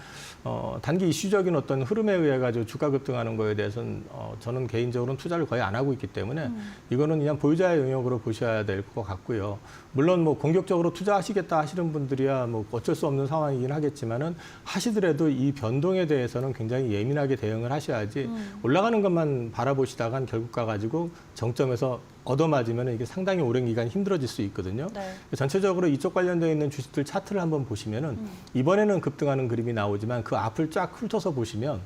단기 이슈적인 어떤 흐름에 의해 가지고 주가 급등하는 거에 대해서는 저는 개인적으로는 투자를 거의 안 하고 있기 때문에 이거는 그냥 보유자의 영역으로 보셔야 될 것 같고요. 물론 뭐 공격적으로 투자하시겠다 하시는 분들이야 뭐 어쩔 수 없는 상황이긴 하겠지만은 하시더라도 이 변동에 대해서는 굉장히 예민하게 대응을 하셔야지 올라가는 것만 바라보시다간 결국 가가지고 정점에서 얻어맞으면 이게 상당히 오랜 기간 힘들어질 수 있거든요. 네. 전체적으로 이쪽 관련되어 있는 주식들 차트를 한번 보시면은 이번에는 급등하는 그림이 나오지만 그 앞을 쫙 훑어서 보시면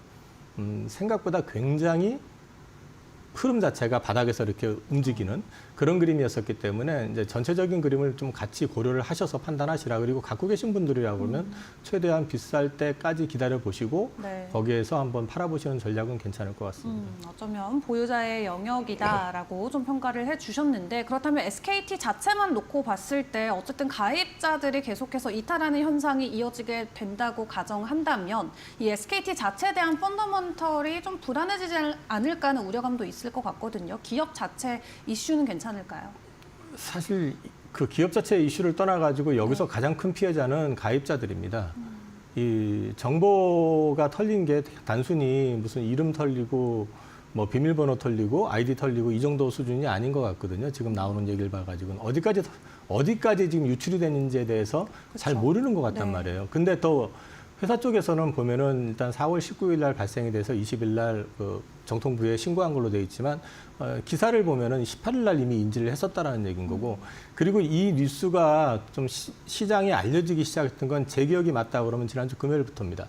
생각보다 굉장히 흐름 자체가 바닥에서 이렇게 움직이는 그런 그림이었었기 때문에 이제 전체적인 그림을 좀 같이 고려를 하셔서 판단하시라. 그리고 갖고 계신 분들이라고 그러면 최대한 비쌀 때까지 기다려 보시고 네. 거기에서 한번 팔아보시는 전략은 괜찮을 것 같습니다. 어쩌면 보유자의 영역이다라고 좀 평가를 해주셨는데 그렇다면 SKT 자체만 놓고 봤을 때 어쨌든 가입자들이 계속해서 이탈하는 현상이 이어지게 된다고 가정한다면 이 SKT 자체에 대한 펀더먼털이 좀 불안해지지 않을까 하는 우려감도 있을 것 같거든요. 기업 자체 이슈는 괜찮을까요? 사실 그 기업 자체 이슈를 떠나가지고 여기서 가장 큰 피해자는 가입자들입니다. 이 정보가 털린 게 단순히 무슨 이름 털리고 뭐 비밀번호 털리고 아이디 털리고 이 정도 수준이 아닌 것 같거든요. 지금 나오는 얘기를 봐가지고는 어디까지 지금 유출이 되는지에 대해서 잘 모르는 것 같단 네. 말이에요. 근데 또 회사 쪽에서는 보면은 일단 4월 19일 날 발생이 돼서 20일 날 그 정통부에 신고한 걸로 돼 있지만 기사를 보면은 18일 날 이미 인지를 했었다라는 얘기인 거고 그리고 이 뉴스가 좀 시장에 알려지기 시작했던 건 제 기억이 맞다 그러면 지난주 금요일부터입니다.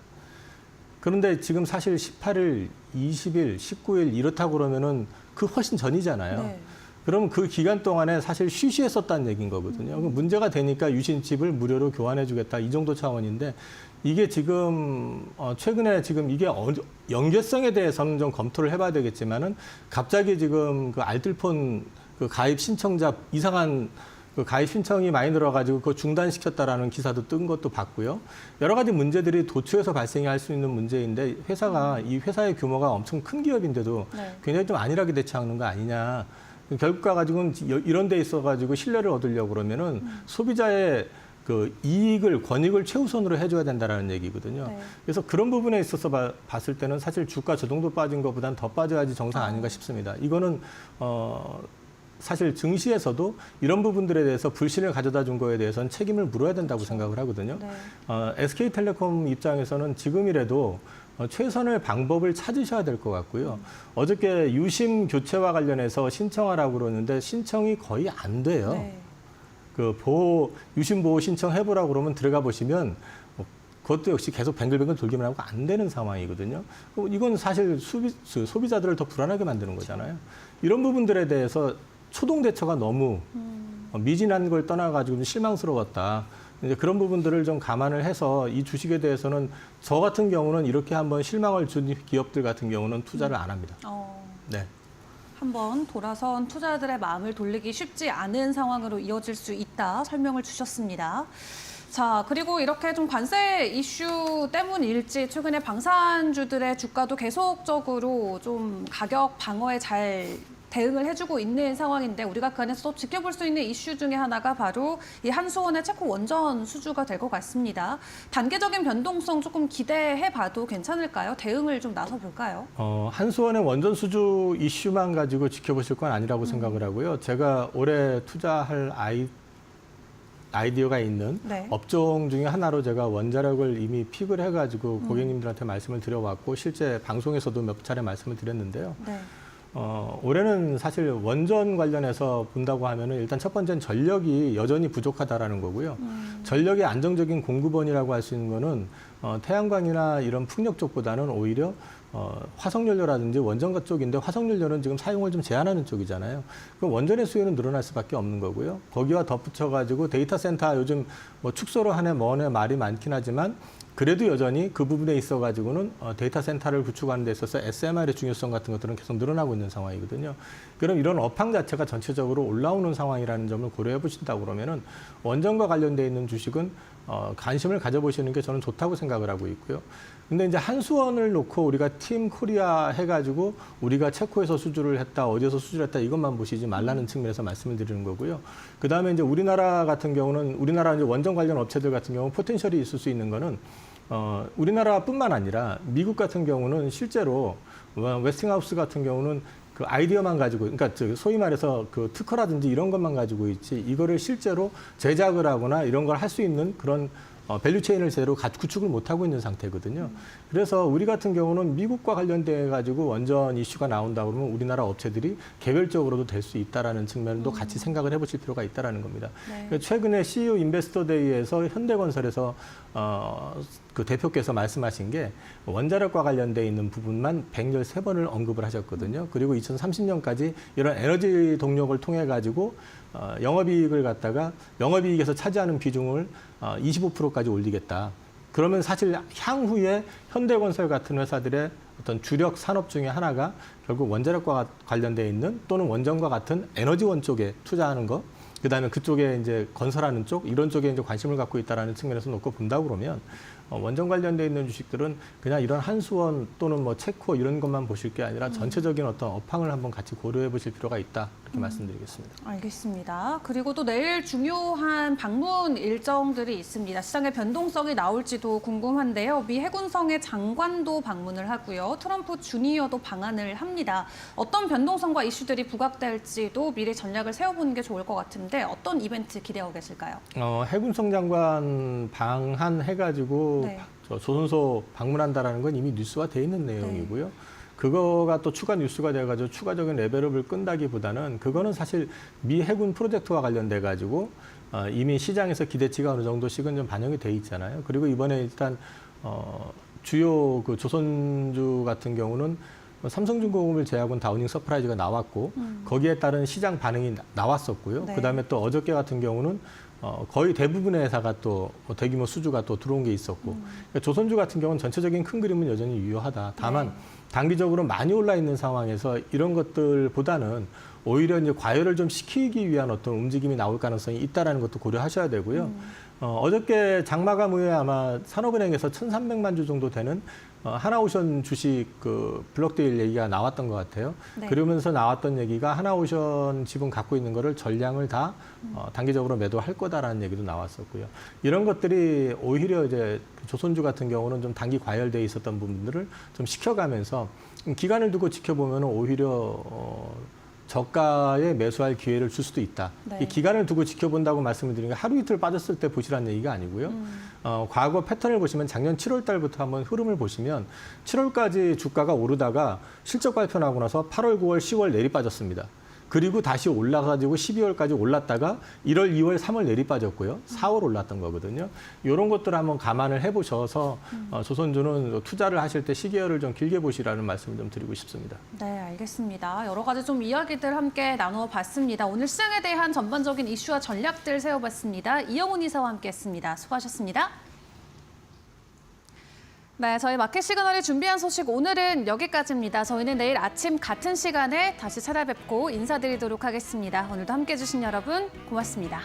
그런데 지금 사실 18일, 20일, 19일 이렇다고 그러면은 그 훨씬 전이잖아요. 네. 그럼 그 기간 동안에 사실 쉬쉬했었다는 얘기인 거거든요. 문제가 되니까 유심칩을 무료로 교환해 주겠다 이 정도 차원인데 이게 지금 최근에 지금 이게 연계성에 대해서는 좀 검토를 해봐야 되겠지만은 갑자기 지금 그 알뜰폰 그 가입 신청자 이상한 그 가입 신청이 많이 늘어가지고 그거 중단시켰다라는 기사도 뜬 것도 봤고요. 여러 가지 문제들이 도처에서 발생할 수 있는 문제인데 회사가 이 회사의 규모가 엄청 큰 기업인데도 네. 굉장히 좀 안일하게 대처하는 거 아니냐. 결국 가가지고는 이런 데 있어가지고 신뢰를 얻으려고 그러면은 소비자의 그 권익을 최우선으로 해줘야 된다라는 얘기거든요. 네. 그래서 그런 부분에 있어서 봤을 때는 사실 주가 저 정도 빠진 것보다는 더 빠져야지 정상 아닌가 싶습니다. 이거는 사실 증시에서도 이런 부분들에 대해서 불신을 가져다 준 거에 대해서는 책임을 물어야 된다고 생각을 하거든요. 네. SK텔레콤 입장에서는 지금이라도 최선의 방법을 찾으셔야 될 것 같고요. 어저께 유심 교체와 관련해서 신청하라고 그러는데 신청이 거의 안 돼요. 네. 그 유심 보호 신청해보라고 그러면 들어가 보시면 그것도 역시 계속 뱅글뱅글 돌기만 하고 안 되는 상황이거든요. 이건 사실 소비자들을 더 불안하게 만드는 거잖아요. 이런 부분들에 대해서 초동 대처가 너무 미진한 걸 떠나가지고 실망스러웠다. 이제 그런 부분들을 좀 감안을 해서 이 주식에 대해서는 저 같은 경우는 이렇게 한번 실망을 준 기업들 같은 경우는 투자를 안 합니다. 네. 한번 돌아선 투자자들의 마음을 돌리기 쉽지 않은 상황으로 이어질 수 있다 설명을 주셨습니다. 자, 그리고 이렇게 좀 관세 이슈 때문일지 최근에 방산주들의 주가도 계속적으로 좀 가격 방어에 잘 대응을 해주고 있는 상황인데 우리가 그 안에서 또 지켜볼 수 있는 이슈 중에 하나가 바로 이 한수원의 체코 원전 수주가 될 것 같습니다. 단계적인 변동성 조금 기대해봐도 괜찮을까요? 대응을 좀 나서볼까요? 한수원의 원전 수주 이슈만 가지고 지켜보실 건 아니라고 생각을 하고요. 제가 올해 투자할 아이디어가 있는 네. 업종 중에 하나로 제가 원자력을 이미 픽을 해가지고 고객님들한테 말씀을 드려왔고 실제 방송에서도 몇 차례 말씀을 드렸는데요. 네. 올해는 사실 원전 관련해서 본다고 하면은 일단 첫 번째는 전력이 여전히 부족하다라는 거고요. 전력의 안정적인 공급원이라고 할 수 있는 거는 태양광이나 이런 풍력 쪽보다는 오히려 화석연료라든지 원전가 쪽인데 화석연료는 지금 사용을 좀 제한하는 쪽이잖아요. 그럼 원전의 수요는 늘어날 수밖에 없는 거고요. 거기와 덧붙여가지고 데이터 센터 요즘 뭐 축소로 하네 뭐네 말이 많긴 하지만 그래도 여전히 그 부분에 있어가지고는 데이터 센터를 구축하는 데 있어서 SMR의 중요성 같은 것들은 계속 늘어나고 있는 상황이거든요. 그럼 이런 업황 자체가 전체적으로 올라오는 상황이라는 점을 고려해 보신다고 그러면은 원전과 관련돼 있는 주식은 관심을 가져보시는 게 저는 좋다고 생각을 하고 있고요. 근데 이제 한수원을 놓고 우리가 팀 코리아 해가지고 우리가 체코에서 수주를 했다, 어디에서 수주를 했다 이것만 보시지 말라는 측면에서 말씀을 드리는 거고요. 그 다음에 이제 우리나라 같은 경우는 우리나라 이제 원전 관련 업체들 같은 경우 포텐셜이 있을 수 있는 거는 우리나라뿐만 아니라 미국 같은 경우는 실제로 웨스팅하우스 같은 경우는 그 아이디어만 가지고, 그러니까 소위 말해서 그 특허라든지 이런 것만 가지고 있지, 이거를 실제로 제작을 하거나 이런 걸 할 수 있는 그런 밸류체인을 제대로 구축을 못하고 있는 상태거든요. 그래서 우리 같은 경우는 미국과 관련돼 가지고 원전 이슈가 나온다 그러면 우리나라 업체들이 개별적으로도 될 수 있다라는 측면도 같이 생각을 해보실 필요가 있다라는 겁니다. 네. 최근에 CEO 인베스터 데이에서 현대건설에서 그 대표께서 말씀하신 게 원자력과 관련돼 있는 부분만 113번을 언급을 하셨거든요. 그리고 2030년까지 이런 에너지 동력을 통해 가지고 영업이익을 갖다가 영업이익에서 차지하는 비중을 25%까지 올리겠다. 그러면 사실 향후에 현대건설 같은 회사들의 어떤 주력 산업 중에 하나가 결국 원자력과 관련돼 있는 또는 원전과 같은 에너지원 쪽에 투자하는 거, 그다음에 그쪽에 이제 건설하는 쪽 이런 쪽에 이제 관심을 갖고 있다라는 측면에서 놓고 본다고 그러면 원전 관련돼 있는 주식들은 그냥 이런 한수원 또는 뭐 체코 이런 것만 보실 게 아니라 전체적인 어떤 업황을 한번 같이 고려해 보실 필요가 있다 이렇게 말씀드리겠습니다. 알겠습니다. 그리고 또 내일 중요한 방문 일정들이 있습니다. 시장의 변동성이 나올지도 궁금한데요. 미 해군성의 장관도 방문을 하고요. 트럼프 주니어도 방한을 합니다. 어떤 변동성과 이슈들이 부각될지도 미리 전략을 세워보는 게 좋을 것 같은데 어떤 이벤트 기대하고 계실까요? 해군성 장관 방한해가지고 네. 조선소 방문한다라는 건 이미 뉴스화돼 있는 내용이고요. 그거가 또 추가 뉴스가 돼가지고 추가적인 레벨업을 끈다기보다는 그거는 사실 미 해군 프로젝트와 관련돼가지고 이미 시장에서 기대치가 어느 정도씩은 좀 반영이 돼 있잖아요. 그리고 이번에 일단 주요 그 조선주 같은 경우는 삼성중공업을 제약은 다우닝 서프라이즈가 나왔고 거기에 따른 시장 반응이 나왔었고요. 네. 그다음에 또 어저께 같은 경우는 거의 대부분의 회사가 또 대규모 수주가 또 들어온 게 있었고 그러니까 조선주 같은 경우는 전체적인 큰 그림은 여전히 유효하다. 다만 단기적으로 많이 올라 있는 상황에서 이런 것들보다는 오히려 이제 과열을 좀 시키기 위한 어떤 움직임이 나올 가능성이 있다라는 것도 고려하셔야 되고요. 어저께 장마감 후에 아마 산업은행에서 1,300만 주 정도 되는 하나오션 주식 그 블록데일 얘기가 나왔던 것 같아요. 네. 그러면서 나왔던 얘기가 하나오션 지분 갖고 있는 거를 전량을 다 단기적으로 매도할 거다라는 얘기도 나왔었고요. 이런 것들이 오히려 이제 조선주 같은 경우는 좀 단기 과열돼 있었던 부분들을 좀 식혀가면서 기간을 두고 지켜보면 오히려 저가에 매수할 기회를 줄 수도 있다. 네. 이 기간을 두고 지켜본다고 말씀을 드리는 게 하루 이틀 빠졌을 때 보시라는 얘기가 아니고요. 과거 패턴을 보시면 작년 7월 달부터 한번 흐름을 보시면 7월까지 주가가 오르다가 실적 발표 나고 나서 8월, 9월, 10월 내리 빠졌습니다. 그리고 다시 올라가지고 12월까지 올랐다가 1월, 2월, 3월 내리 빠졌고요. 4월 올랐던 거거든요. 이런 것들을 한번 감안을 해보셔서 조선주는 투자를 하실 때 시계열을 좀 길게 보시라는 말씀을 좀 드리고 싶습니다. 네, 알겠습니다. 여러 가지 좀 이야기들 함께 나누어 봤습니다. 오늘 시장에 대한 전반적인 이슈와 전략들 세워봤습니다. 이영훈 이사와 함께했습니다. 수고하셨습니다. 네, 저희 마켓 시그널이 준비한 소식 오늘은 여기까지입니다. 저희는 내일 아침 같은 시간에 다시 찾아뵙고 인사드리도록 하겠습니다. 오늘도 함께해 주신 여러분 고맙습니다.